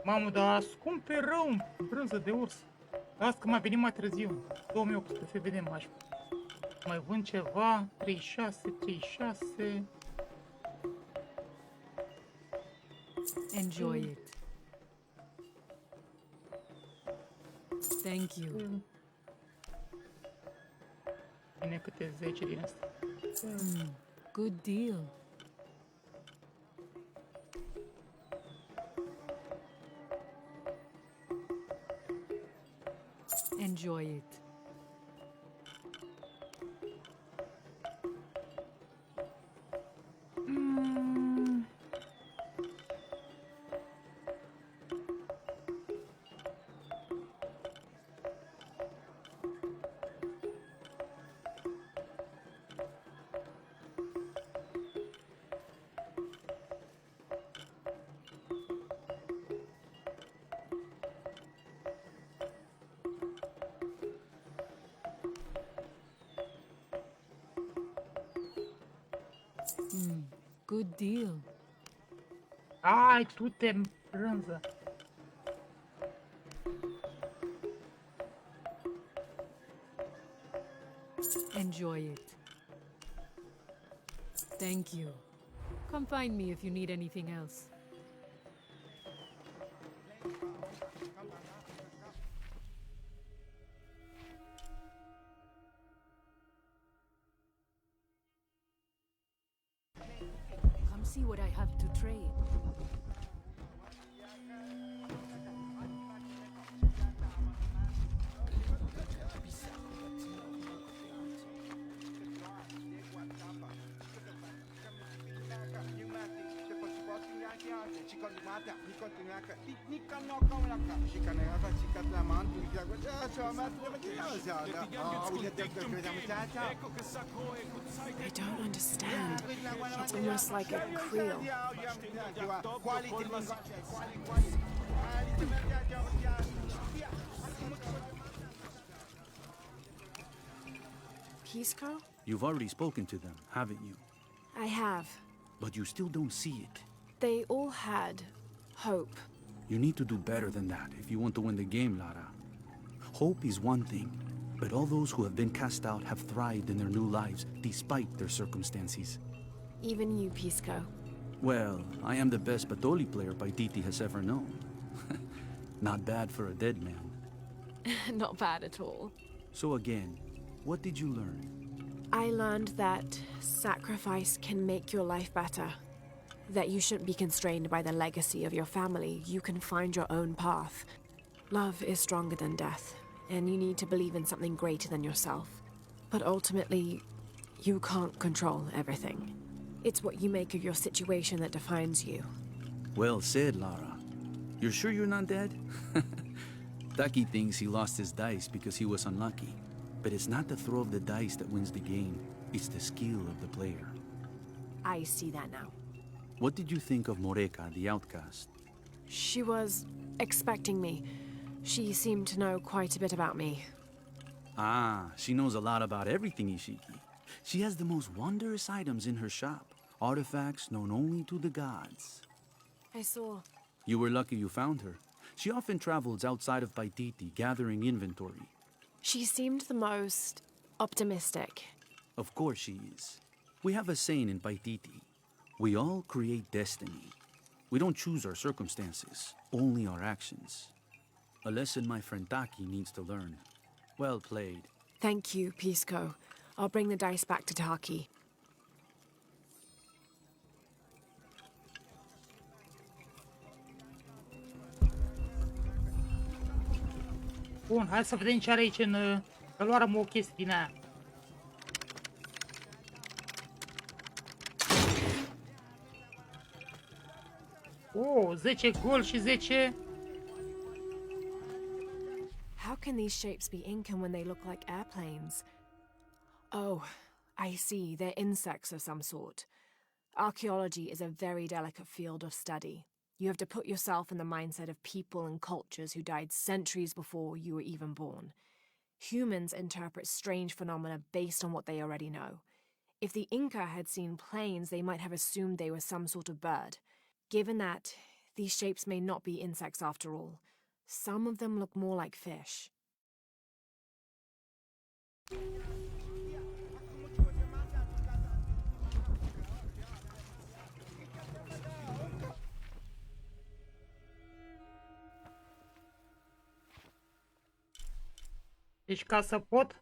Mamă, dar scump pe rău, brânză de urs. Asta că m-a venit mai târziu. 2018, vedem aș. Mai vând ceva, 36. Enjoy it. Thank you. Bine, câte 10 din asta. Good deal. Enjoy it. Good deal. Ai, tu te brânză. Enjoy it. Thank you. Come find me if you need anything else. Come see what I have to trade. I don't understand. It's almost like a creel. Pisco? You've already spoken to them, haven't you? I have. But you still don't see it. They all had hope. You need to do better than that if you want to win the game, Lara. Hope is one thing, but all those who have been cast out have thrived in their new lives despite their circumstances. Even you, Pisco. Well, I am the best Batoli player Paititi has ever known. Not bad for a dead man. Not bad at all. So again, what did you learn? I learned that sacrifice can make your life better. That you shouldn't be constrained by the legacy of your family. You can find your own path. Love is stronger than death, and you need to believe in something greater than yourself. But ultimately, you can't control everything. It's what you make of your situation that defines you. Well said, Lara. You're sure you're not dead? Taki thinks he lost his dice because he was unlucky. But it's not the throw of the dice that wins the game. It's the skill of the player. I see that now. What did you think of Moreka, the outcast? She was expecting me. She seemed to know quite a bit about me. Ah, she knows a lot about everything, Ishiki. She has the most wondrous items in her shop. Artifacts known only to the gods. I saw. You were lucky you found her. She often travels outside of Paititi, gathering inventory. She seemed the most optimistic. Of course she is. We have a saying in Paititi. We all create destiny. We don't choose our circumstances, only our actions. A lesson my friend Taki needs to learn. Well played. Thank you, Pisco. I'll bring the dice back to Taki. Bun, hai să vedem ce are aici în... Că luarăm o chestie din aia. Oh, 10 gold și 10... How can these shapes be Incan when they look like airplanes? Oh, I see. They're insects of some sort. Archaeology is a very delicate field of study. You have to put yourself in the mindset of people and cultures who died centuries before you were even born. Humans interpret strange phenomena based on what they already know. If the Inca had seen planes, they might have assumed they were some sort of bird. Given that, these shapes may not be insects after all. Some of them look more like fish. Deci ca să pot...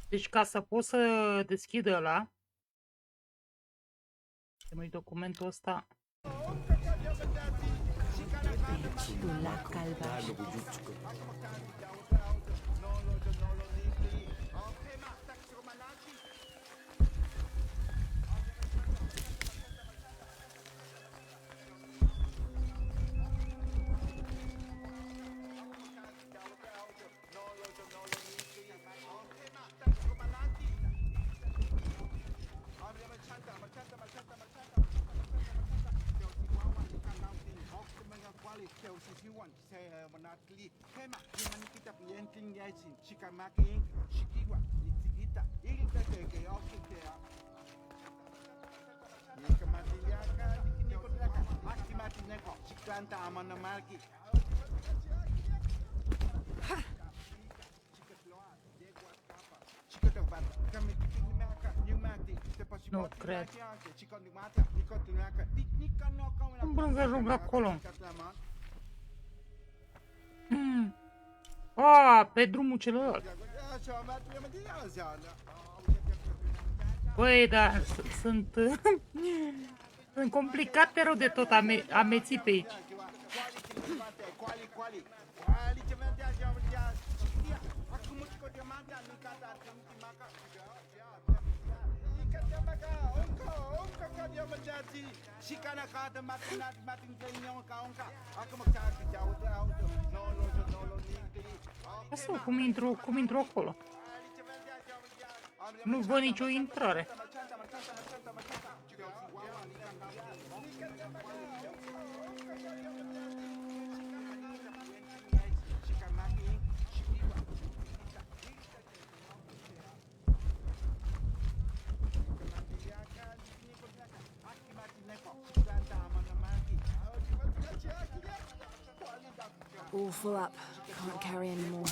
Deci ca să pot să deschid ăla... Să-mi documentul ăsta... Nu cred. Cum vreau să ajung acolo? Pe drumul celălalt. Băi, da, sunt complicate rău de tot ameții pe aici. Asta cum intru acolo? Nu văd nicio intrare. All full up. Can't carry anymore.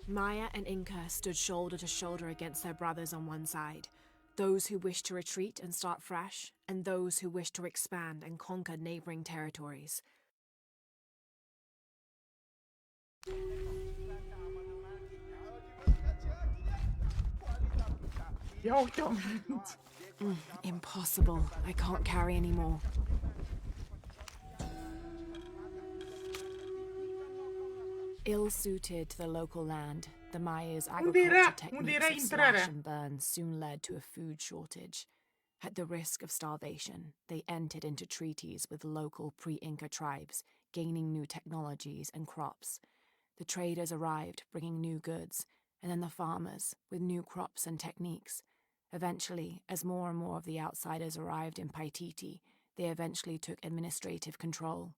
Maya and Inca stood shoulder to shoulder against their brothers on one side, those who wished to retreat and start fresh, and those who wished to expand and conquer neighboring territories. Impossible. I can't carry anymore. Ill-suited to the local land, the Maya's agriculture techniques of slash and burn soon led to a food shortage. At the risk of starvation, they entered into treaties with local pre-Inca tribes, gaining new technologies and crops. The traders arrived, bringing new goods, and then the farmers, with new crops and techniques. Eventually, as more and more of the outsiders arrived in Paititi, they eventually took administrative control.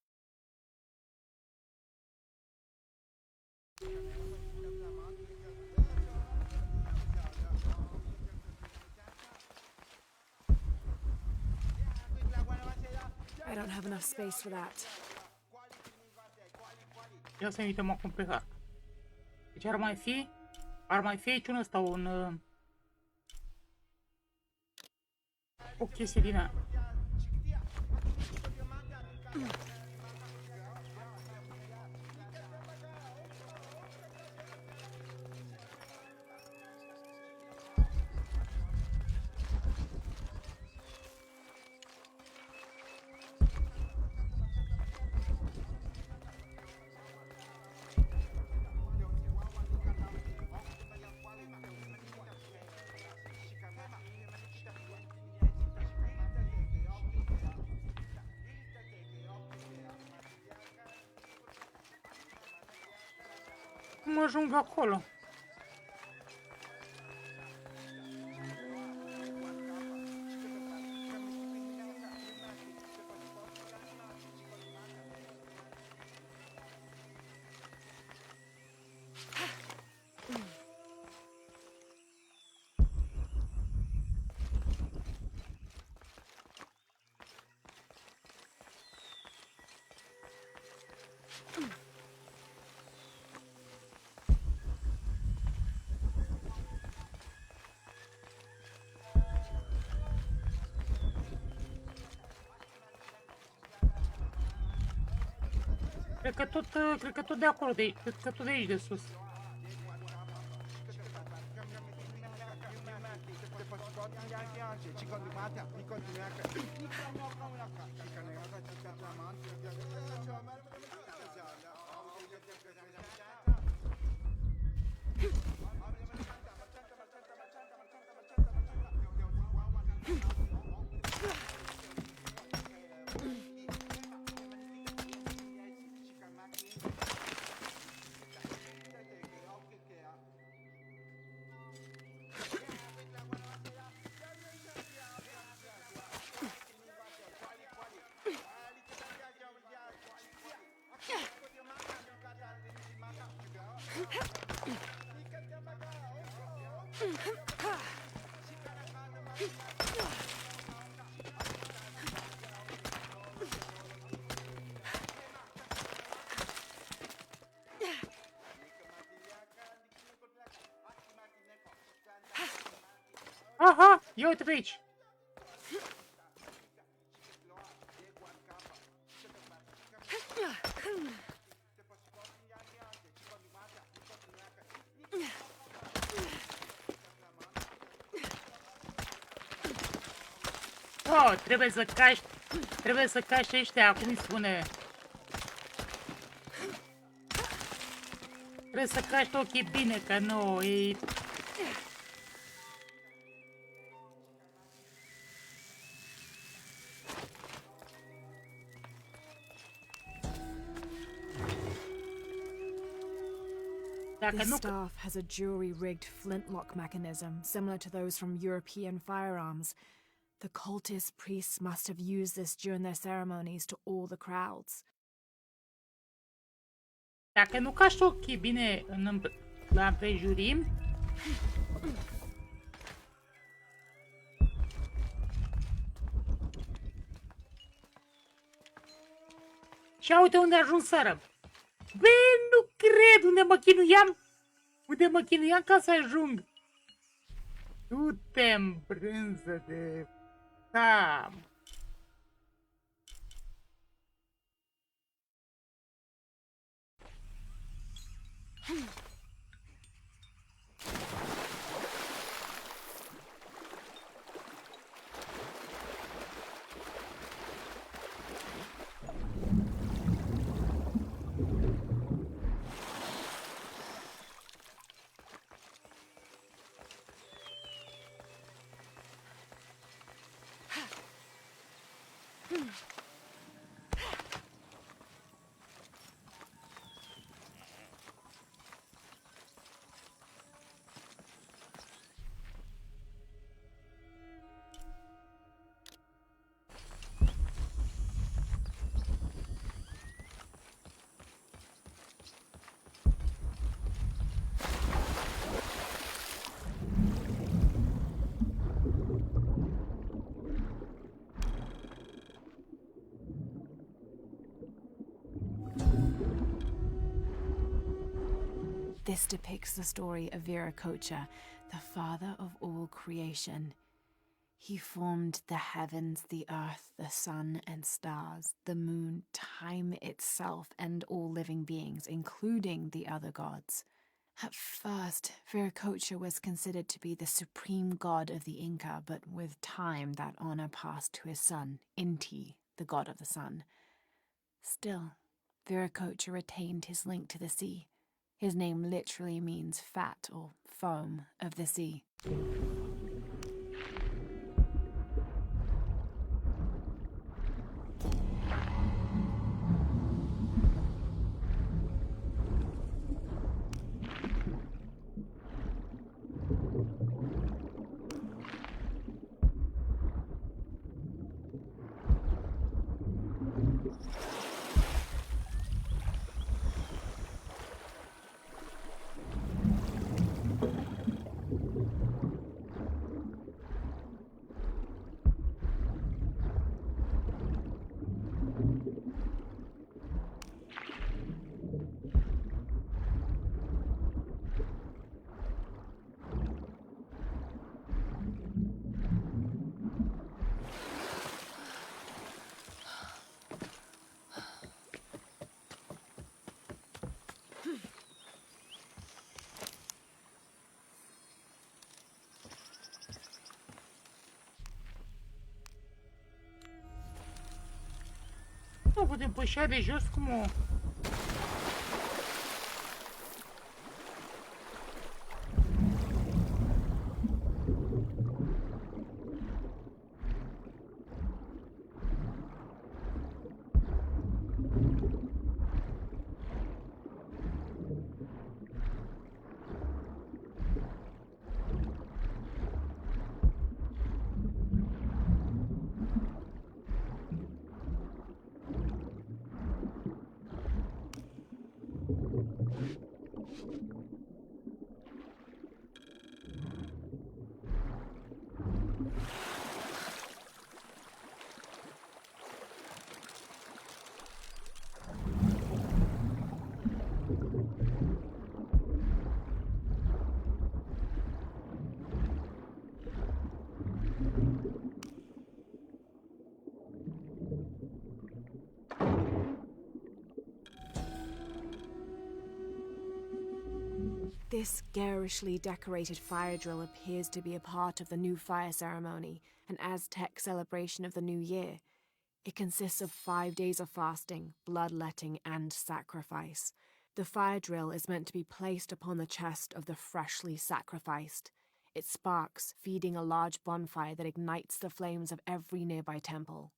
I don't have enough space for that. Ia să uităm acum pe hartă. Deci ar mai fi aici o chestie din aia. Cum ajung acolo? Cred că tot de acolo, cred că tot de aici de sus. Aha, ia uite pe aici. Oh, trebuie să cași ăștia, cum îi spune? Trebuie să cași ochii bine, că nu, e... This staff has a jury-rigged flintlock mechanism, similar to those from European firearms. The cultist priests must have used this during their ceremonies to awe the crowds. Dacă nu cași ochii bine la împrejurim, și uite unde ajunserăm. Bă, nu cred unde mă chinuiam ca să ajung. Du-te-n brânză de... Da. This depicts the story of Viracocha, the father of all creation. He formed the heavens, the earth, the sun and stars, the moon, time itself, and all living beings, including the other gods. At first, Viracocha was considered to be the supreme god of the Inca, but with time that honor passed to his son, Inti, the god of the sun. Still, Viracocha retained his link to the sea. His name literally means fat or foam of the sea. Nu putem pășea de jos cum o... This garishly decorated fire drill appears to be a part of the new fire ceremony, an Aztec celebration of the new year. It consists of 5 days of fasting, bloodletting, and sacrifice. The fire drill is meant to be placed upon the chest of the freshly sacrificed. It sparks, feeding a large bonfire that ignites the flames of every nearby temple.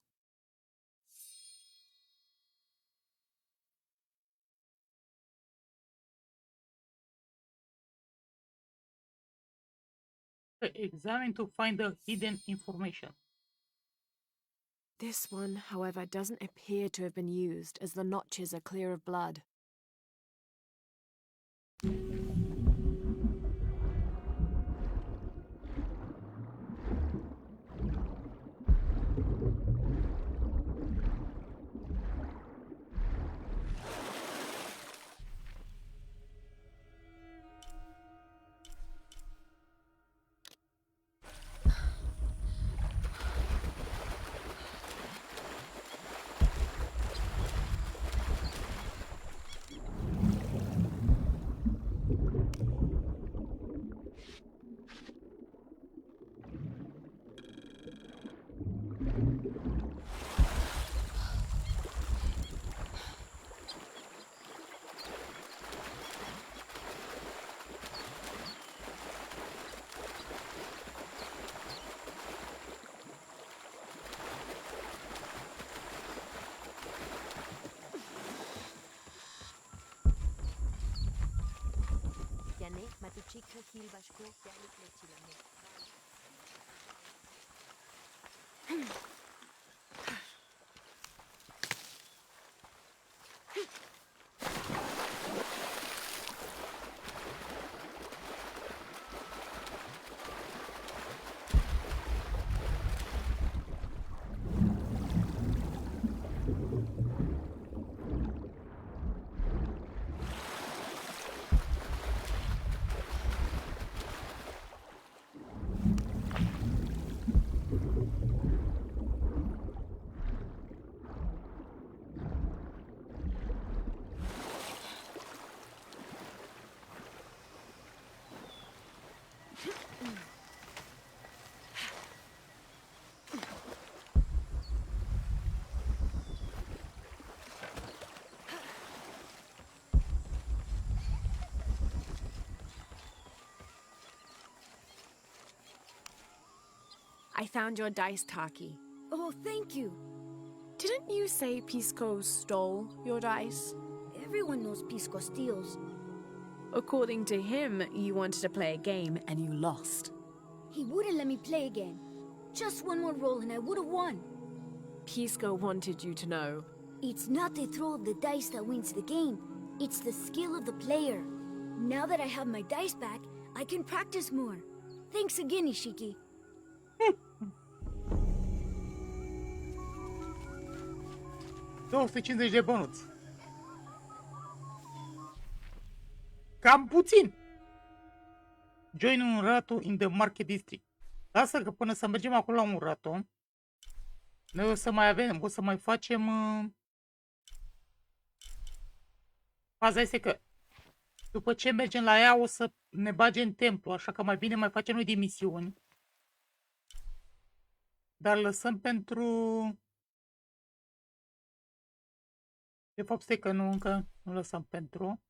Examine to find the hidden information. This one, however, doesn't appear to have been used, as the notches are clear of blood. I found your dice, Taki. Oh, thank you. Didn't you say Pisco stole your dice? Everyone knows Pisco steals. According to him, you wanted to play a game and you lost. He wouldn't let me play again. Just one more roll and I would have won. Pisco wanted you to know. It's not the throw of the dice that wins the game. It's the skill of the player. Now that I have my dice back, I can practice more. Thanks again, Ishiki. $250 de bănuți. Cam puțin. Join un rato in the market district. Lasă că până să mergem acolo la un rato, noi o să mai avem, o să mai facem... Faza este că după ce mergem la ea o să ne bage în templu, așa că mai bine mai facem noi din misiuni. Dar lăsăm pentru De fapt, stai că nu, încă nu lăsăm pentru.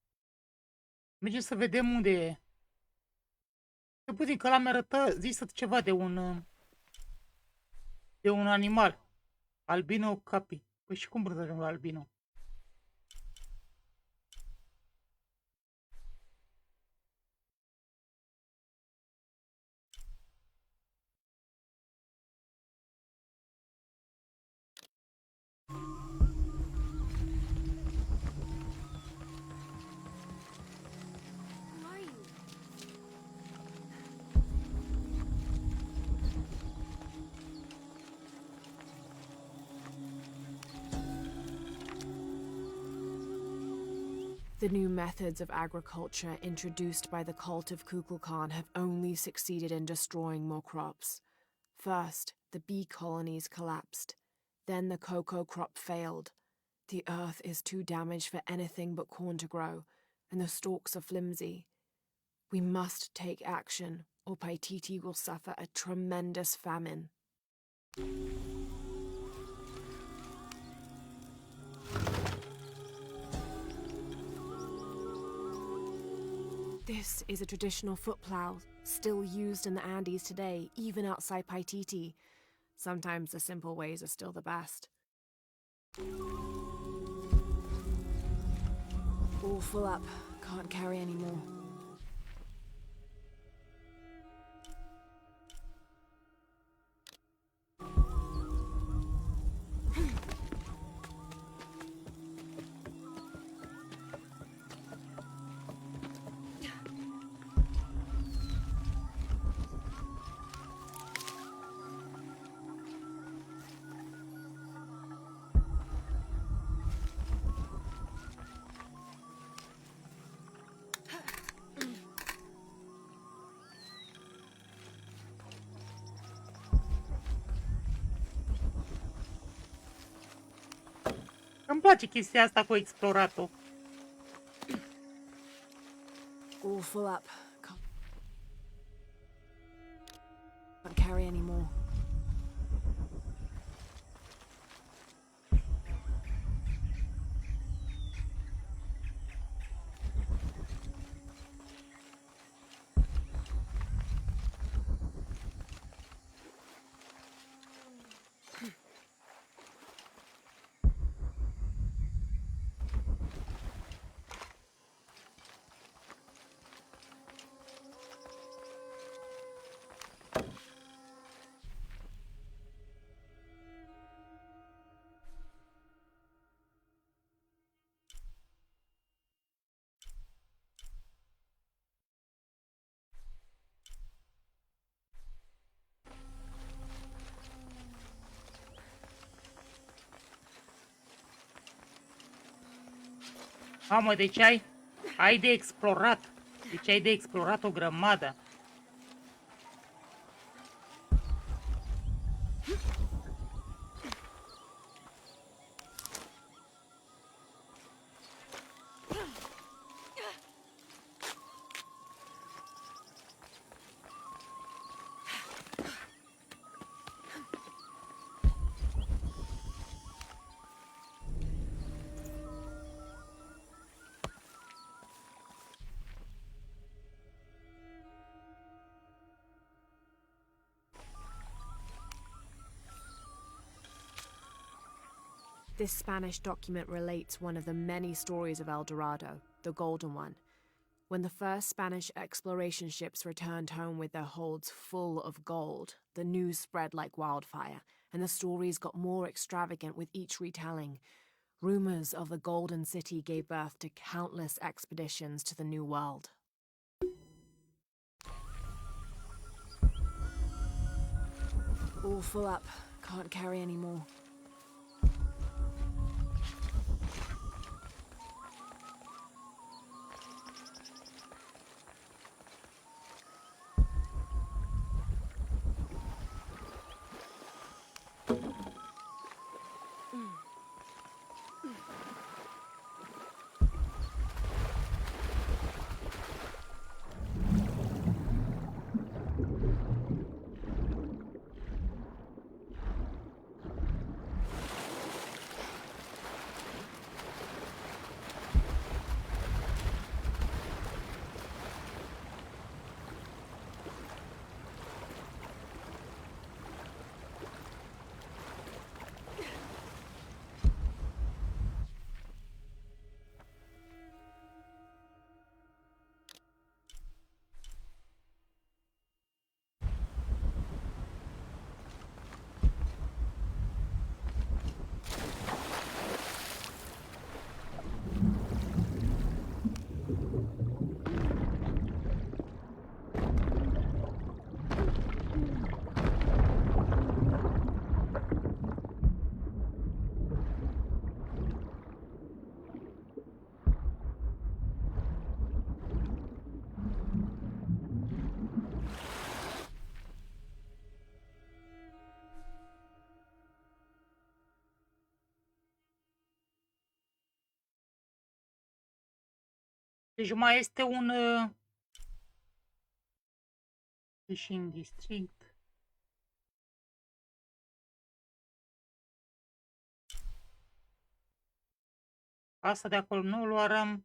Mergem să vedem unde e. Să puțin că ăla mi-arătă, zisă ceva de un animal. Albino capi. Păi și cum să ajung la albino? The new methods of agriculture introduced by the cult of Kukulkan have only succeeded in destroying more crops. First, the bee colonies collapsed. Then the cocoa crop failed. The earth is too damaged for anything but corn to grow, and the stalks are flimsy. We must take action, or Paititi will suffer a tremendous famine. This is a traditional foot plow, still used in the Andes today, even outside Paititi. Sometimes the simple ways are still the best. All full up, can't carry any more. Îmi place chestia asta cu exploratul. All full up. Can't carry any more. Mamă, deci ai de explorat. Deci ai de explorat o grămadă. This Spanish document relates one of the many stories of El Dorado, the Golden One. When the first Spanish exploration ships returned home with their holds full of gold, the news spread like wildfire, and the stories got more extravagant with each retelling. Rumors of the Golden City gave birth to countless expeditions to the New World. All full up, can't carry any more. Deci mai este un fishing district. Asta de acolo nu o luarăm.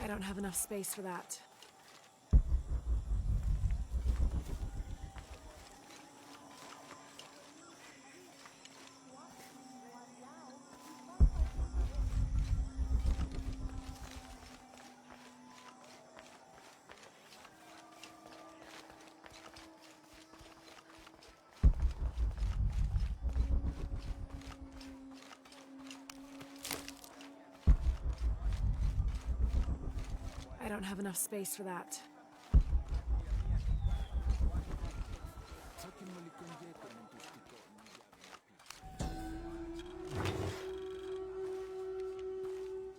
I don't have enough space for that. I don't have enough space for that.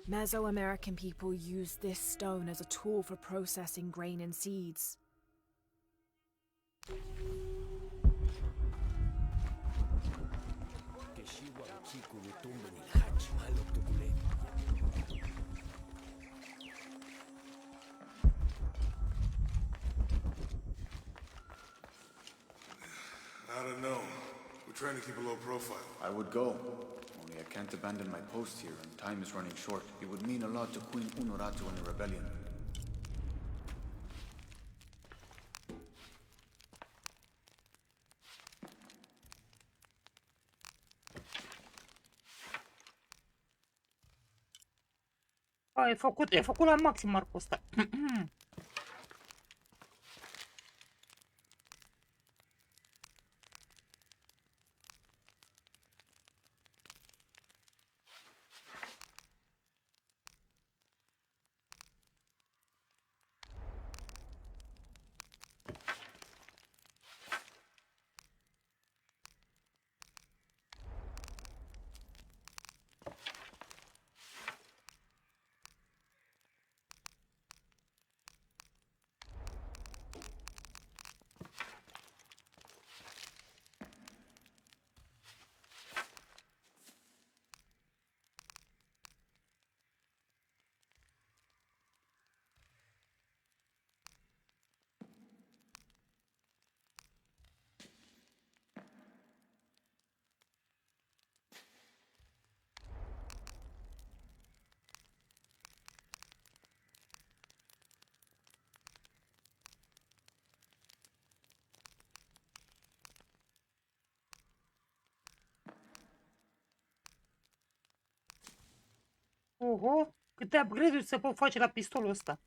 Mesoamerican people used this stone as a tool for processing grain and seeds. I don't know. We're trying to keep a low profile. I would go. Only I can't abandon my post here, and time is running short. It would mean a lot to Queen Unuratu and the rebellion. E făcut la maxim arcul ăsta. Oho, câte upgrade-uri se pot face la pistolul ăsta.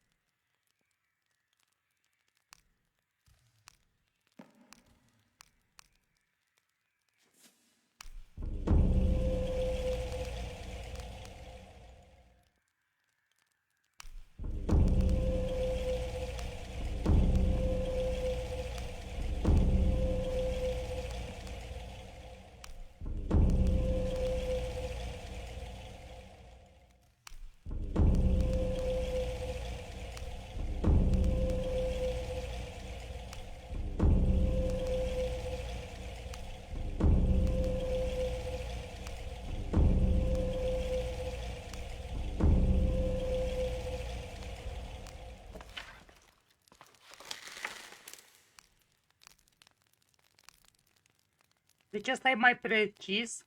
Deci asta e mai precis.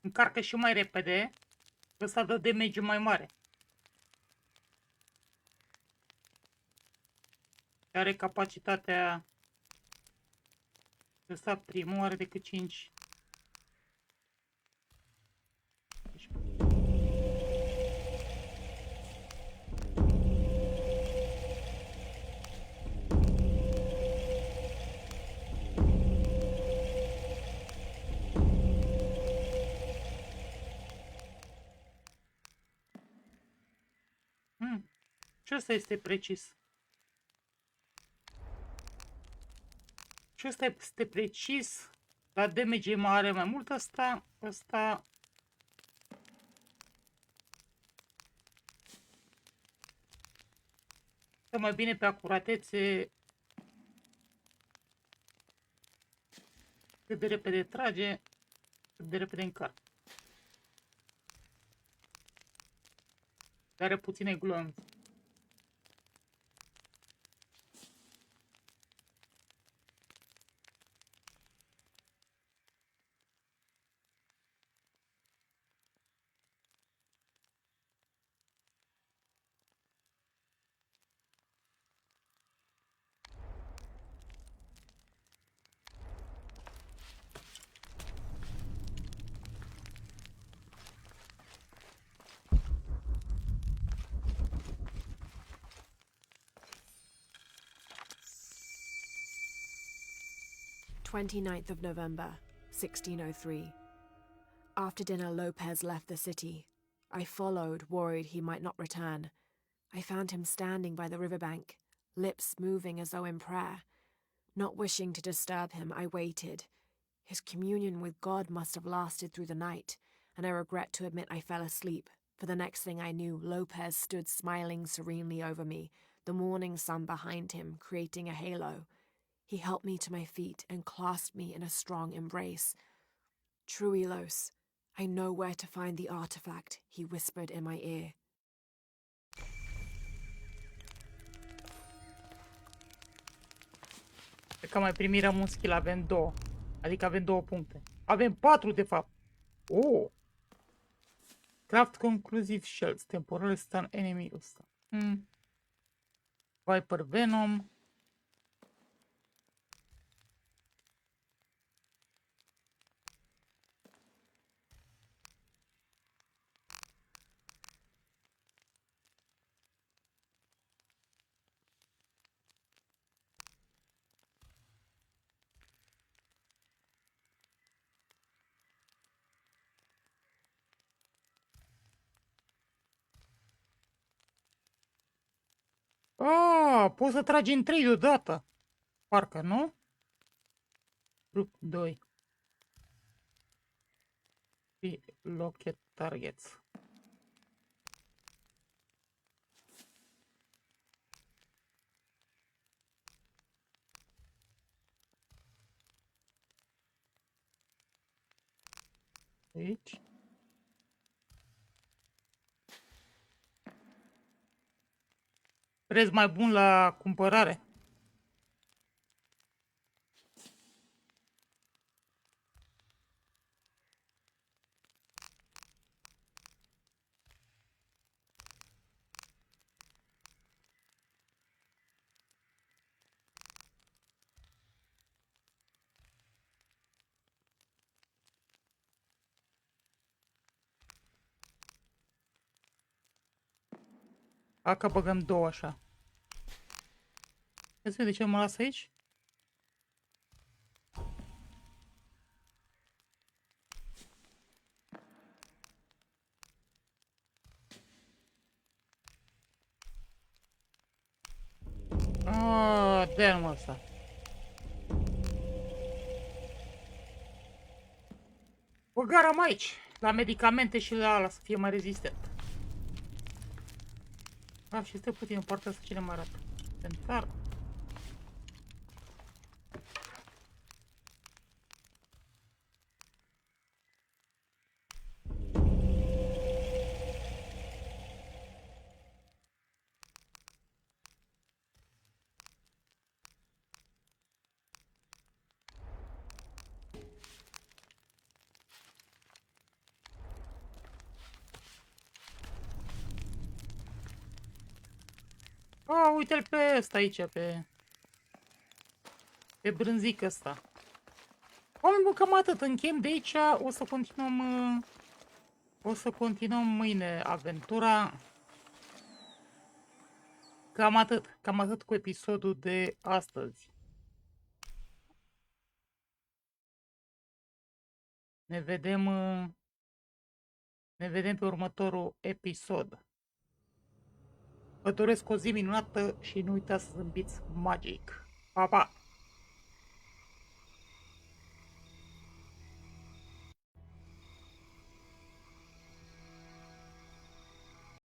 Încarcă și mai repede. Ăsta dă damage mai mare. Are capacitatea... Ăsta primul are decât 5. Și ăsta este precis. Și ăsta este precis. Dar damage mare mai mult ăsta. Ăsta... Stă mai bine pe acuratețe. Cât de repede trage, cât de repede încarcă. Are puține glonț. "29th of November, 1603. After dinner, Lopez left the city. I followed, worried he might not return. I found him standing by the riverbank, lips moving as though in prayer. Not wishing to disturb him, I waited. His communion with God must have lasted through the night, and I regret to admit I fell asleep, for the next thing I knew, Lopez stood smiling serenely over me, the morning sun behind him, creating a halo. He helped me to my feet and clasped me in a strong embrace. "Truilos, I know where to find the artifact," he whispered in my ear. Cred că mai primirăm un skill, avem 2. Adică avem 2 puncte. Avem 4 de fapt. Oh! Craft conclusive shells. Temporal stun enemy ăsta. Viper Venom. Ah, poți să tragi în 3 deodată. Parcă, nu? Grup 2. Locate targets. Aici. Preț mai bun la cumpărare. Dacă băgăm 2 așa. Vezi de ce mă las aici? Ah, de-aia mă ăsta. Băgaram aici, la medicamente și la ala să fie mai rezistent. Ah, și stă puțin în partea asta, cine mă arată. Inventar. Oh, uite-l pe ăsta aici, pe brânzică ăsta. Oameni buni, cam atât. Încheiem de aici. O să continuăm mâine aventura. Cam atât. Cam atât cu episodul de astăzi. Ne vedem pe următorul episod. Vă doresc o zi minunată și nu uitați să zâmbiți magic. Pa, pa!